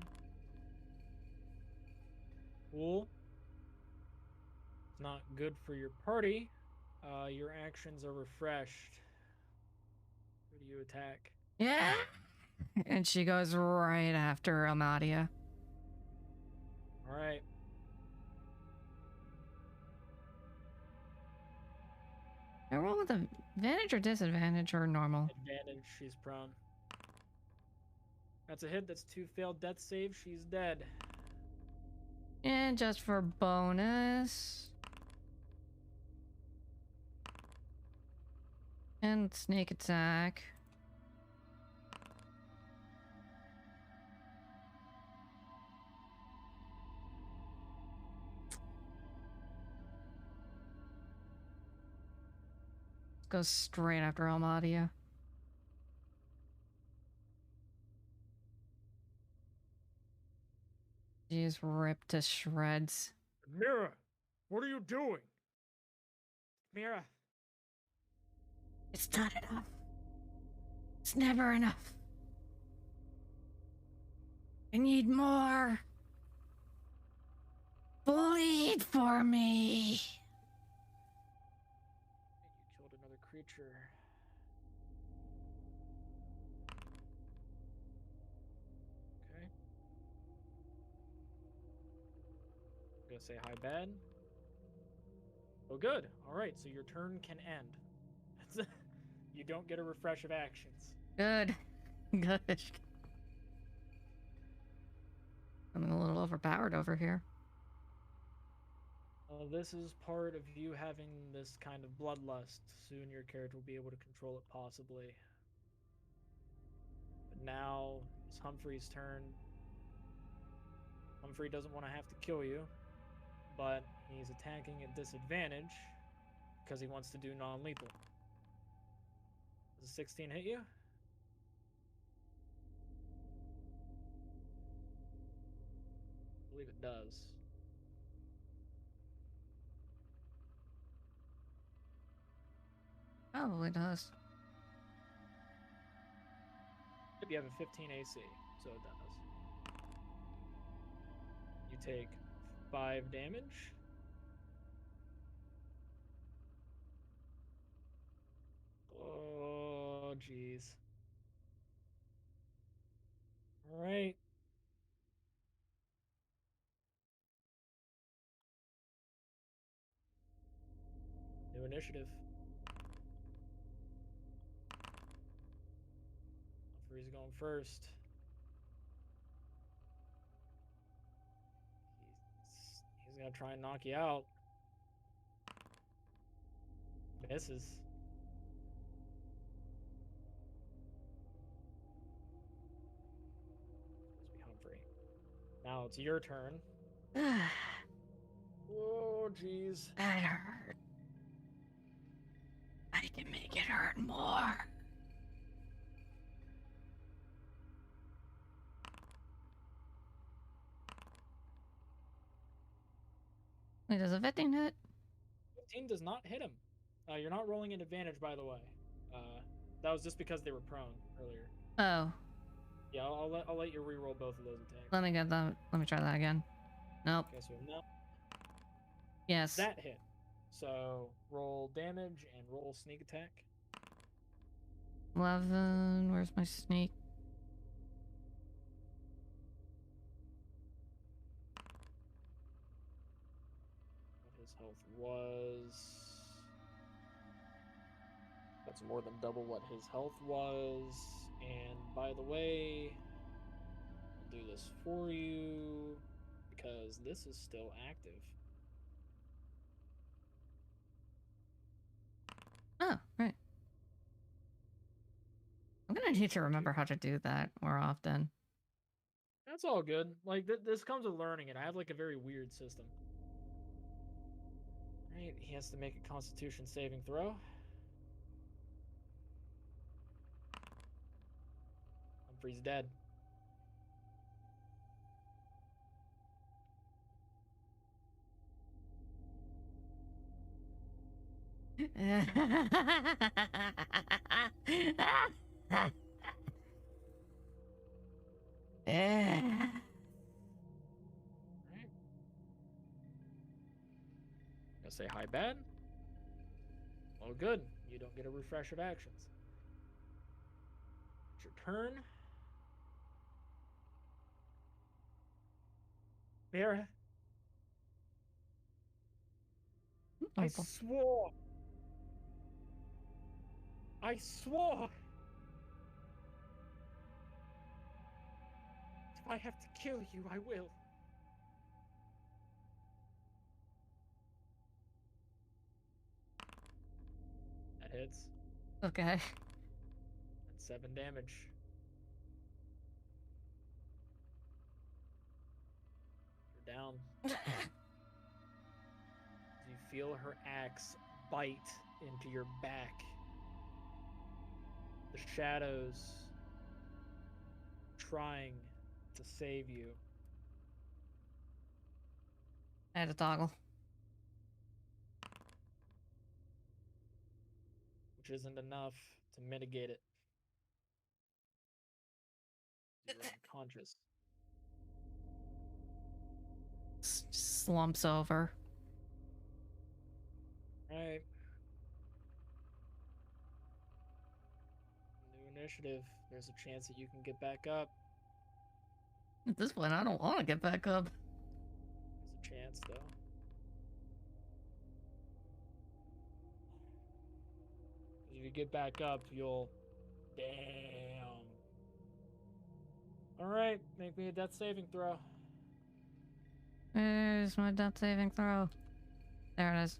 Cool. It's not good for your party. Your actions are refreshed. Who do you attack? Yeah. And she goes right after Amadia. All right. I roll with advantage or disadvantage or normal? Advantage. She's prone. That's a hit. That's 2 failed death saves. She's dead. And just for bonus. And sneak attack. Goes straight after Almadia. She's ripped to shreds. Mira, what are you doing? Mira. It's not enough. It's never enough. I need more. Bleed for me. You killed another creature. Okay. I'm gonna say hi, bad. Oh, good. All right, so your turn can end. You don't get a refresh of actions. Good. Good. I'm a little overpowered over here. This is part of you having this kind of bloodlust. Soon your character will be able to control it, possibly. But now it's Humphrey's turn. Humphrey doesn't want to have to kill you, but he's attacking at disadvantage because he wants to do non-lethal. Does a 16 hit you? I believe it does. Probably does. Yep, you have a 15 AC, so it does. You take 5 damage. Oh, jeez. All right. New initiative. Humphrey's going first. He's gonna try and knock you out. Misses. Must be Humphrey. Now it's your turn. That Oh, jeez. hurt. I can make it hurt more. Wait, does a 15 hit? 15 does not hit him. You're not rolling an advantage, by the way. That was just because they were prone earlier. Oh. Yeah, I'll let you re-roll both of those attacks. Let me get that. Let me try that again. Nope. Okay, so no. Yes. That hit. So roll damage and roll sneak attack. 11. Where's my sneak? What his health was. That's more than double what his health was. And by the way, I'll do this for you because this is still active. Oh, right. I'm gonna need to remember how to do that more often. That's all good. Like, this comes with learning it. I have, like, a very weird system. Right, he has to make a Constitution saving throw. Humphrey's dead. Right. Gonna say hi, bad. Oh, good. You don't get a refresh of actions. It's your turn. Mira, I Oh, swore. I swore. If I have to kill you, I will. That hits. okay. And 7 damage. You're down. You feel her axe bite into your back. The shadows trying to save you. I had a toggle. Which isn't enough to mitigate it. You're unconscious. Slumps over. Alright. New initiative. There's a chance that you can get back up. At this point, I don't want to get back up. There's a chance, though. If you get back up, you'll... Damn. Alright, make me a death saving throw. Where's my death saving throw? There it is.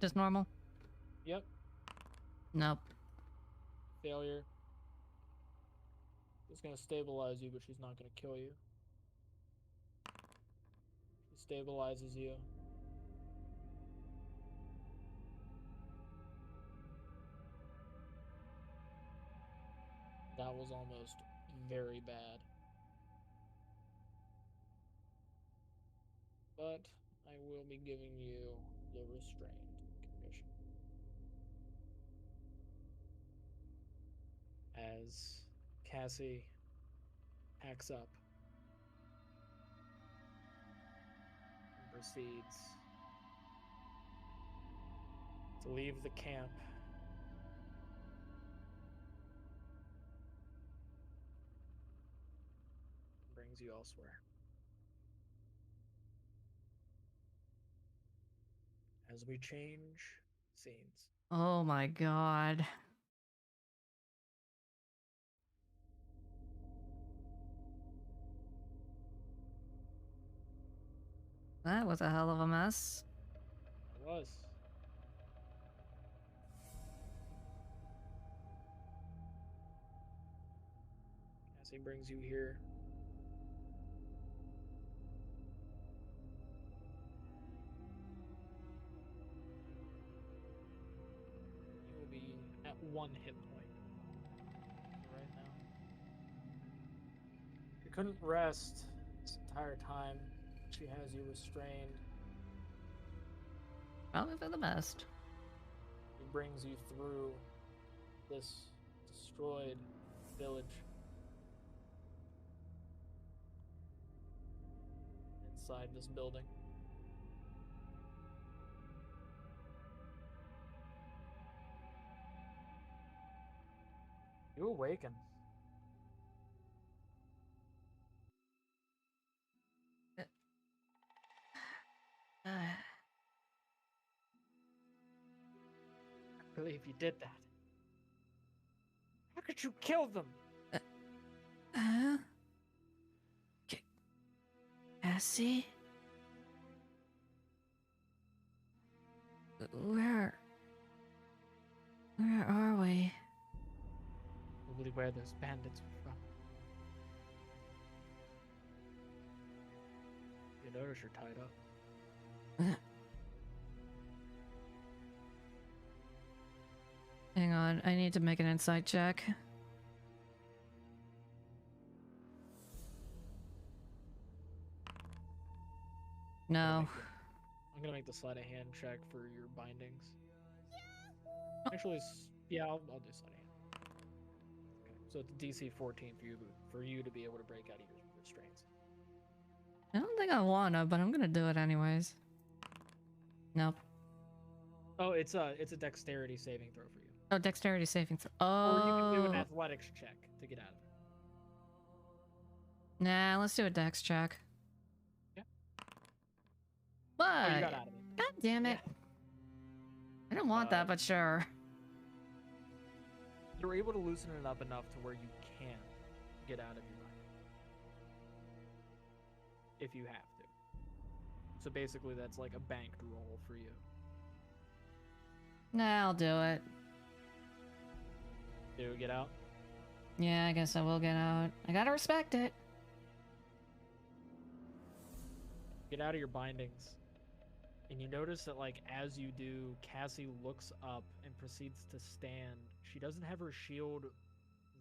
Just normal? Yep. Nope. Failure. She's gonna stabilize you, but she's not gonna kill you. She stabilizes you. That was almost very bad. But I will be giving you the restrained condition. As Cassie packs up and proceeds to leave the camp. Brings you elsewhere. As we change scenes. Oh my god. That was a hell of a mess. It was. Cassie brings you here. You will be at 1 hit point right now. You couldn't rest this entire time. She has you restrained. Probably for the best. He brings you through this destroyed village. Inside this building. You awaken. I believe you did that. How could you kill them? Cassie? Where are we? Probably where those bandits were from. You notice you're tied up. Hang on, I need to make an insight check. No. I'm gonna make the sleight of hand check for your bindings. Actually, yeah, I'll do sleight of hand. Okay, so it's DC 14 for you to be able to break out of your restraints. I don't think I wanna, but I'm gonna do it anyways. Nope. Oh, it's a dexterity saving throw for you. Oh, dexterity saving throw. Or you can do an Oh. athletics check to get out of it. Nah, let's do a dex check. Yeah. But Oh, you got out of it. God damn it. Yeah. don't want that, but sure. You're able to loosen it up enough to where you can get out of your body. If you have to. So basically that's like a banked roll for you. Nah, I'll do it. Do get out? Yeah, I guess I will get out. I gotta respect it. Get out of your bindings. And you notice that, like, as you do, Cassie looks up and proceeds to stand. She doesn't have her shield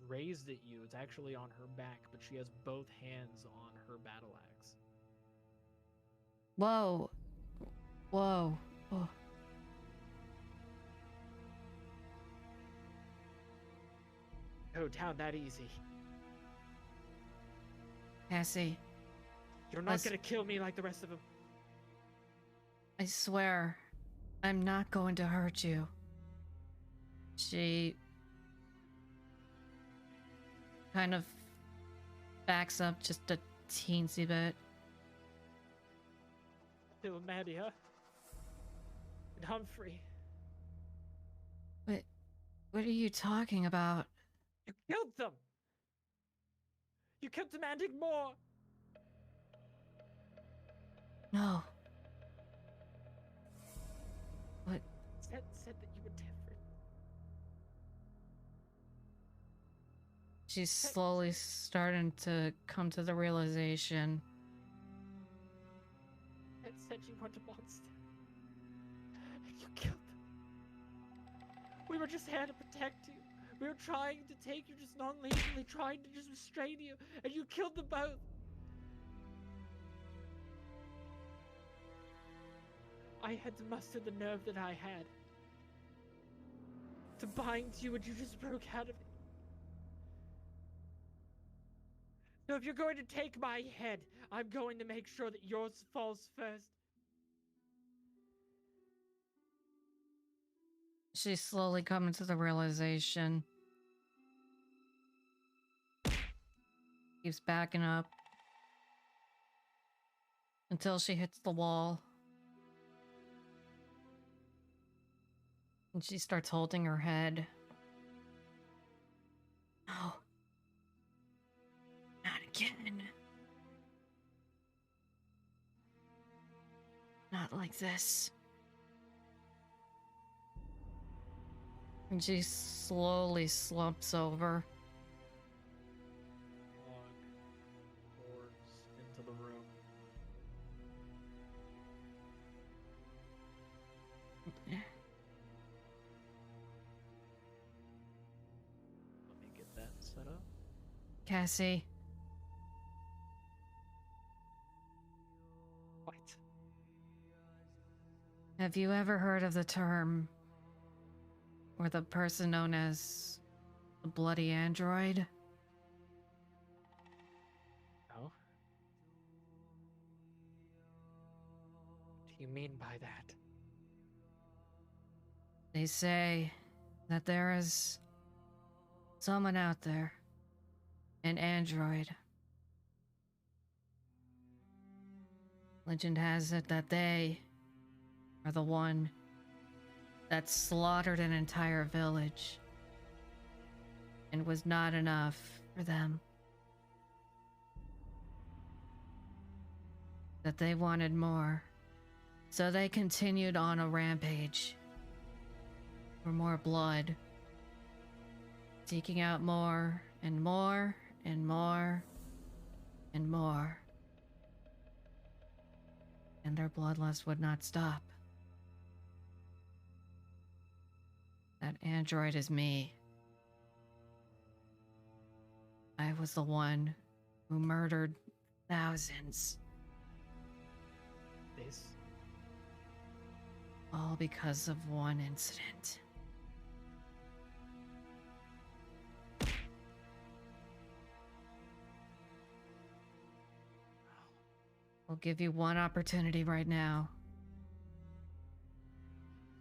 raised at you. It's actually on her back, but she has both hands on her battle axe. Whoa. Whoa. Oh. Go down that easy. Cassie. You're not gonna kill me like the rest of them. I swear, I'm not going to hurt you. She kind of backs up just a teensy bit. To Amadia and Humphrey. What are you talking about? You killed them! You kept demanding more! No. What? Said that you were different. She's slowly starting to come to the realization. Said you weren't a monster. You killed them. We were just here to protect you. We were trying to take you just non-lethally, trying to just restrain you, and you killed them both. I had to muster the nerve that I had to bind you, and you just broke out of it. So if you're going to take my head, I'm going to make sure that yours falls first. She's slowly coming to the realization. Keeps backing up until she hits the wall. And she starts holding her head. No. Not again. Not like this. And she slowly slumps over. Walk towards into the room. Let me get that set up. Cassie. What? Have you ever heard of the term or the person known as the bloody android? No. What do you mean by that? They say that there is someone out there, an android. Legend has it that they are the one that slaughtered an entire village and was not enough for them. That they wanted more, so they continued on a rampage for more blood, seeking out more and more and more and more. And their bloodlust would not stop. That android is me. I was the one who murdered thousands. This? All because of one incident. I'll give you one opportunity right now.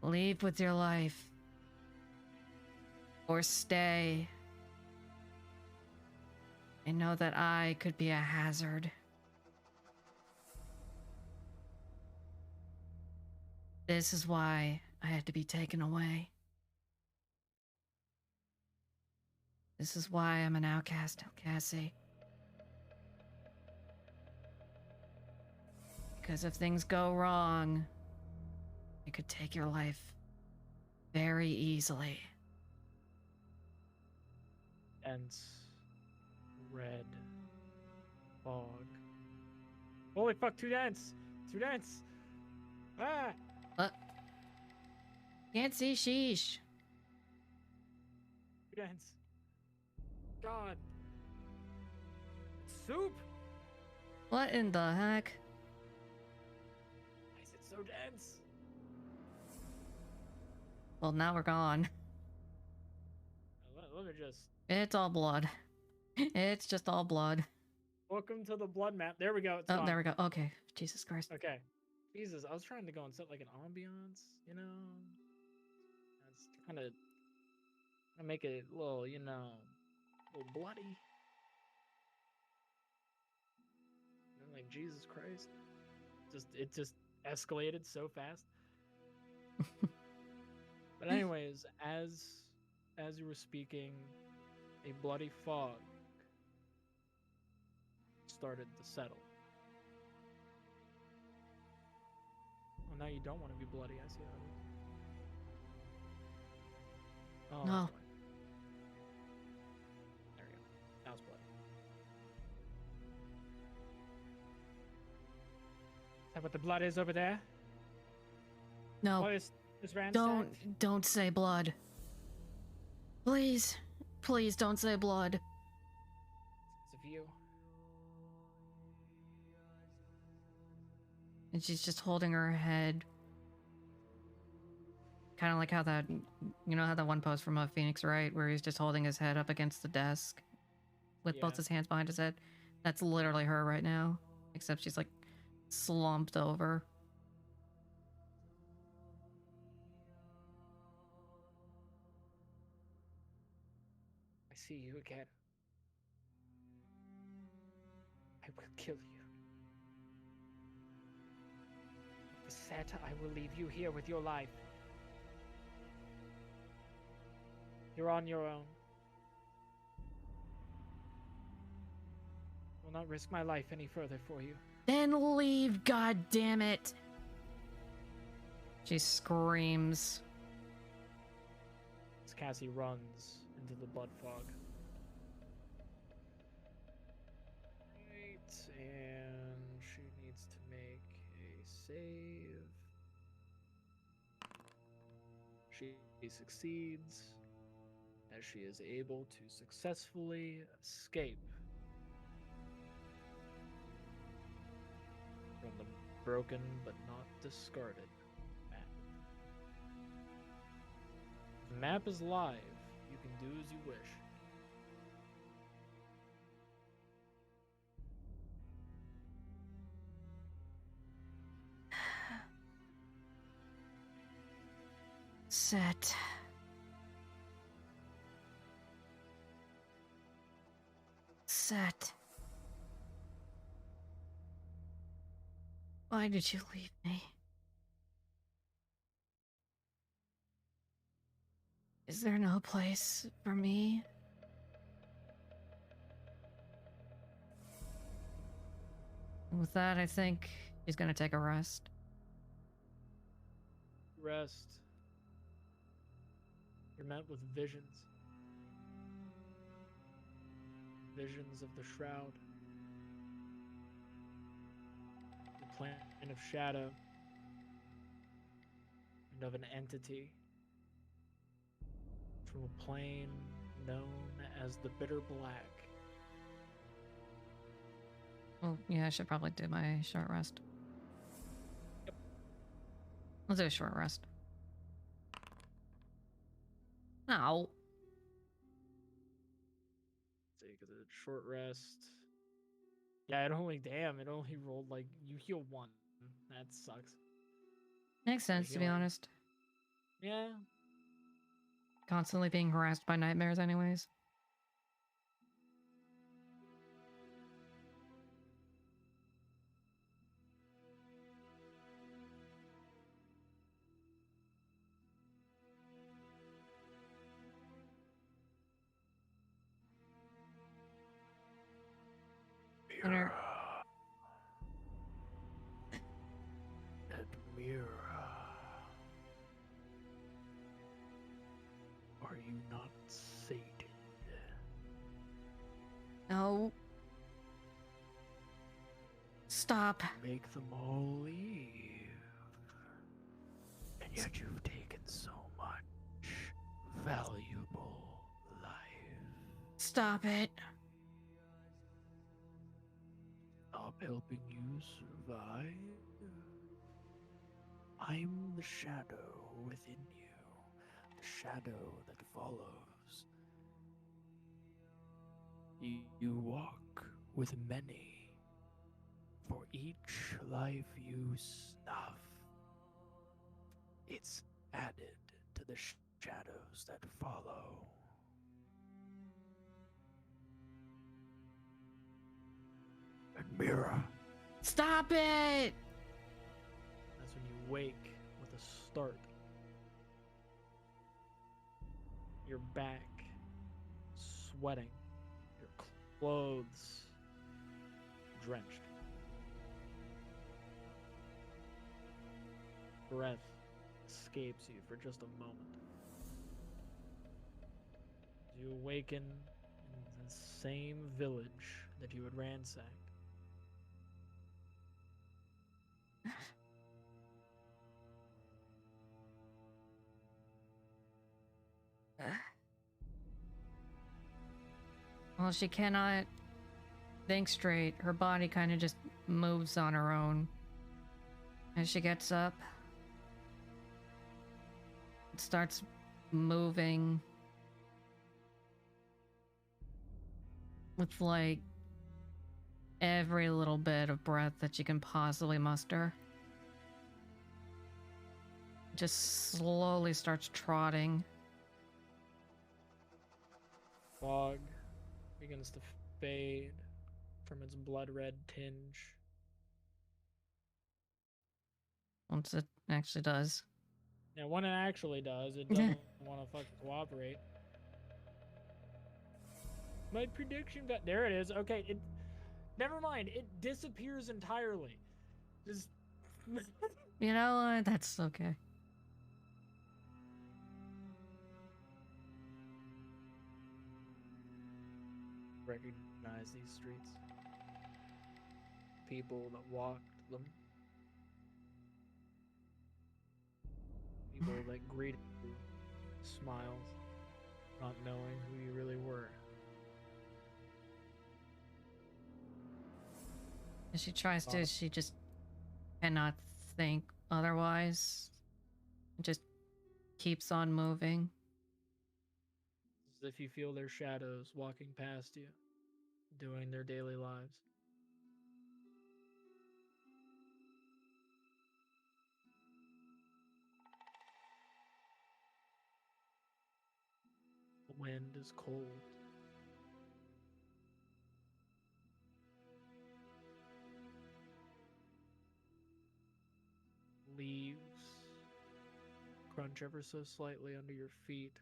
Leave with your life. Or stay. And know that I could be a hazard. This is why I had to be taken away. This is why I'm an outcast, Cassie. Because if things go wrong, it could take your life very easily. Dense red fog. Holy fuck, too dense! Too dense! Ah! What? Can't see sheesh. Too dense. God. Soup? What in the heck? Why is it so dense? Well, now we're gone. Let me just... It's all blood. It's just all blood. Welcome to the blood map. There we go. It's Oh, gone. there we go. Okay. Jesus Christ. Okay. Jesus, I was trying to go and set like an ambiance, you know? That's kind of... make it a little, you know, a little bloody. And like, Jesus Christ. It just escalated so fast. But anyways, as you were speaking, a bloody fog started to settle. Well, now you don't want to be bloody. I see how it is. Oh, No. that's fine. There we go. Now it's bloody. Is that what the blood is over there? No. What is ransacked? Don't say blood. Please. Please don't say blood. It's a view. And she's just holding her head. Kind of like how that, you know how that one pose from Phoenix Wright, where he's just holding his head up against the desk with both Yeah. his hands behind his head? That's literally her right now. Except she's like slumped over. I see you again. I will kill you. The set, I will leave you here with your life. You're on your own. I will not risk my life any further for you. Then leave, god damn it. She screams. As Cassie runs into the blood fog. Right, and she needs to make a save. She succeeds, as she is able to successfully escape from the broken but not discarded map. If the map is live, you can do as you wish. Set. Set. Why did you leave me? Is there no place for me? And with that, I think he's gonna take a rest. Rest. You're met with visions. Visions of the shroud. The plane of shadow. And of an entity. From a plane known as the Bitter Black. Well, yeah, I should probably do my short rest. Yep. Let's do a short rest. No. See, because it's a short rest. Yeah, it only rolled like, you heal 1. That sucks. Makes sense, to be healing. honest. Yeah. Constantly being harassed by nightmares anyways. her. Admira. Are you not sated? No. Stop. Make them all leave. And yet you've taken so much valuable life. Stop it. Stop helping you survive. I'm the shadow within you, the shadow that follows. You walk with many. For each life you snuff, it's added to the shadows that follow. Admira. Stop it. That's when you wake with a start. You're back, sweating, your clothes drenched. Breath escapes you for just a moment. You awaken in the same village that you had ransacked. Well, she cannot think straight. Her body kind of just moves on her own. As she gets up, it starts moving with like every little bit of breath that you can possibly muster. Just slowly starts trotting. Fog begins to fade from its blood red tinge. Once it actually does. Now, when it actually does, it doesn't want to fucking cooperate. My prediction got there. It is. Okay, it. Never mind. It disappears entirely. Just. You know what? That's okay. Recognize these streets. People that walked them. People that greeted you, smiles, not knowing who you really were. As she tries to, she just cannot think otherwise. It just keeps on moving. As if you feel their shadows walking past you, doing their daily lives. The wind is cold. Leaves crunch ever so slightly under your feet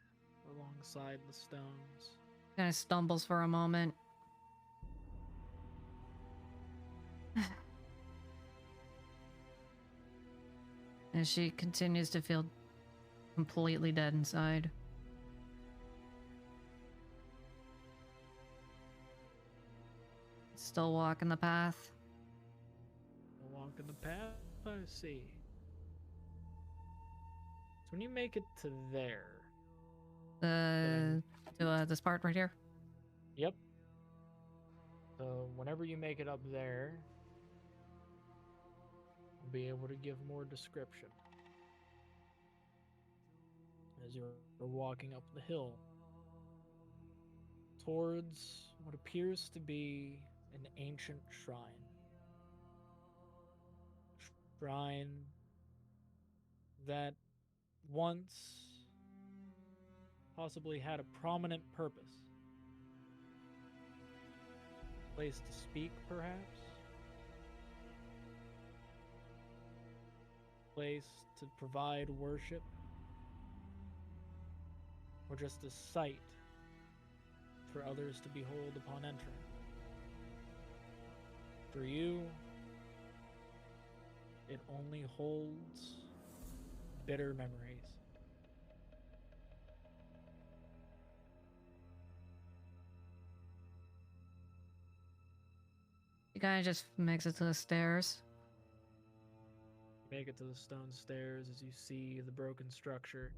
alongside the stones. Kind of stumbles for a moment. As she continues to feel completely dead inside. Still walking the path. Walking the path, I see. So when you make it to there. This part right here? Yep. So whenever you make it up there, I'll be able to give more description. As you're walking up the hill towards what appears to be an ancient shrine. Shrine that once possibly had a prominent purpose. Place to speak, perhaps? Place to provide worship? Or just a sight for others to behold upon entering? For you, it only holds bitter memories. He kind of just makes it to the stairs. You make it to the stone stairs as you see the broken structure.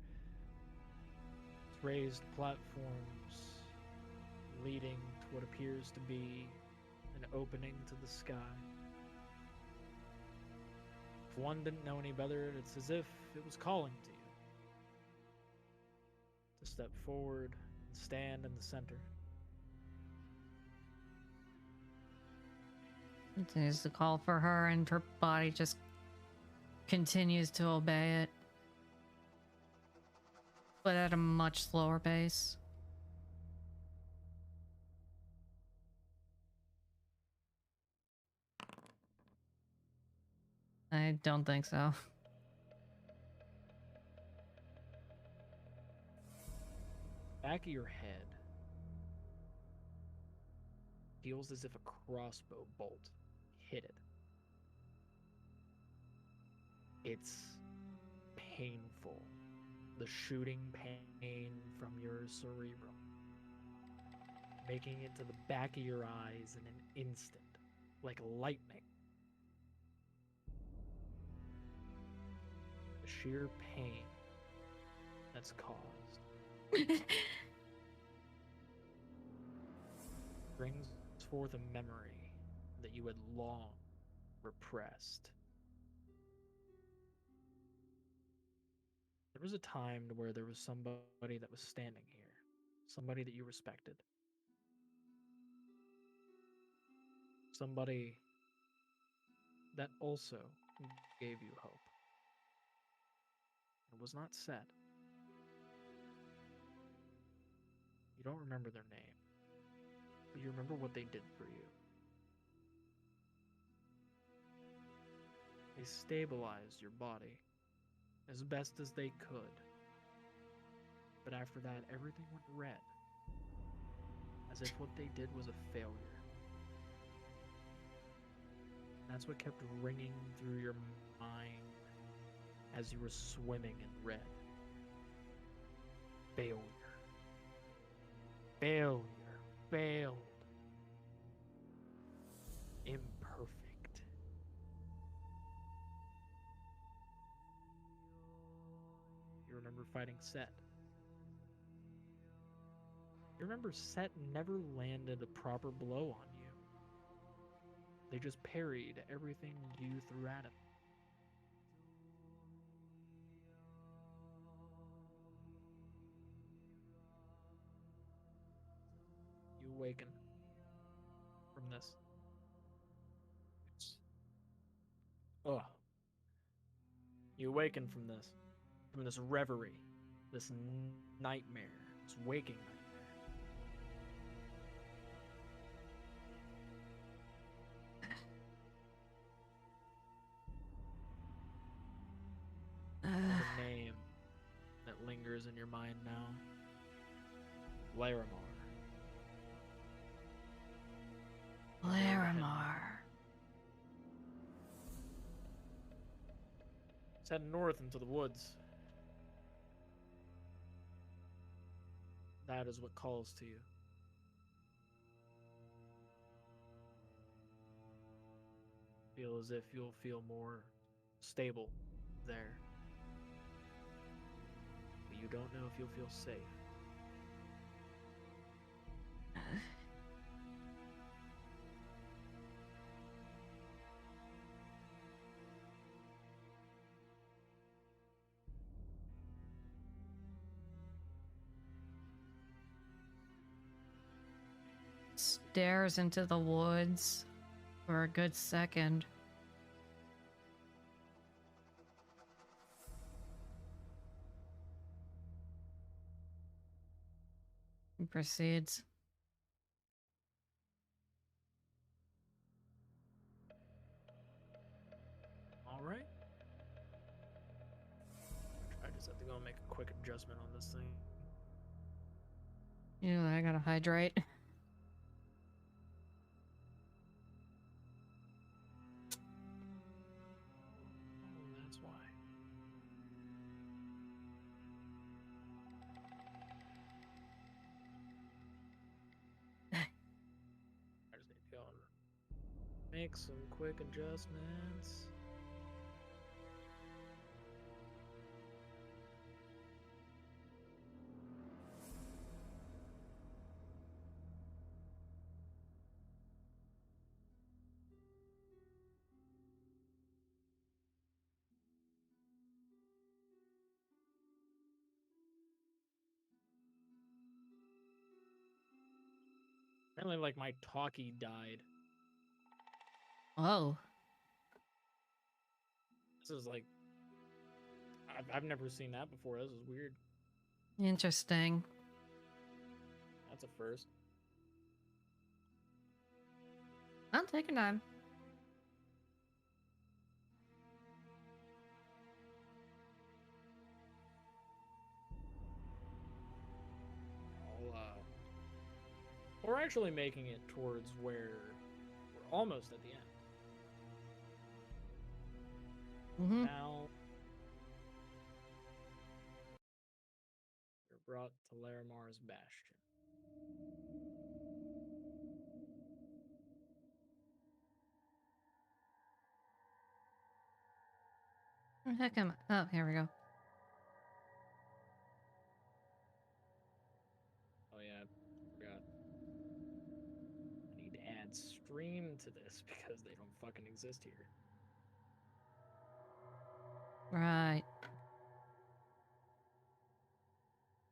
It's raised platforms leading to what appears to be an opening to the sky. If one didn't know any better, it's as if it was calling to you to step forward and stand in the center. Continues to call for her, and her body just continues to obey it, but at a much slower pace. I don't think so. Back of your head feels as if a crossbow bolt hit it. It's painful. The shooting pain from your cerebrum, making it to the back of your eyes in an instant, like lightning. The sheer pain that's caused brings forth a memory that you had long repressed. There was a time where there was somebody that was standing here, somebody that you respected, somebody that also gave you hope. It was not said. You don't remember their name, but you remember what they did for you. They stabilized your body as best as they could. But after that, everything went red, as if what they did was a failure. That's what kept ringing through your mind as you were swimming in red. Failure. Failure. Failed. Imperfect. You remember fighting Set. You remember Set never landed a proper blow on you. They just parried everything you threw at him. You awaken from this. Ugh. You awaken from this reverie, this nightmare, this waking nightmare. The name that lingers in your mind now. Larimar. Larimar. It's heading north into the woods. That is what calls to you. Feel as if you'll feel more stable there. But you don't know if you'll feel safe. Stares into the woods for a good second. He proceeds. All right. I just have to go make a quick adjustment on this thing. I gotta hydrate. Make some quick adjustments. Apparently, like, my talkie died. Oh, This is like, I've never seen that before. This is weird. interesting. That's a first. I'll take your time. We're actually making it towards where we're almost at the end. Mm-hmm. Now you're brought to Larimar's Bastion. Where the heck am I? Oh, here we go. Oh yeah, I forgot. I need to add stream to this because they don't fucking exist here. Right.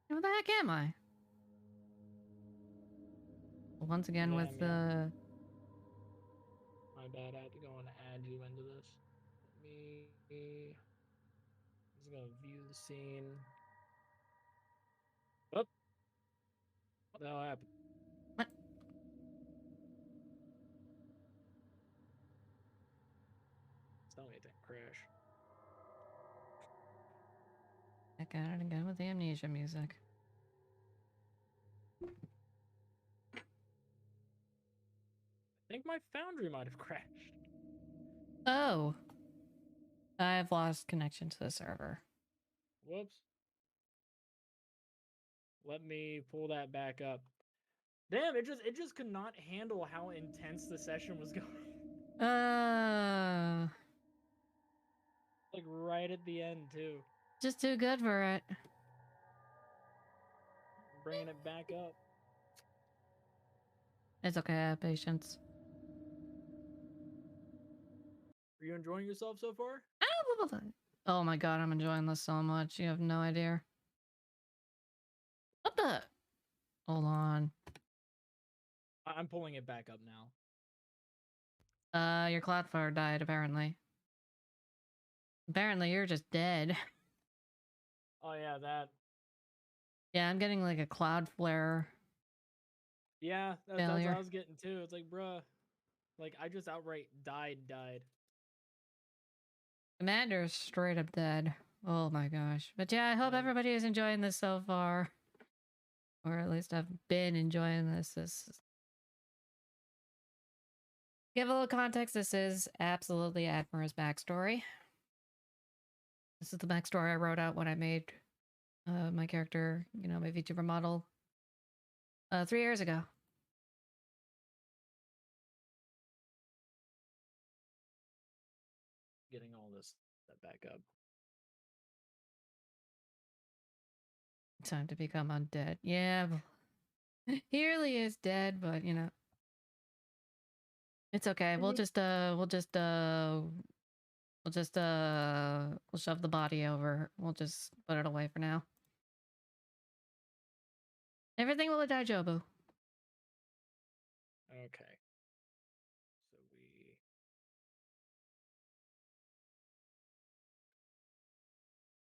Where the heck am I? Once again with Damn, yeah. the... My bad. I had to go and add you into this. Let me. Just gonna view the scene. Oh, what the hell happened? What? Tell me it didn't crash. Heck at it again with the amnesia music. I think my foundry might have crashed. Oh. I've lost connection to the server. Whoops. Let me pull that back up. Damn, it just could not handle how intense the session was going. Like right at the end too. Just too good for it. Bringing it back up. It's okay, I have patience. Are you enjoying yourself so far? Oh my god, I'm enjoying this so much. You have no idea. What the? Hold on. I'm pulling it back up now. Your Cloudflare died, apparently. Apparently, you're just dead. Oh yeah, that. Yeah, I'm getting like a Cloudflare. Yeah, that's what Failure. I was getting too. It's like, bruh, like I just outright died. Commander's straight up dead. Oh my gosh. But yeah, I hope everybody is enjoying this so far. Or at least I've been enjoying this. Give a little context, this is absolutely Admira's backstory. This is the backstory I wrote out when I made my character, you know, my VTuber model 3 years ago. Getting all this back up. Time to become undead. Yeah, he really is dead, but you know, it's okay. We'll shove the body over. We'll just put it away for now. Everything will die, Jobu. Okay. So we.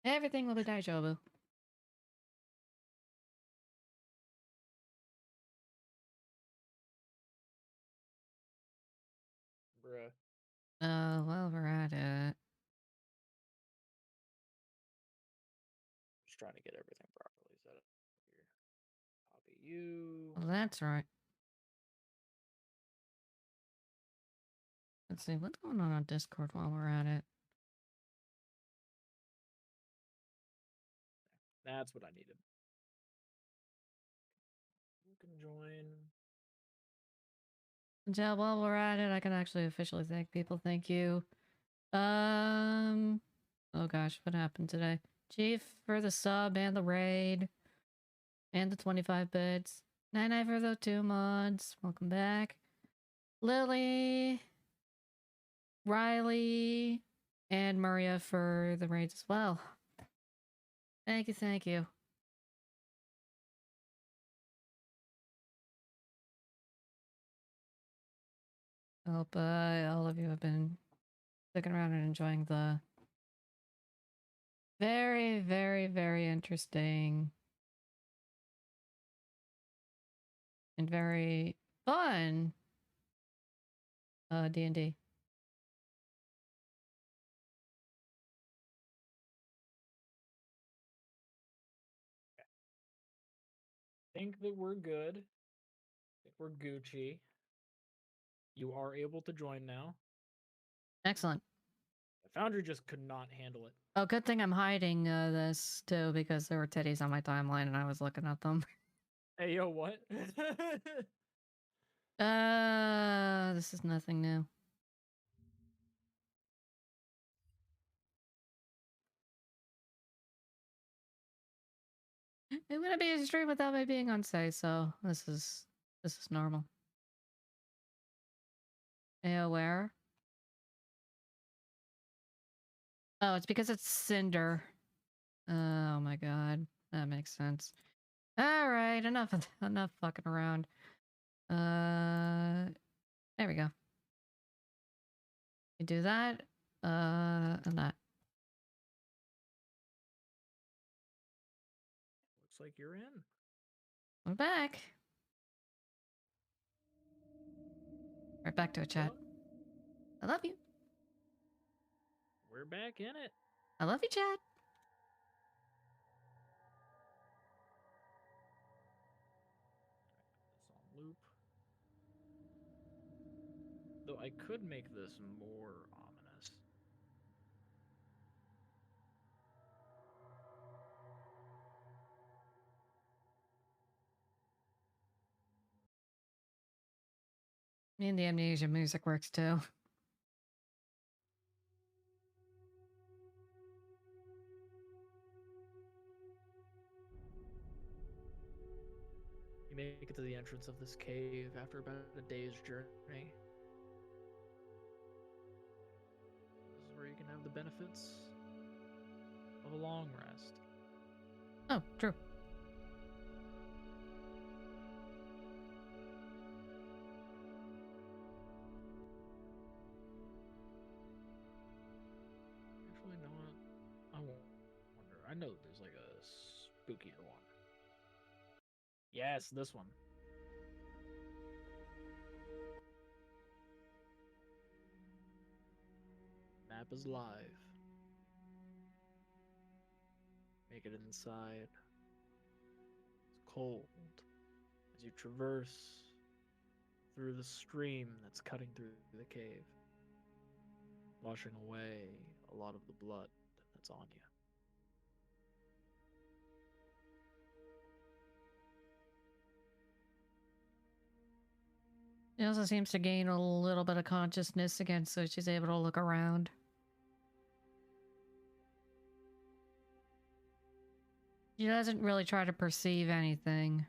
Everything will be die, Jobu. Bruh. Well, we're at it. Just trying to get everything properly set up here. Copy you. Well, that's right. Let's see, what's going on Discord while we're at it? That's what I needed. You can join. Yeah, while we're at it, I can actually officially thank people. Thank you. Oh gosh, what happened today? Chief for the sub and the raid and the 25 bits. Night for the 2 mods. Welcome back. Lily, Riley, and Maria for the raids as well. Thank you, thank you. I hope all of you have been sticking around and enjoying the very, very, very interesting and very fun D&D. Think that we're good. Think we're Gucci. You are able to join now. Excellent. The Foundry just could not handle it. Oh, good thing I'm hiding this too, because there were titties on my timeline and I was looking at them. Hey, yo, what? This is nothing new. It wouldn't be a stream without me being on site, so this is normal. Where? Oh, it's because it's Cinder. Oh my god, that makes sense. All right, enough fucking around. There we go. You do that, and that. Looks like you're in. We're back. Right back to a chat. Well, I love you. we're back in it. I love you, chat. This on loop. Though I could make this more ominous. Me and the amnesia music works too. You make it to the entrance of this cave after about a day's journey. This is where you can have the benefits of a long rest. Oh, true. Actually, you know what? I wonder. I know there's like a spookier one. Yes, this one. Map is live. Make it inside. It's cold as you traverse through the stream that's cutting through the cave, washing away a lot of the blood that's on you. She also seems to gain a little bit of consciousness again, so she's able to look around. She doesn't really try to perceive anything.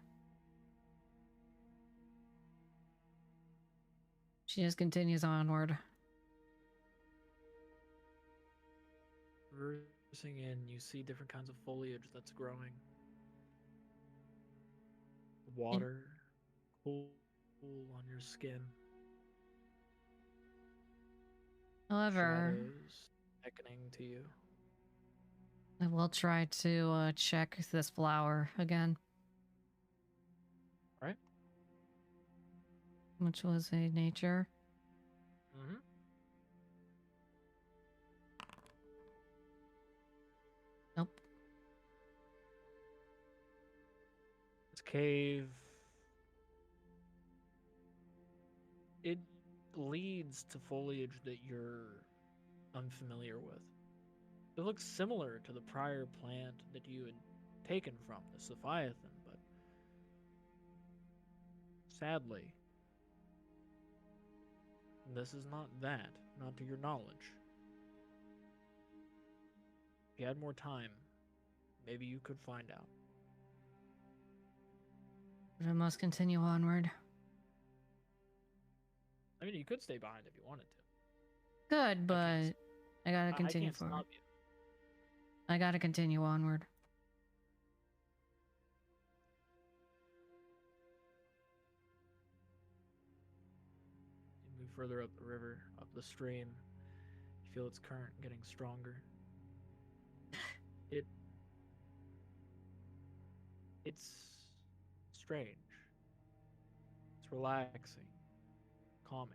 She just continues onward. Reversing in, you see different kinds of foliage that's growing. Water, cool on your skin. However, Shadows beckoning to you. I will try to check this flower again. Right? Which was a nature. Mm-hmm. Nope. This cave, it leads to foliage that you're unfamiliar with. It looks similar to the prior plant that you had taken from the Sophiathan, but sadly, This is not that, not to your knowledge. If you had more time, maybe you could find out. But I must continue onward. I mean, you could stay behind if you wanted to. Good, but I gotta continue I can't forward. stop you. I gotta continue onward. You move further up the river, up the stream. You feel its current getting stronger. It's strange. It's relaxing, calming.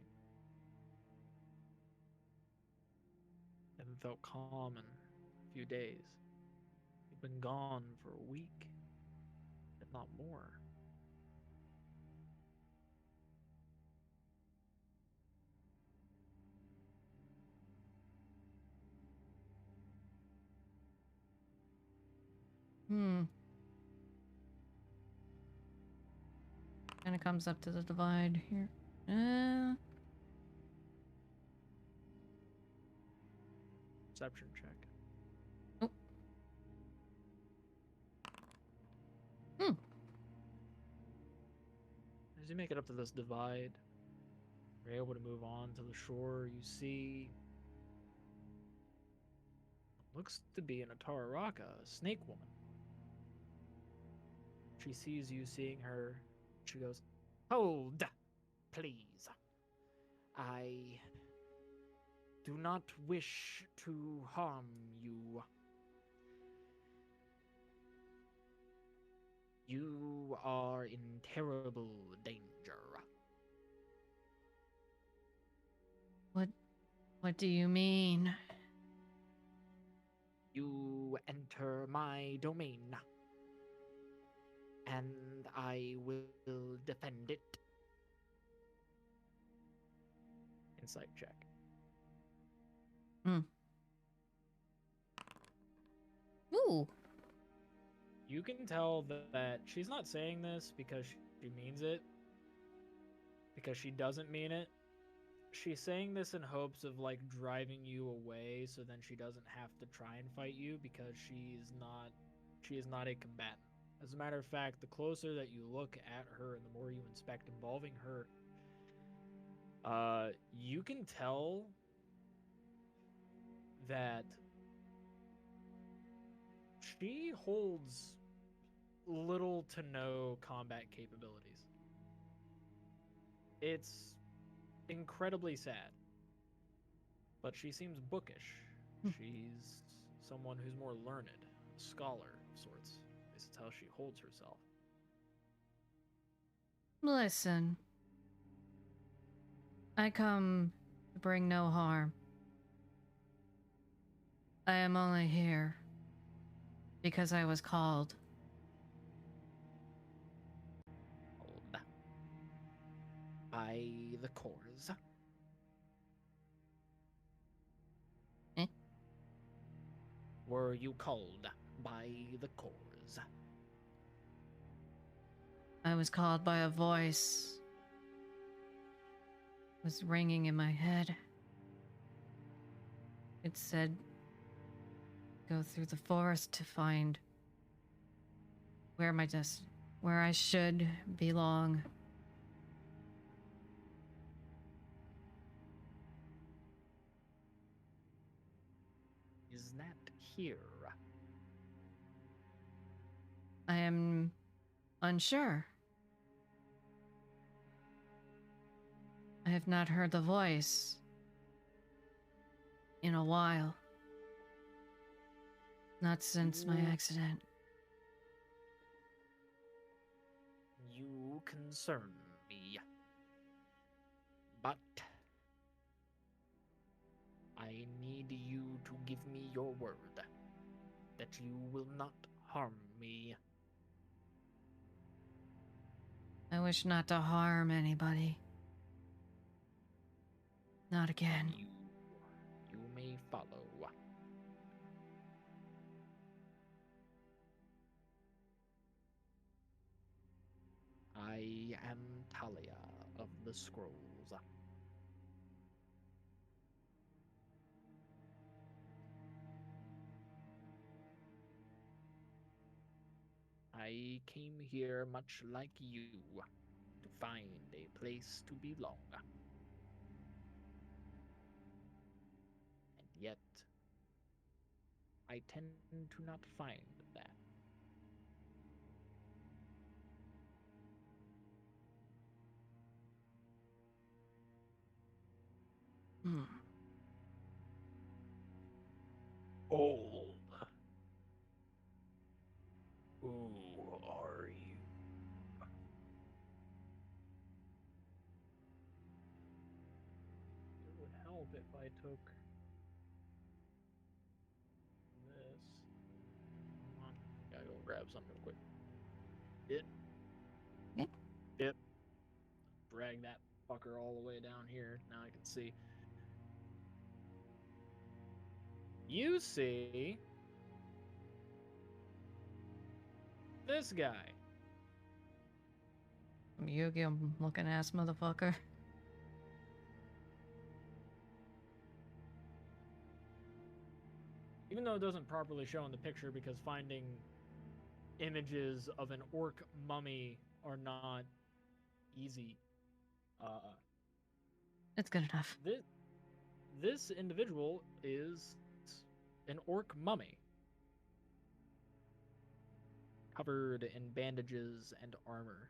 Haven't felt calm in a few days. You've been gone for a week, if not more. Kind of comes up to the divide here. Perception check. Oh. Hmm. As you make it up to this divide, you're able to move on to the shore. You see, looks to be an Atararaka, a snake woman. She sees you seeing her. She goes, "Hold, please. I do not wish to harm you. You are in terrible danger." What do you mean? You enter my domain, and I will defend it. Insight check. Ooh. You can tell that she's not saying this because she means it, because she doesn't mean it. She's saying this in hopes of like driving you away so then she doesn't have to try and fight you, because she is not a combatant. As a matter of fact, the closer that you look at her and the more you inspect involving her, you can tell that she holds little to no combat capabilities. It's incredibly sad, but she seems bookish. She's someone who's more learned, a scholar of sorts. This is how she holds herself. Listen. I come to bring no harm. I am only here because I was called. By the cores. Eh? Were you called by the cores? I was called by a voice. It was ringing in my head. It said, go through the forest to find where I should belong. Is that here? I am unsure. I have not heard the voice in a while. Not since my accident. You concern me. But I need you to give me your word that you will not harm me. I wish not to harm anybody. Not again. You may follow. I am Talia of the Scrolls. I came here much like you to find a place to belong. And yet, I tend to not find that. Hmm. Old. Who are you? It would help if I took this. Hold on. Gotta go grab something real quick. Yeah. It. Drag that fucker all the way down here. Now I can see. You see this guy. Yu-Gi-Oh looking ass motherfucker. Even though it doesn't properly show in the picture because finding images of an orc mummy are not easy. It's good enough. This individual is an orc mummy, covered in bandages and armor.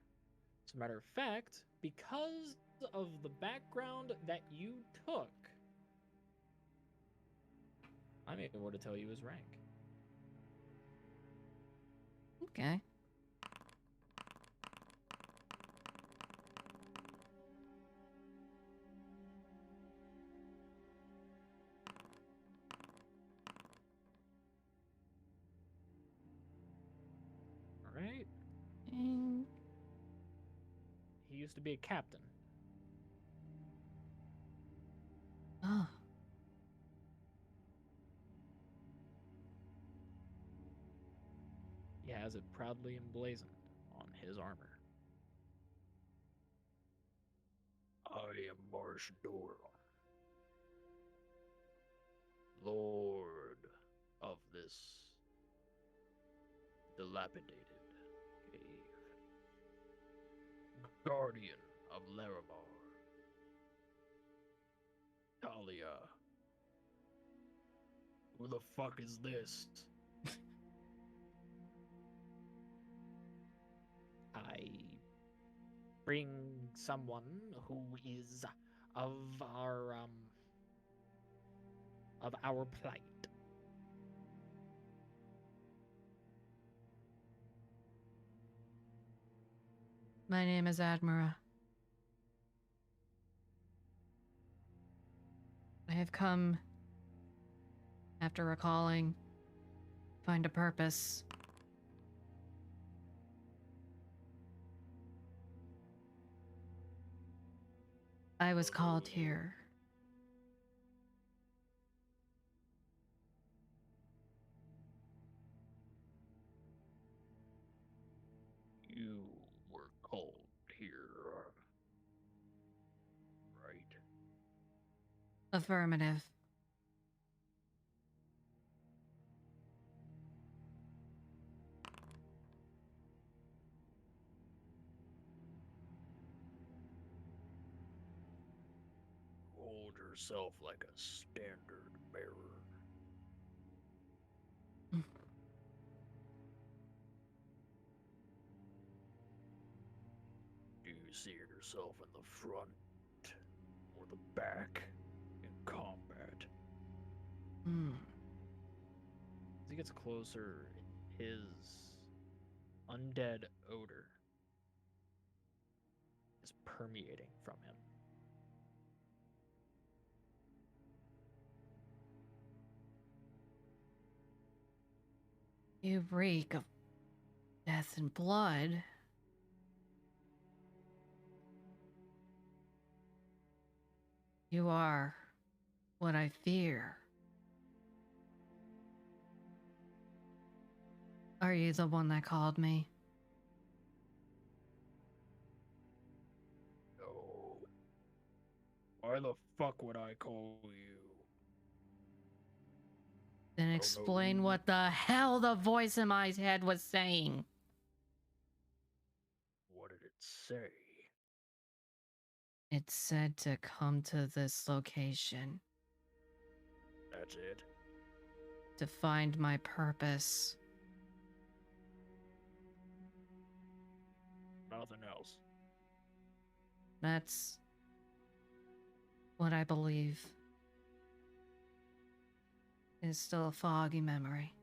As a matter of fact, because of the background that you took, I'm able to tell you his rank. Okay. All right. And He used to be a captain. oh, He has it proudly emblazoned on his armor. I am Marshador, Lord of this dilapidated cave, Guardian of Larimar, Talia. Who the fuck is this? I bring someone who is of our plight. my name is Admira. I have come after recalling, find a purpose. I was called here. You were called here, right? Affirmative. Hold yourself like a standard bearer. Mm. Do you see yourself in the front or the back in combat? Hmm. As he gets closer, his undead odor is permeating from him. You reek of death and blood. You are what I fear. Are you the one that called me? No. Why the fuck would I call you? Then I don't know explain who- what the hell the voice in my head was saying. say? It said to come to this location That's it. to find my purpose. Nothing else. That's what I believe is still a foggy memory.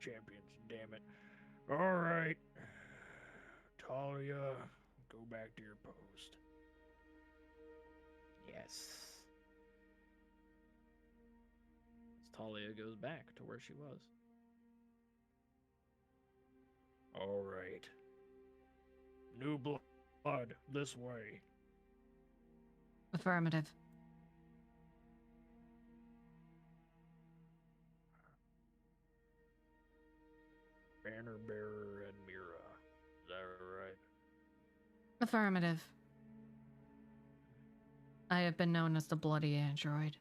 Champions, damn it. Alright. Talia, go back to your post. Yes. As Talia goes back to where she was. Alright. New blood, this way. Affirmative. Banner Bearer and Mira. Is that right? Affirmative. I have been known as the Bloody Android.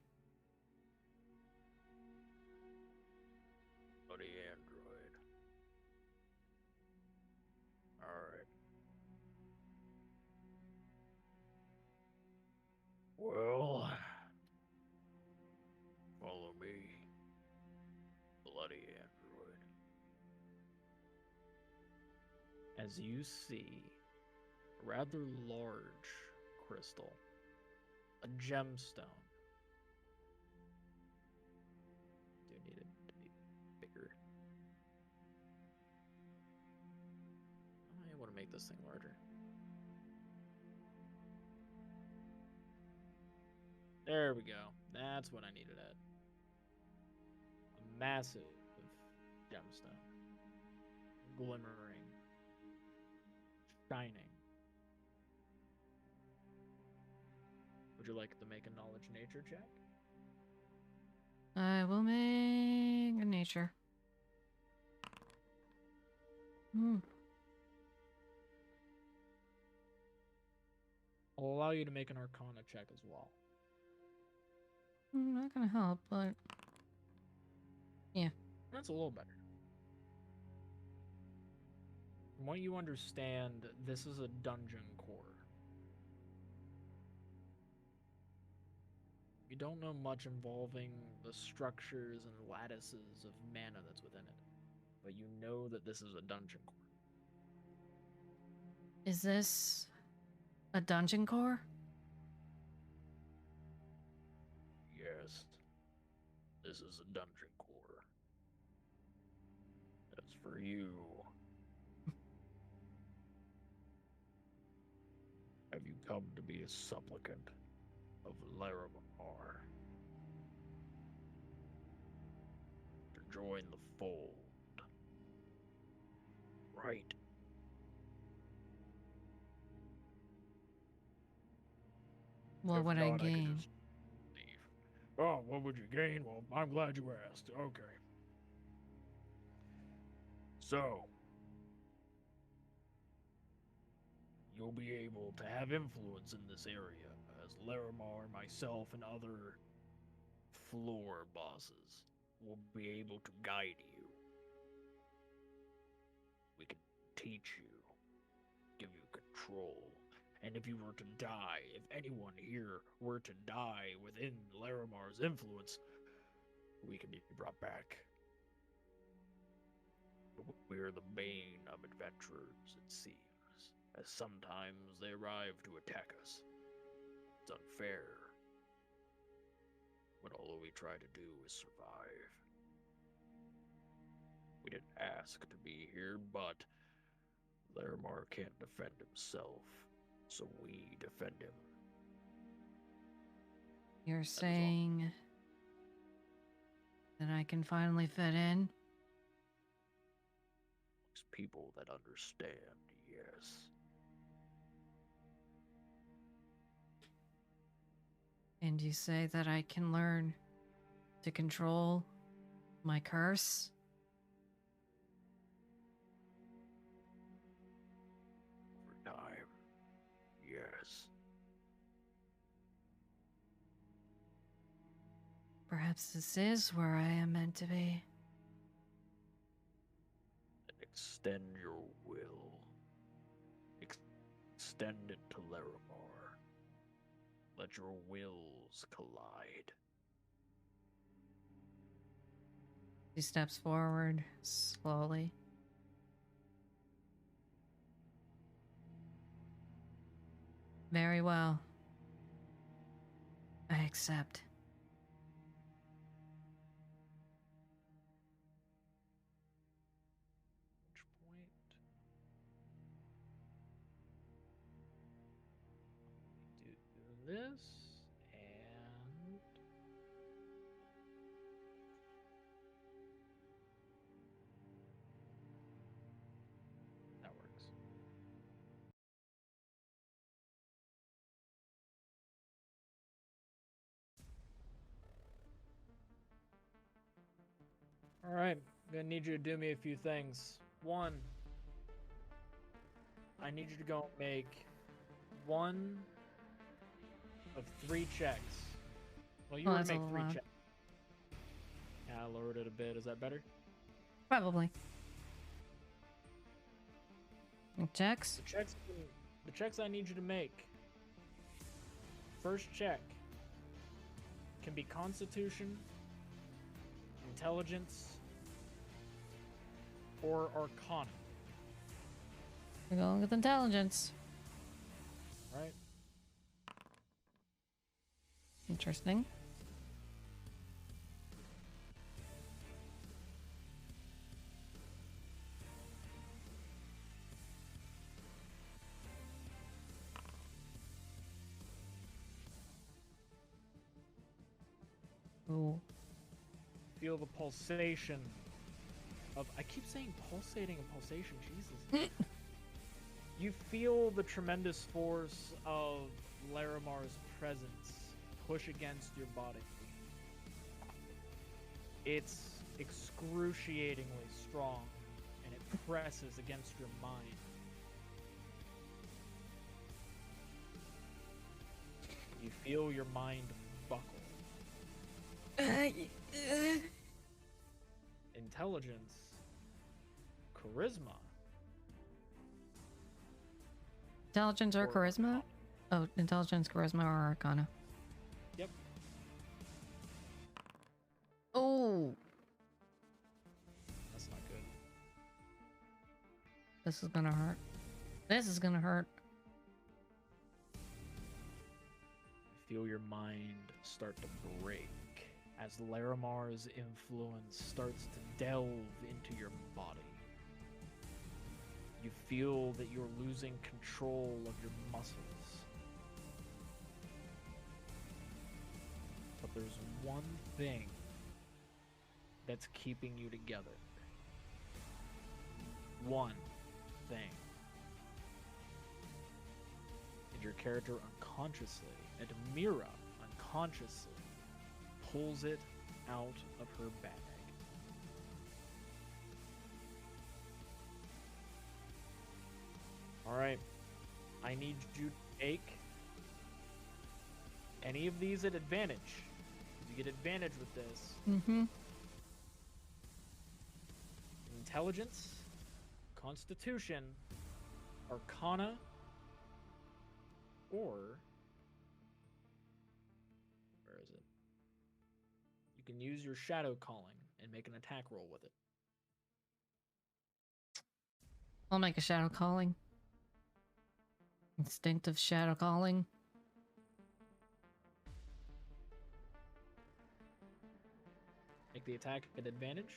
Bloody Android. Alright. Well, follow me. Bloody Android. As you see a rather large crystal, a gemstone. Do need it to be bigger. I want to make this thing larger. There we go. That's what I needed at. A massive gemstone. Glimmering. Shining. Would you like to make a knowledge nature check? I will make a nature. I'll allow you to make an arcana check as well. Not gonna help, but yeah. That's a little better. From what you understand, this is a dungeon core. You don't know much involving the structures and lattices of mana that's within it, but you know that this is a dungeon core. Is this a dungeon core? Yes, this is a dungeon core. That's for you. Have you come to be a supplicant of Laramar? To join the fold? Right. What If would I not, could gain? just leave. Oh, what would you gain? Well, I'm glad you asked. Okay. So, you'll be able to have influence in this area, as Laramar, myself, and other floor bosses will be able to guide you. We can teach you, give you control. And if you were to die, if anyone here were to die within Laramar's influence, we can be brought back. We're the bane of adventurers, it seems, as sometimes they arrive to attack us. It's unfair, when all we try to do is survive. We didn't ask to be here, but Laramar can't defend himself, so we defend him. You're saying that I can finally fit in? It's people that understand, yes. And you say that I can learn to control my curse? Over time, yes. Perhaps this is where I am meant to be. And extend your will. Extend it to Larimar. Let your wills collide. He steps forward slowly. Very well. I accept. Which point? Do this and that works. All right, I'm gonna need you to do me a few things. One, I need you to go make one of 3 checks. Well, you Well, were to that's a make little 3 loud. checks. Yeah, I lowered it a bit. Is that better? Probably. Checks? The checks I need you to make. First check can be Constitution, Intelligence, or Arcana. We're going with intelligence. Right? Interesting. Ooh. Feel the pulsation of. I keep saying pulsating and pulsation. Jesus. You feel the tremendous force of Larimar's presence push against your body. It's excruciatingly strong, and it presses against your mind. You feel your mind buckle. Intelligence, charisma, Intelligence or charisma? Arcana. Oh, intelligence, charisma, or arcana. Yep. Oh, That's not good. this is gonna hurt. This is gonna hurt. Feel your mind start to break as Larimar's influence starts to delve into your body. You feel that you're losing control of your muscles. But there's one thing that's keeping you together. One thing. And your character unconsciously, Admira unconsciously, pulls it out of her bag. Alright, I need you to take any of these at advantage. You get advantage with this. Mm-hmm. Intelligence, Constitution, Arcana, or where is it? You can use your shadow calling and make an attack roll with it. I'll make a shadow calling. Instinctive shadow calling. Make the attack at advantage.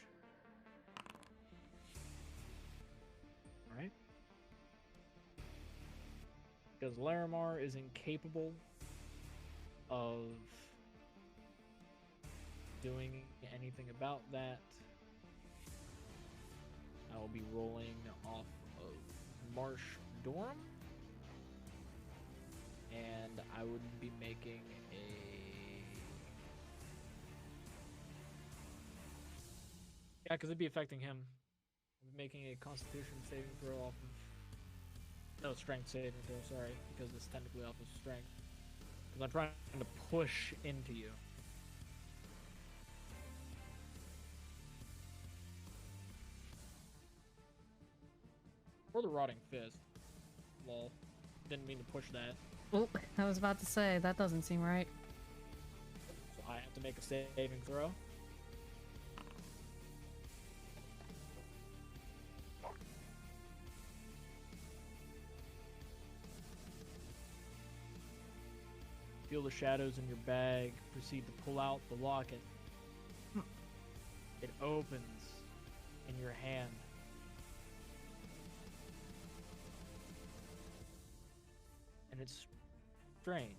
Alright. Because Larimar is incapable of doing anything about that, I will be rolling off of Marsh Durham. And I would be making a... Yeah, because it'd be affecting him. I'd be making a Constitution saving throw off of... No, Strength saving throw, sorry. Because it's technically off of Strength. Because I'm trying to push into you. Or the Rotting Fist. Lol. Didn't mean to push that. Oh, I was about to say, that doesn't seem right. So I have to make a saving throw. Feel the shadows in your bag. Proceed to pull out the locket. It opens in your hand. And it's strange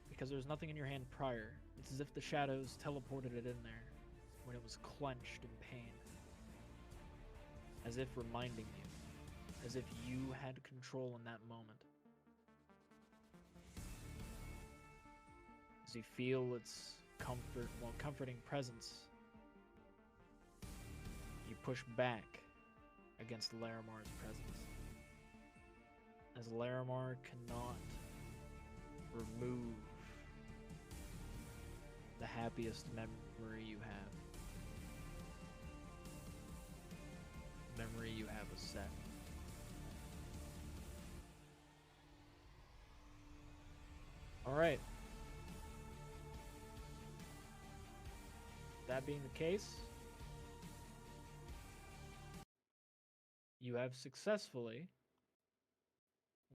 because there's nothing in your hand prior. It's as if the shadows teleported it in there when it was clenched in pain. As if reminding you. As if you had control in that moment. As you feel its comforting presence, you push back against Larimar's presence. As Larimar cannot remove the happiest memory you have. Memory you have is set. Alright. That being the case, you have successfully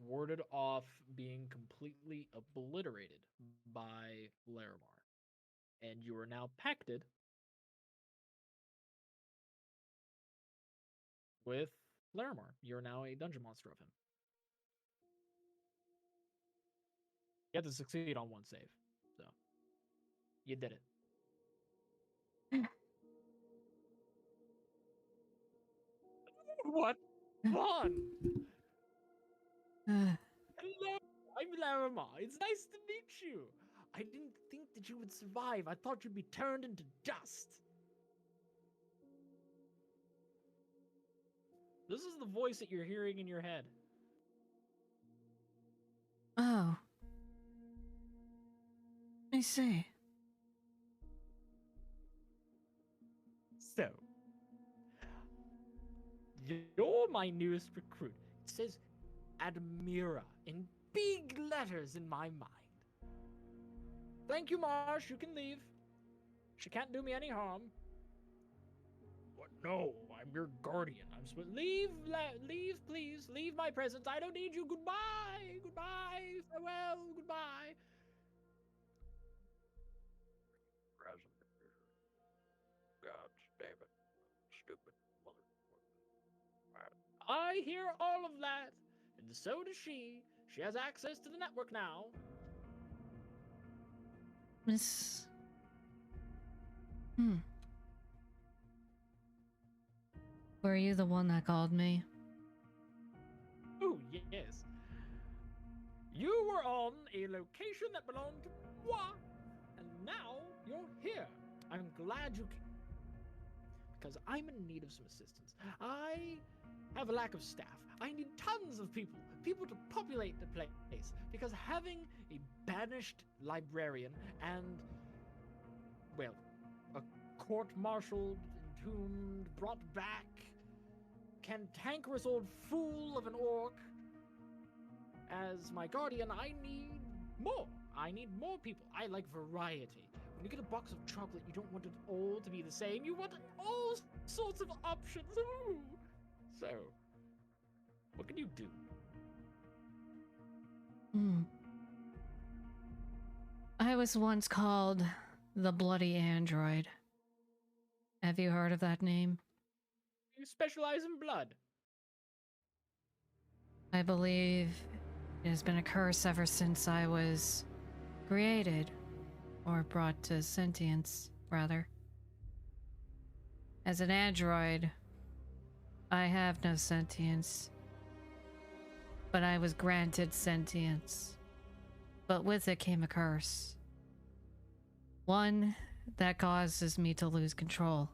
warded off being completely obliterated by Larimar. And you are now pacted with Larimar. You're now a dungeon monster of him. You have to succeed on one save. So, you did it. What fun! Hello, I'm Larimar. It's nice to meet you. I didn't think that you would survive. I thought you'd be turned into dust. This is the voice that you're hearing in your head. Oh. I see. So, you're my newest recruit. It says Admira in big letters in my mind. Thank you, Marsh. You can leave. She can't do me any harm. What? No, I'm your guardian. I'm supposed leave, leave, please. Leave my presence. I don't need you. Goodbye. Goodbye. Farewell. Goodbye. God damn it. Stupid motherfucker. I hear all of that. And so does she. She has access to the network now. Miss... Were you the one that called me? Oh, yes. You were on a location that belonged to moi, and now you're here. I'm glad you came. Because I'm in need of some assistance. I have a lack of staff. I need tons of people to populate the place. Because having a banished librarian and, well, a court-martialed, entombed, brought back, cantankerous old fool of an orc as my guardian, I need more. I need more people. I like variety. When you get a box of chocolate, you don't want it all to be the same. You want all sorts of options. Ooh. So, what can you do? I was once called the Bloody Android. Have you heard of that name? You specialize in blood. I believe it has been a curse ever since I was created, or brought to sentience, rather. As an android, I have no sentience, but I was granted sentience. But with it came a curse. One that causes me to lose control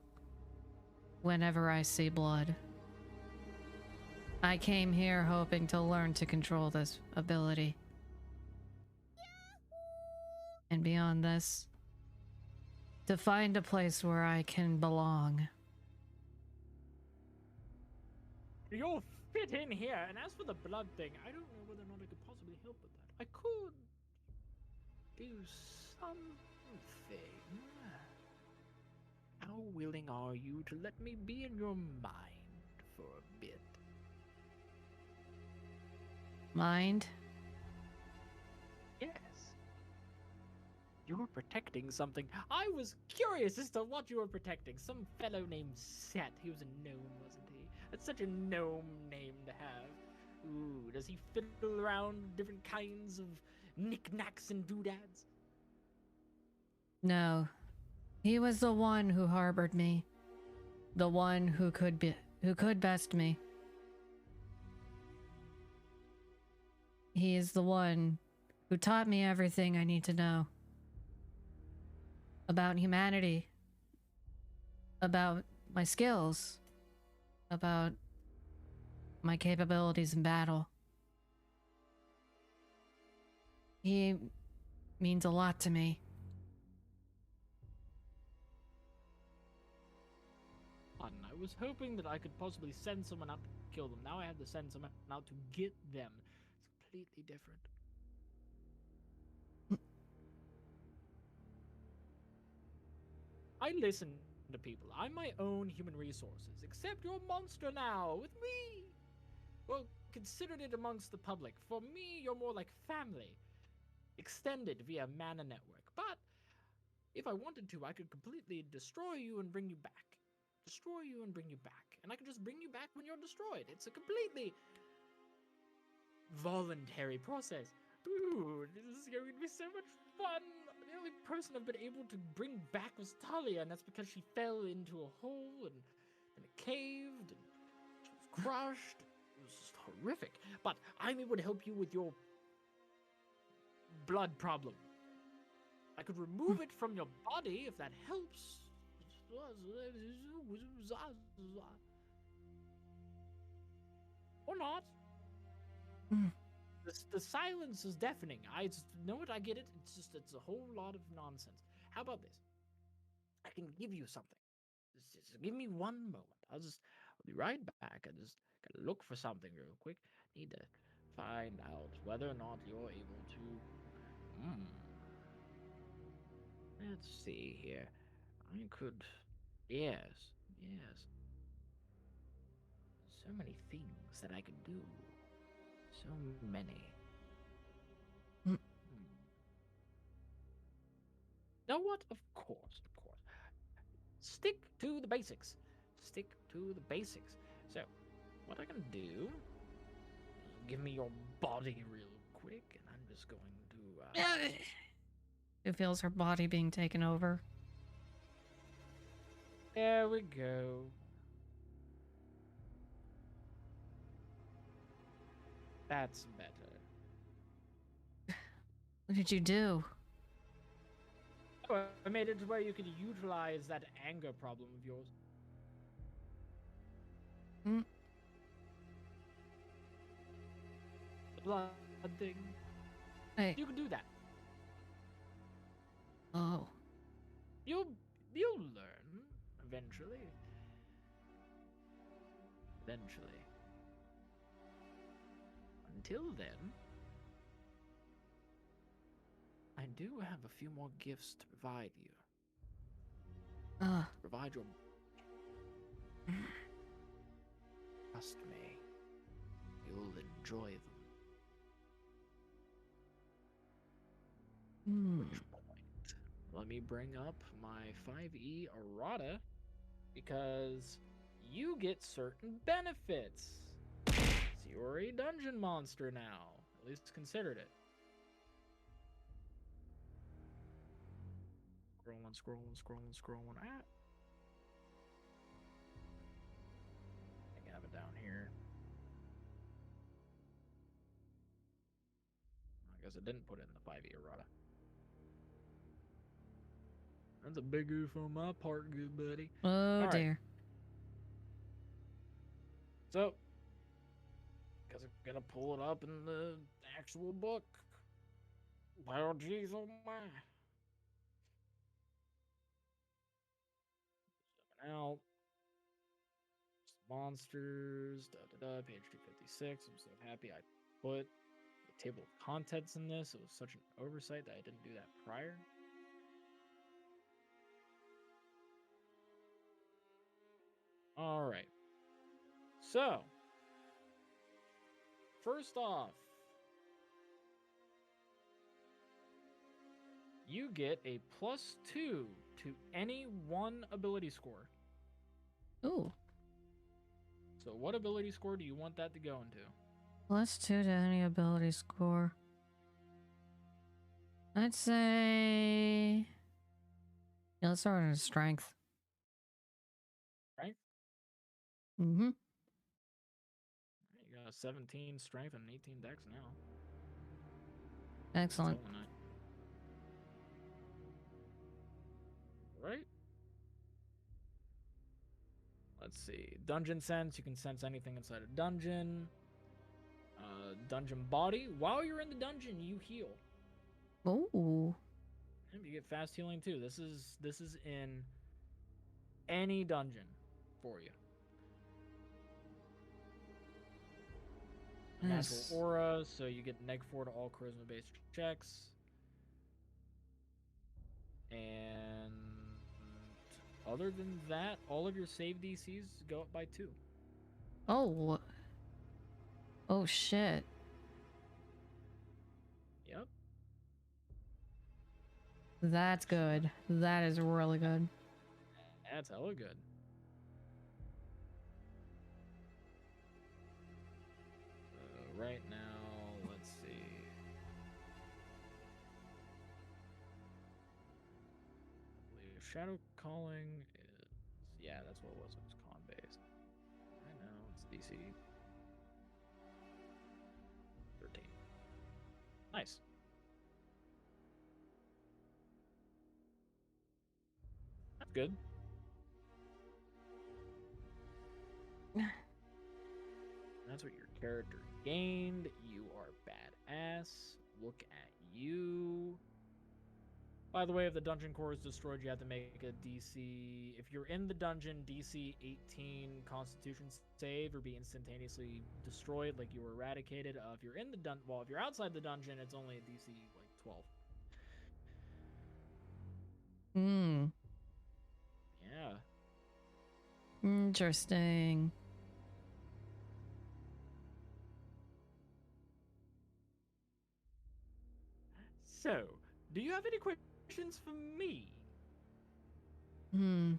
whenever I see blood. I came here hoping to learn to control this ability. And beyond this, to find a place where I can belong. You'll fit in here, and as for the blood thing, I don't know whether or not I could possibly help with that. I could do something. How willing are you to let me be in your mind for a bit? Mind? Yes. You're protecting something. I was curious as to what you were protecting. Some fellow named Set. He was a gnome, wasn't he? That's such a gnome name to have. Ooh, does he fiddle around different kinds of knickknacks and doodads? No. He was the one who harbored me. The one who could best me. He is the one who taught me everything I need to know. About humanity. About my skills. About my capabilities in battle. He means a lot to me. I was hoping that I could possibly send someone out to kill them. Now I have to send someone out to get them. It's completely different. I listen to people. I'm my own human resources. Except you're a monster now, with me. Well, considered it amongst the public. For me, you're more like family. Extended via mana network. But if I wanted to, I could completely destroy you and bring you back. Destroy you and bring you back. And I could just bring you back when you're destroyed. It's a completely voluntary process. Ooh, this is going to be so much fun. The only person I've been able to bring back was Talia, and that's because she fell into a hole and it caved and she was crushed. It was just horrific. But I'm able to help you with your blood problem. I could remove it from your body if that helps. Or not. The silence is deafening. I just know it. I get it. It's a whole lot of nonsense. How about this? I can give you something. Just give me one moment. I'll be right back. I just gotta look for something real quick. Need to find out whether or not you're able to. Let's see here. I could. Yes, yes. So many things that I could do. So many. Mm. Know what? Of course, of course. Stick to the basics. Stick to the basics. So, what I can do is give me your body real quick, and I'm just going to. Who feels her body being taken over? There we go. That's better. What did you do? Oh, I made it to where you could utilize that anger problem of yours. Mm. The blood thing. Hey. You can do that. Oh. You'll learn eventually. Eventually. Until then, I do have a few more gifts to provide you. To provide your. Trust me, you'll enjoy them. Which point, let me bring up my 5e errata, because you get certain benefits. So you're a dungeon monster now. At least considered it. Scrolling. Ah. I have it down here. I guess it didn't put it in the 5e errata. That's a big oof on my part, good buddy. Oh, dear. So, guess I'm gonna pull it up in the actual book. Well, geez, oh my. Stepping out. Monsters, page 256. I'm so happy I put table of contents in this. It was such an oversight that I didn't do that prior. All right. So, first off, you get a +2 to any one ability score. Ooh. So what ability score do you want that to go into? +2 to any ability score. I'd say... Yeah, let's start with strength. Strength? Mm-hmm. You got a 17 strength and an 18 dex now. Excellent. Right? Let's see. Dungeon sense. You can sense anything inside a dungeon. Dungeon body. While you're in the dungeon, you heal. Ooh. And you get fast healing too. This is in any dungeon for you. Natural aura, so you get -4 to all charisma-based checks. And other than that, all of your save DCs go up by 2. Oh. Oh, shit. Yep. That's good. That is really good. That's hella good. Right now, let's see. I believe Shadow Calling is... Yeah, that's what it was. It was con-based. Right now, it's DC 13. Nice. That's good. That's what your character gained. You are badass. Look at you. By the way, if the dungeon core is destroyed, you have to make a DC. If you're in the dungeon, DC 18 Constitution save or be instantaneously destroyed, like you were eradicated. If you're in the if you're outside the dungeon, it's only a DC like 12. Hmm. Yeah. Interesting. So, do you have any questions for me? Hmm.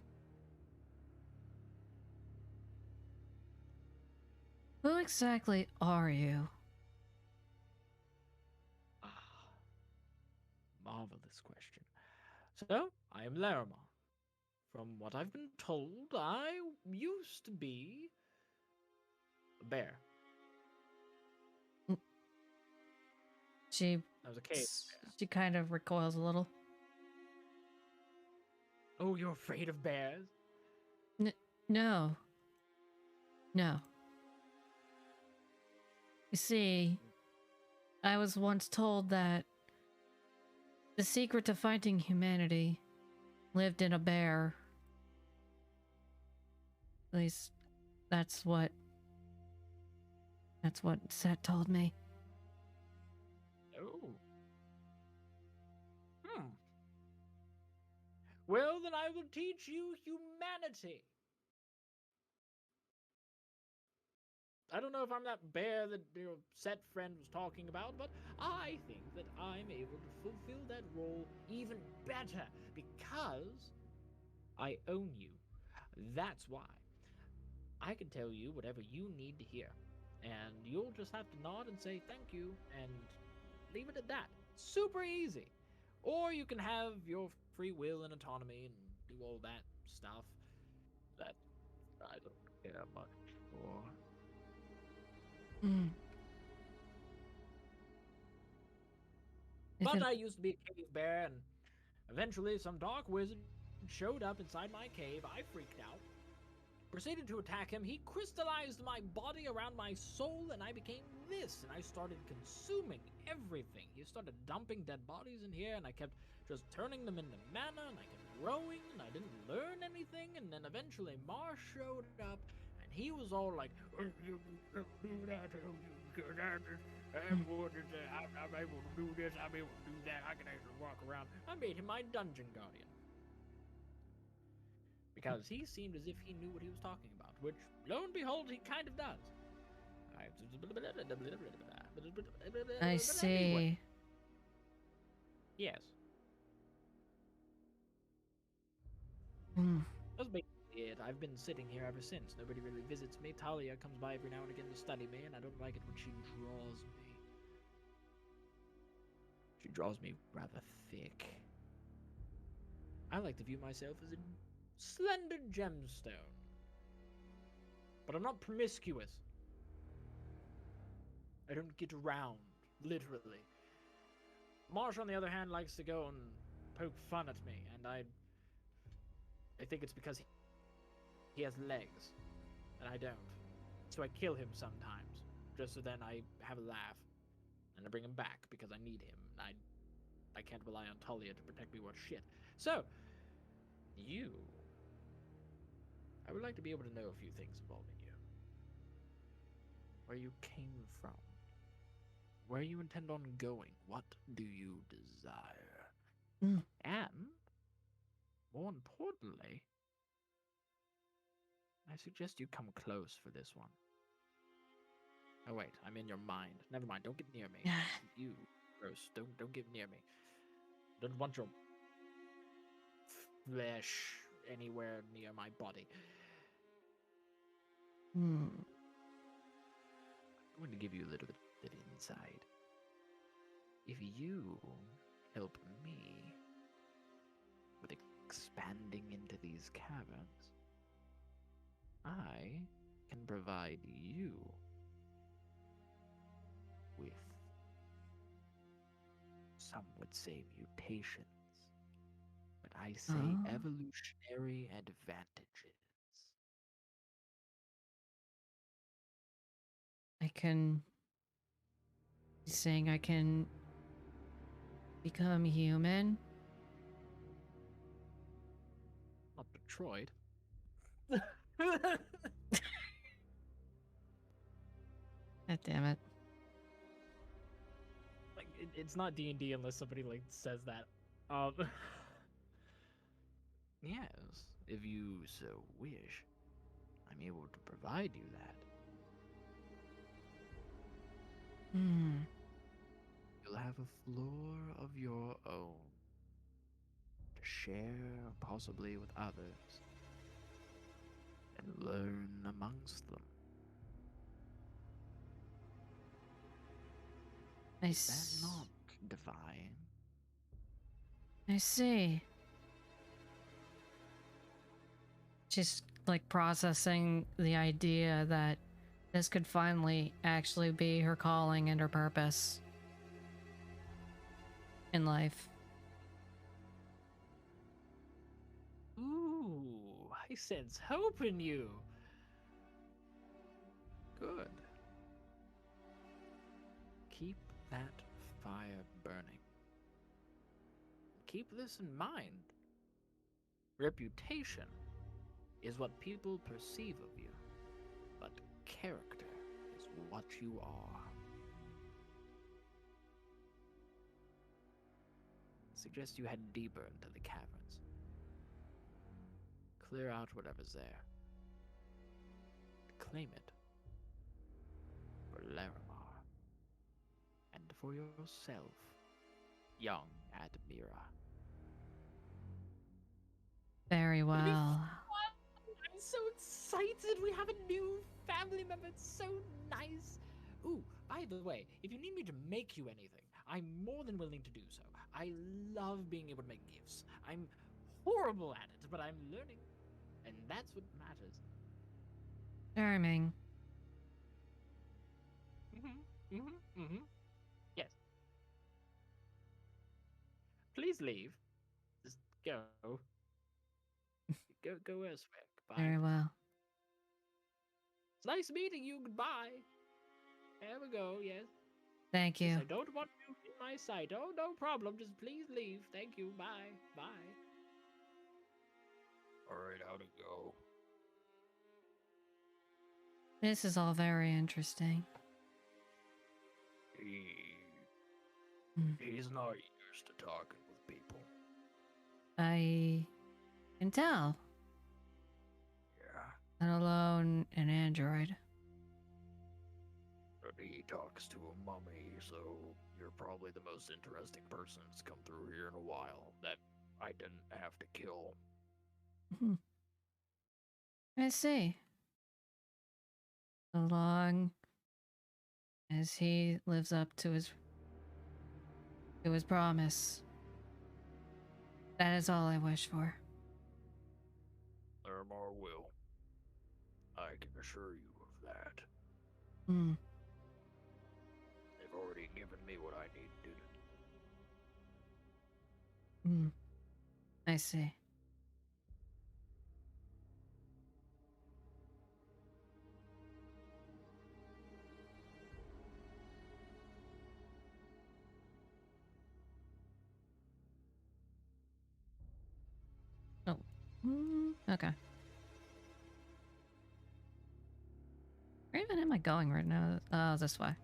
Who exactly are you? Marvelous question. So, I am Larimar. From what I've been told, I used to be a bear. She... That was a cave. She kind of recoils a little. Oh, you're afraid of bears? No. No. You see, I was once told that the secret to fighting humanity lived in a bear. At least, that's what Set told me. Oh. Well, then I will teach you humanity. I don't know if I'm that bear that your Set friend was talking about, but I think that I'm able to fulfill that role even better because I own you. That's why. I can tell you whatever you need to hear, and you'll just have to nod and say thank you and leave it at that. Super easy. Or you can have your free will and autonomy and do all that stuff that I don't care much for. But I used to be a cave bear, and eventually some dark wizard showed up inside my cave. I freaked out, proceeded to attack him. He crystallized my body around my soul, and I became this, and I started consuming everything. He started dumping dead bodies in here, and I kept just turning them into mana, and I kept growing, and I didn't learn anything, and then eventually Mars showed up, and he was all like, "You do that, you get at it, I'm able to do this, I'm able to do that, I can actually walk around. I made him my dungeon guardian. Because he seemed as if he knew what he was talking about, which, lo and behold, he kind of does. I Anyway, see. yes, Mm. that's basically it. I've been sitting here ever since. Nobody really visits me. Talia comes by every now and again to study me, and I don't like it when she draws me. She draws me rather thick. I like to view myself as a slender gemstone. But I'm not promiscuous. I don't get around, literally. Marsh, on the other hand, likes to go and poke fun at me, and I think it's because he has legs, and I don't. So I kill him sometimes, just so then I have a laugh, and I bring him back because I need him. And I can't rely on Talia to protect me worth shit. So, you. I would like to be able to know a few things involving you. Where you came from. Where you intend on going. What do you desire? Mm. And, more importantly, I suggest you come close for this one. Oh wait, I'm in your mind. Never mind, don't get near me. You, gross, don't get near me. Don't want your flesh anywhere near my body. Mm. I'm going to give you a little bit of insight. If you help me with expanding into these caverns, I can provide you with, some would say, mutations, but I say Oh. evolutionary advantages. I can. He's saying I can become human. Not Detroit. God damn it. Like it's not D&D unless somebody like says that. Um, yes, if you so wish, I'm able to provide you that. Hmm. You'll have a floor of your own to share, possibly with others, and learn amongst them. Is that not divine? I see. She's like processing the idea that this could finally actually be her calling and her purpose in life. Ooh, I sense hope in you. Good. Keep that fire burning. Keep this in mind. Reputation is what people perceive of you, but character is what you are. Suggest you head deeper into the caverns. Clear out whatever's there. Claim it for Larimar and for yourself, young Admira. Very It'll be well. I'm so excited. We have a new family member. It's so nice. Ooh, by the way, if you need me to make you anything, I'm more than willing to do so. I love being able to make gifts. I'm horrible at it, but I'm learning. And that's what matters. Charming. Yes. Please leave. Just go. Go elsewhere. Goodbye. Very well. It's nice meeting you. Goodbye. There we go. Yes. Thank Yes, you. I don't want you in my sight. Oh, no problem. Just please leave. Thank you. Bye. Bye. Alright, how to go? This is all very interesting. He's not used to talking with people. I can tell. Yeah. Let alone an android. But he talks to a mummy, so you're probably the most interesting person that's come through here in a while that I didn't have to kill. Mhm. I see. So long as he lives up to his promise. That is all I wish for. Larimar will. I can assure you of that. Hmm. They've already given me what I needed. Hmm. I see. Oh. Okay. Where even am I going right now? Oh, this way.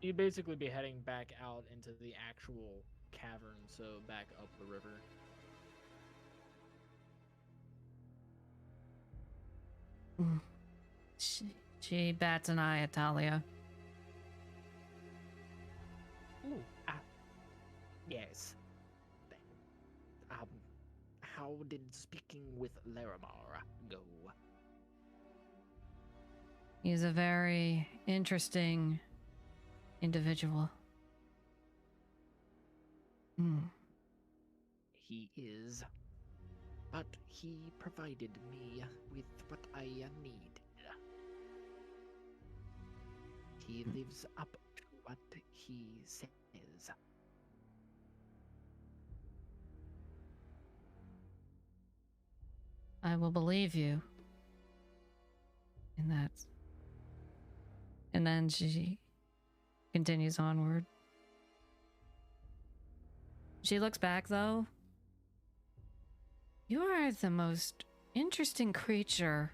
You'd basically be heading back out into the actual cavern, so back up the river. She bats an eye at Talia. Ooh, yes. How did speaking with Larimar go? He's a very interesting individual. He is. But he provided me with what I need. He lives up to what he says. I will believe you. In that. And then she continues onward. She looks back though. You are the most interesting creature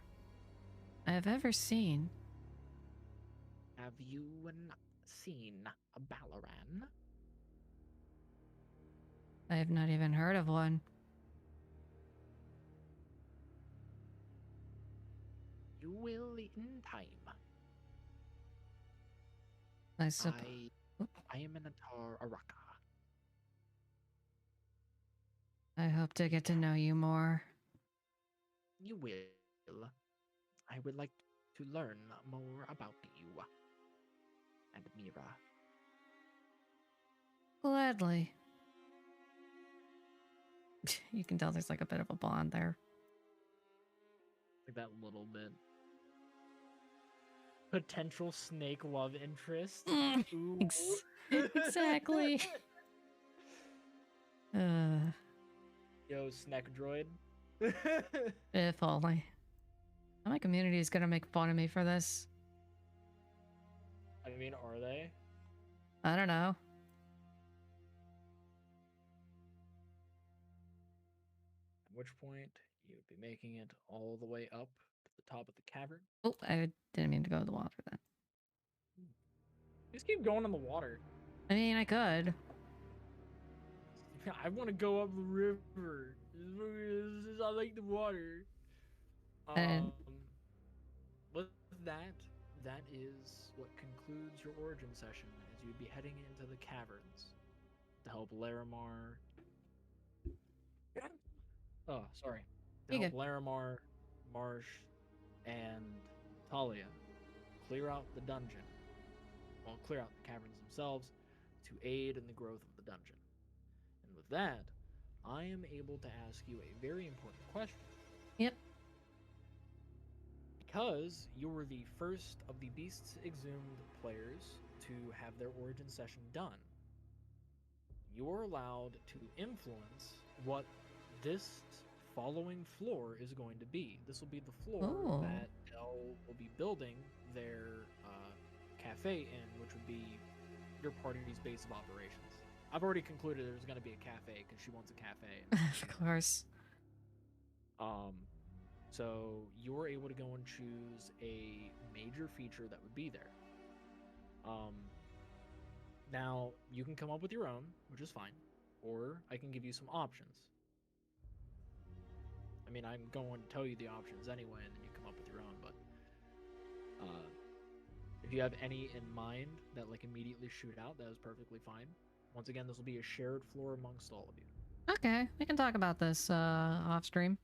I have ever seen. Have you not seen a Ballaran? I have not even heard of one. You will in time. I suppose. I am an Atar Araka. I hope to get to know you more. You will. I would like to learn more about you and Mira. Gladly. You can tell there's like a bit of a bond there. Like that little bit. Potential snake love interest. Exactly. Yo, snack droid. If only. My community is gonna make fun of me for this. I mean, are they? I don't know. At which point, you would be making it all the way up to the top of the cavern. Oh, I didn't mean to go to the water then. Just keep going in the water. I mean, I could. I want to go up the river. I like the water. And With that is what concludes your origin session, as you'd be heading into the caverns to help Larimar. Oh, sorry. To help Larimar, Marsh, and Talia clear out the dungeon. Well, clear out the caverns themselves to aid in the growth of the dungeon. And with that, I am able to ask you a very important question. Yep. Because you were the first of the Beasts Exhumed players to have their origin session done, you're allowed to influence what this following floor is going to be. This will be the floor that Dell will be building their cafe in, which would be your party's base of operations. I've already concluded there's going to be a cafe because she wants a cafe. Of course. So you're able to go and choose a major feature that would be there. Um, Now, you can come up with your own, which is fine, or I can give you some options. I mean, I'm going to tell you the options anyway, and then you come up with your own, but if you have any in mind that like immediately shoot out, that is perfectly fine. Once again, this will be a shared floor amongst all of you. Okay, we can talk about this off stream.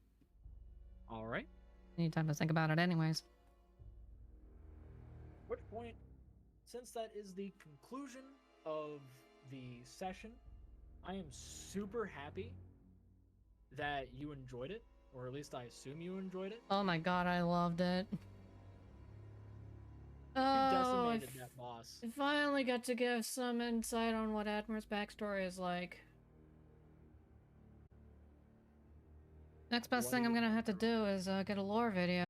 All right. Need time to think about it anyways. At which point, since that is the conclusion of the session, I am super happy that you enjoyed it, or at least I assume you enjoyed it. Oh my god, I loved it. You Oh, decimated that boss. if I only got to give some insight on what Admir's backstory is like. Next best What thing is I'm it gonna like, have to girl? do is get a lore video.